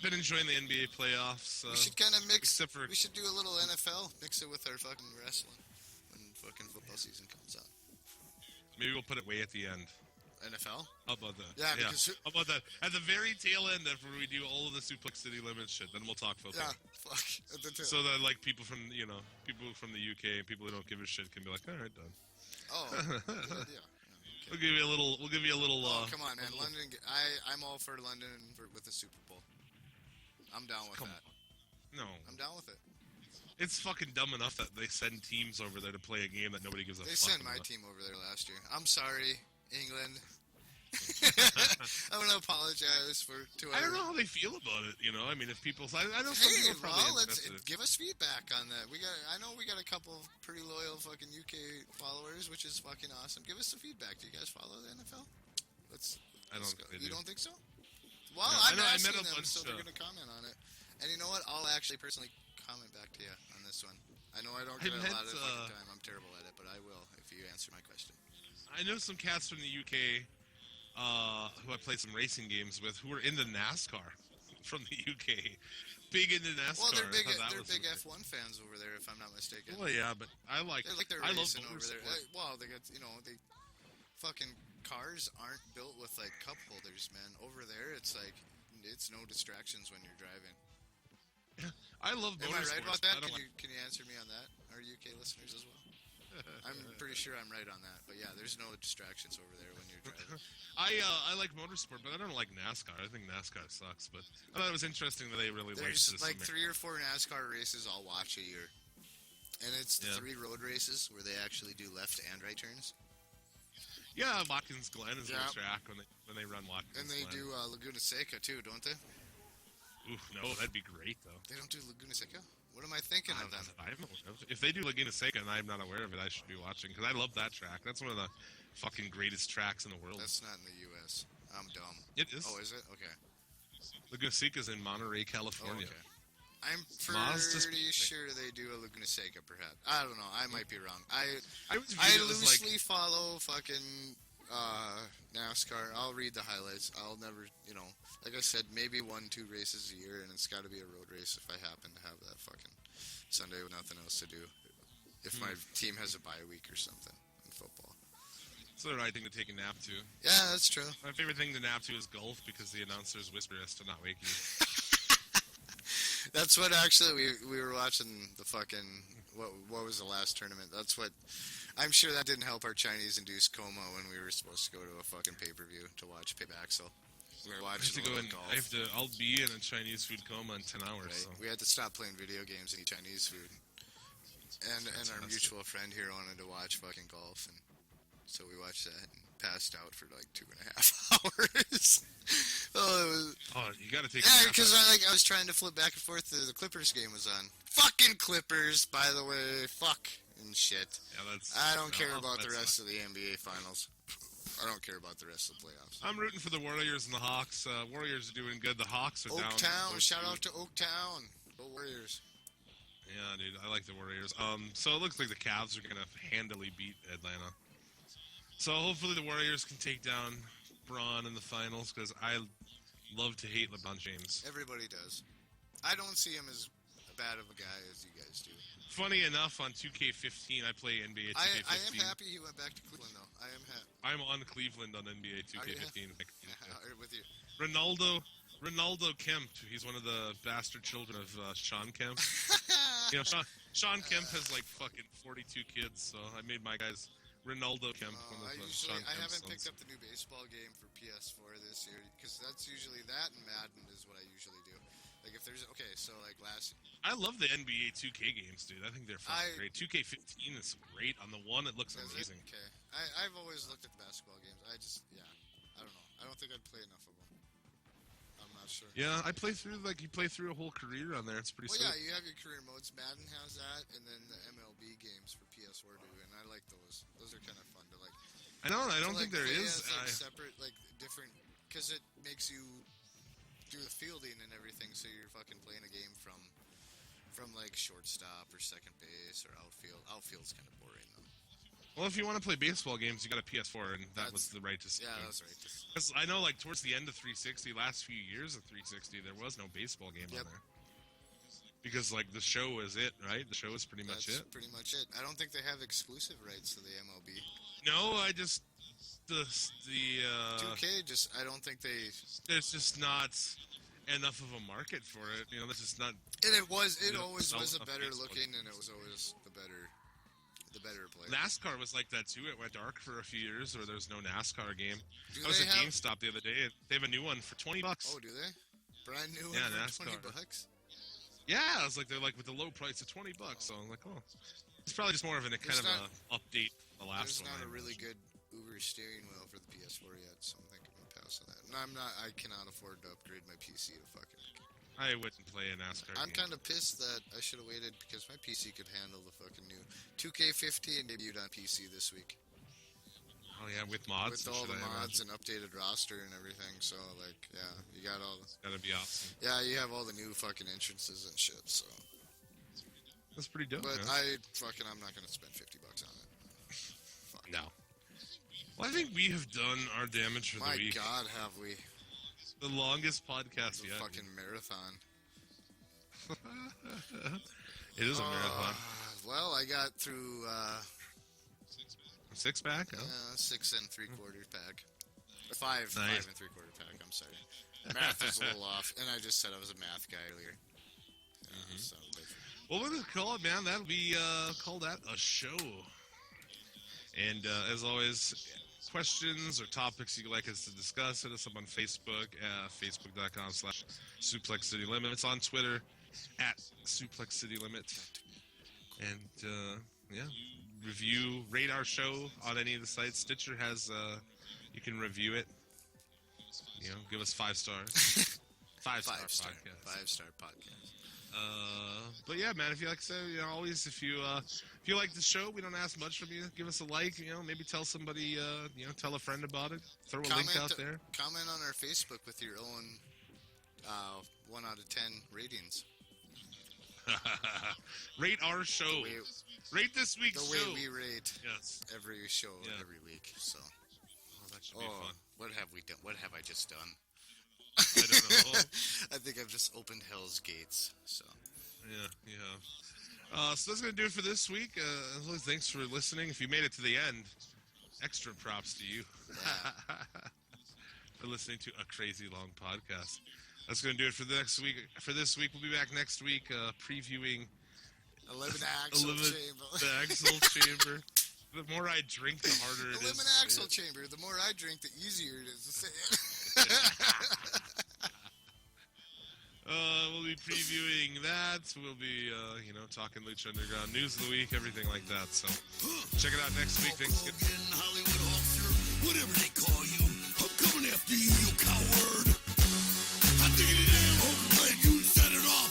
S4: Been enjoying the NBA playoffs.
S5: We should kind of mix.
S4: except for-
S5: We should do a little NFL. Mix it with our fucking wrestling when fucking football season comes out.
S4: Maybe we'll put it way at the end.
S5: NFL?
S4: How about that?
S5: Yeah, because-
S4: How about that? At the very tail end, after we do all of the Suplex City Limits shit, then we'll talk football.
S5: Yeah, fuck. At the tip.
S4: So that like people from the UK, people who don't give a shit, can be like, all right, done.
S5: Oh, good idea. Yeah,
S4: We'll give you a little.
S5: oh, come on, man. London. I'm all for London with the Super Bowl. I'm down with
S4: Come
S5: that.
S4: No,
S5: I'm down with it.
S4: it's fucking dumb enough that they send teams over there to play a game that nobody gives a
S5: They
S4: fuck
S5: sent my
S4: about.
S5: team over there last year. I'm sorry, England. I want to apologize
S4: I don't know how they feel about it. I mean, if people, I know some
S5: Hey,
S4: people are probably
S5: well,
S4: interested.
S5: give us feedback on that. I know we got a couple of pretty loyal fucking UK followers, which is fucking awesome. Give us some feedback. Do you guys follow the NFL?
S4: I don't
S5: Let's
S4: think
S5: go.
S4: they
S5: You
S4: do.
S5: don't think so? Well,
S4: No,
S5: I'm
S4: I
S5: asking
S4: met a
S5: them,
S4: bunch,
S5: so they're going to comment on it. And you know what? I'll actually personally comment back to you on this one. I know I don't get
S4: I
S5: a
S4: met,
S5: lot of fucking time. I'm terrible at it, but I will if you answer my question.
S4: I know some cats from the UK who I played some racing games with who were into NASCAR from the UK. Big into NASCAR.
S5: Well, they're big.
S4: I thought that
S5: They're
S4: was
S5: big
S4: something.
S5: F1 fans over there, if I'm not mistaken.
S4: Well, yeah, but I like.
S5: They're
S4: I love
S5: racing over there.
S4: motorsport.
S5: Well, they got they fucking cars aren't built with like cup holders, man. Over there, it's like it's no distractions when you're driving.
S4: I love
S5: Am I
S4: motorsports.
S5: right about
S4: but
S5: that?
S4: I don't
S5: Can you answer me on that? Our UK listeners as well. I'm pretty sure I'm right on that. But yeah, there's no distractions over there when you're driving.
S4: I like motorsport, but I don't like NASCAR. I think NASCAR sucks. But I thought it was interesting that they really liked
S5: There's
S4: this.
S5: like 3 or 4 NASCAR races I'll watch a year, and it's the 3 road races where they actually do left and right turns.
S4: Yeah, Watkins Glen is
S5: Yeah.
S4: the track when they run Watkins
S5: And they
S4: Glen.
S5: do Laguna Seca too, don't they?
S4: Oof, no, that'd be great though.
S5: They don't do Laguna Seca. What am I thinking of then?
S4: I'm aware of it. If they do Laguna Seca and I'm not aware of it, I should be watching because I love that track. That's one of the fucking greatest tracks in the world.
S5: That's not in the U.S. I'm dumb.
S4: It is.
S5: Oh, is it? Okay.
S4: Laguna Seca is in Monterey,
S5: Oh,
S4: California.
S5: okay. I'm
S4: Mazda's-
S5: pretty sure they do a Laguna Seca, perhaps. I don't know. I might be wrong. I
S4: was reading it as, like,
S5: loosely follow fucking NASCAR. I'll read the highlights. I'll never, like I said, maybe 1-2 races a year, and it's got to be a road race if I happen to have that fucking Sunday with nothing else to do. If my team has a bye week or something in football.
S4: It's the right thing to take a nap to.
S5: Yeah, that's true.
S4: My favorite thing to nap to is golf because the announcers whisper us to not wake you.
S5: That's what actually we were watching the fucking what was the last tournament? That's what I'm sure that didn't help our Chinese induced coma when we were supposed to go to a fucking pay-per-view to watch Paybaxel. We were
S4: I have
S5: watching
S4: to go
S5: a
S4: in.
S5: little golf.
S4: I'll be in a Chinese food coma in 10 hours.
S5: Right.
S4: So.
S5: We had to stop playing video games and eat Chinese food. And our mutual friend here wanted to watch fucking golf, and so we watched that and passed out for like 2.5 hours.
S4: You got to take.
S5: Yeah, because I was trying to flip back and forth. The Clippers game was on. Fucking Clippers, by the way. Fuck and shit.
S4: Yeah,
S5: I don't care about the rest of the NBA finals. I don't care about the rest of the playoffs.
S4: I'm rooting for the Warriors and the Hawks. Warriors are doing good. The Hawks are down.
S5: Oaktown, shout out to Oaktown. Go Warriors.
S4: Yeah, dude, I like the Warriors. So it looks like the Cavs are gonna handily beat Atlanta. So hopefully the Warriors can take down Braun in the finals, because I love to hate LeBron James.
S5: Everybody does. I don't see him as bad of a guy as you guys do.
S4: Funny enough, on 2K15, I play NBA 2K15.
S5: I am happy he went back to Cleveland, though. I am happy.
S4: I'm on Cleveland on NBA 2K15.
S5: With you.
S4: Ronaldo Kemp. He's one of the bastard children of Sean Kemp. Sean Kemp has like fucking 42 kids, so I made my guys Ronaldo Kemp.
S5: I haven't picked up the new baseball game for PS4 this year, because that's usually that, and Madden is what I usually do. Like if there's
S4: I love the NBA 2K games, dude. I think they're fucking great. 2K15 is great. On the one, it looks amazing.
S5: Okay. I've always looked at the basketball games. I don't know. I don't think I'd play enough of them. I'm not sure.
S4: Yeah, I play through you play through a whole career on there. It's pretty sweet.
S5: Yeah, you have your career modes. Madden has that, and then the MLB games for PS4 do, and I like those. Those are kind of fun to like.
S4: I don't think there is
S5: separate, different, because it makes you do the fielding and everything, so you're fucking playing a game from like shortstop or second base or outfield. Outfield's kind of boring though.
S4: Well, if you want to play baseball games, you got a PS4, and that was the right decision.
S5: Yeah, that was right.
S4: Because I know, like towards the end of 360, last few years of 360, there was no baseball game on there. Because like the show is it, right? The show is pretty much it.
S5: That's pretty much it. I don't think they have exclusive rights to the MLB.
S4: No, I just the
S5: 2K just I don't think they.
S4: There's just not enough of a market for it. That's just not.
S5: And it always was a better looking, and it was always the better play.
S4: NASCAR was like that too. It went dark for a few years, or there's no NASCAR game. I was at GameStop the other day. They have a new one for $20.
S5: Oh, do they? Brand new one for
S4: NASCAR.
S5: $20?
S4: Yeah, I was like, they're like with the low price of $20. So I'm like, oh, it's probably just more of an kind of a update. The last one.
S5: There's not a really good Uber steering wheel for the PS4 yet, so I'm thinking I'm gonna pass on that. And I cannot afford to upgrade my PC to fucking.
S4: I wouldn't play a NASCAR
S5: I'm
S4: game.
S5: kind of pissed that I should have waited, because my PC could handle the fucking new 2K15 debuted on PC this week.
S4: Oh yeah, with mods.
S5: With all the mods and updated roster and everything. So like, yeah, you got all.
S4: It's gotta be awesome.
S5: Yeah, you have all the new fucking entrances and shit. So.
S4: That's pretty dope.
S5: But
S4: man.
S5: I'm not gonna spend $50 on it. Fuck.
S4: No. Well, I think we have done our damage for the week.
S5: My God, have we?
S4: The longest podcast yet.
S5: Fucking marathon.
S4: It is a marathon.
S5: Well, I got through.
S4: A 6-pack? Oh.
S5: 6 3/4 pack. 5
S4: Nice.
S5: 5 3/4 pack. I'm sorry. Math was a little off, and I just said I was a math guy earlier. So
S4: What would we call it, man? That'll be call that a show. And as always, questions or topics you'd like us to discuss, hit us up on Facebook, facebook.com/Suplex City Limits, on Twitter @Suplex City Limits. And rate our show on any of the sites. Stitcher has you can review it. Give us 5 stars. 5-star podcast.
S5: 5-star podcast.
S4: But yeah, man, if you like to say, always if you like the show, we don't ask much from you. Give us a like, maybe tell somebody, tell a friend about it. Throw a link out there.
S5: Comment on our Facebook with your own 1 out of 10 ratings.
S4: Rate our show. Rate this week's show.
S5: The way we rate every show every week. So.
S4: That should be fun.
S5: What have we done? What have I just done?
S4: I don't know.
S5: I think I've just opened Hell's Gates. So.
S4: Yeah. So that's going to do it for this week. As always, thanks for listening. If you made it to the end, extra props to you for listening to a crazy long podcast. That's going to do it for the next week. For this week, we'll be back next week previewing
S5: 11 Axle Chamber.
S4: The Axle Chamber. The more I drink, the harder it is.
S5: 11 Axle Chamber. The more I drink, the easier it is to say it.
S4: We'll be previewing that. We'll be, talking Lucha Underground news of the week, everything like that. So check it out next week. Thanks again.
S3: Hollywood Hulkster, whatever they call you, I'm coming after you, you coward. I think it damn Hulk glad you set it off.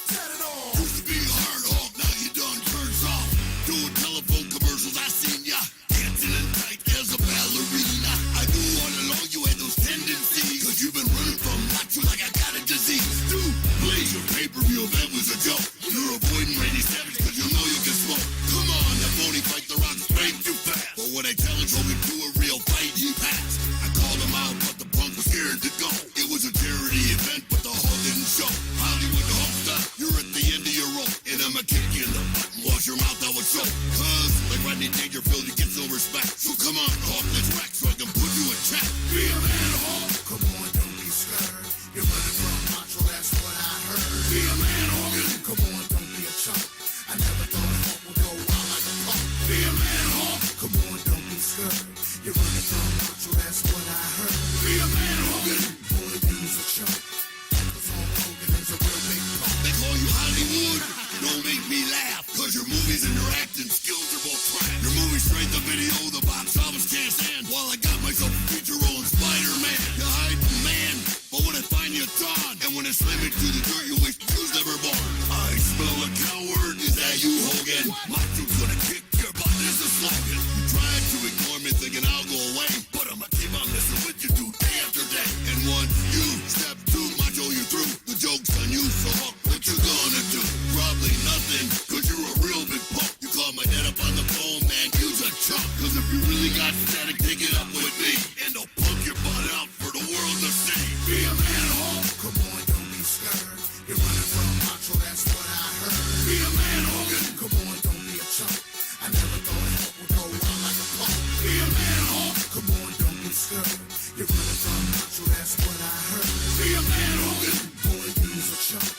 S3: Used to be hard Hulk, now you done turned soft. Doing telephone commercials, I seen ya dancing in tight as a ballerina. I knew all along you had those tendencies, cause you've been running from macho like I got a disease. Dude, please, your pay-per-view event was a joke. You're avoiding Randy Savage cause you know you can smoke. Come on, that phony fight the Rock sprang too fast. But when I challenged Hogan to a real fight, he passed. I called him out, but the punk was scared to go. It was a charity event, but the Hulk didn't show. Hollywood Hulkster, you're at the end of your rope, and I'ma kick you in the butt and wash your mouth out with soap. Cause, like Rodney Dangerfield, you get no respect. So come on, Hulk, let's rack so I can put you in check. Be a man, Hulk. Come on, don't be scared. You're running from macho, that's what I heard. Be a man, Hogan. Come on, don't be a chump. I never thought a Hulk would go wild like a pump. Be a man, Hulk. Come on, don't be scared. You're running from macho, that's what I heard. Be a man, Hogan. Boy, you's a chump. Cause Hulk Hogan is a real big pump. They call you Hollywood. Don't make me laugh. Cause your movies and your acting skills are both trash. Your movie straight to video, the box office can't stand. While I got myself a feature role in Spider-Man. You're hiding, man. But when I find you, it's on. And when I slam it to the dirt, you wish you was never born. I smell a coward. Is that you, Hogan? My dude's gonna kick your butt. There's a slogan. You tried to ignore me thinking I'll go away. But I'ma keep on messing with you, dude, day after day. And once you step too much, oh, you through. The joke's on you, so Hulk, what you gonna do? Probably nothing, cause you're a real big punk. You call my head up on the phone, man, you's a chump. Cause if you really got static, take it up with me. And I'll punk your butt out for the world to see. Be a man, Hulk. Come on, don't be scared. You're running from macho, that's what I heard. Be a man, Hogan. Come on, don't be a chump. I never thought Hulk would go wild like a pump. Be a man, Hulk. Come on, don't be scared. You're running from macho, that's what I heard. Be a man, Hogan. Boy, you's a chump.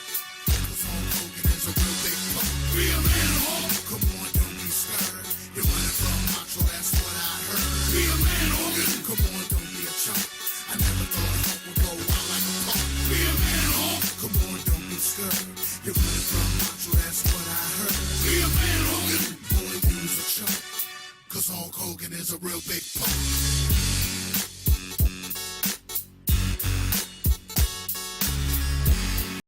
S3: Cause Hulk Hogan is a real big pump. Be a man, Hulk. Come on, don't be scared. You're running from macho, that's what I heard. Be a man, Hogan. Come on, don't be a chump. I never thought Hulk would go wild like a pump. Be a man, Hulk. Come on, don't be scared. You're running from macho, that's what I heard. Be a man, Hogan. Boy, you's a chump. Cause Hulk Hogan is a real big pump.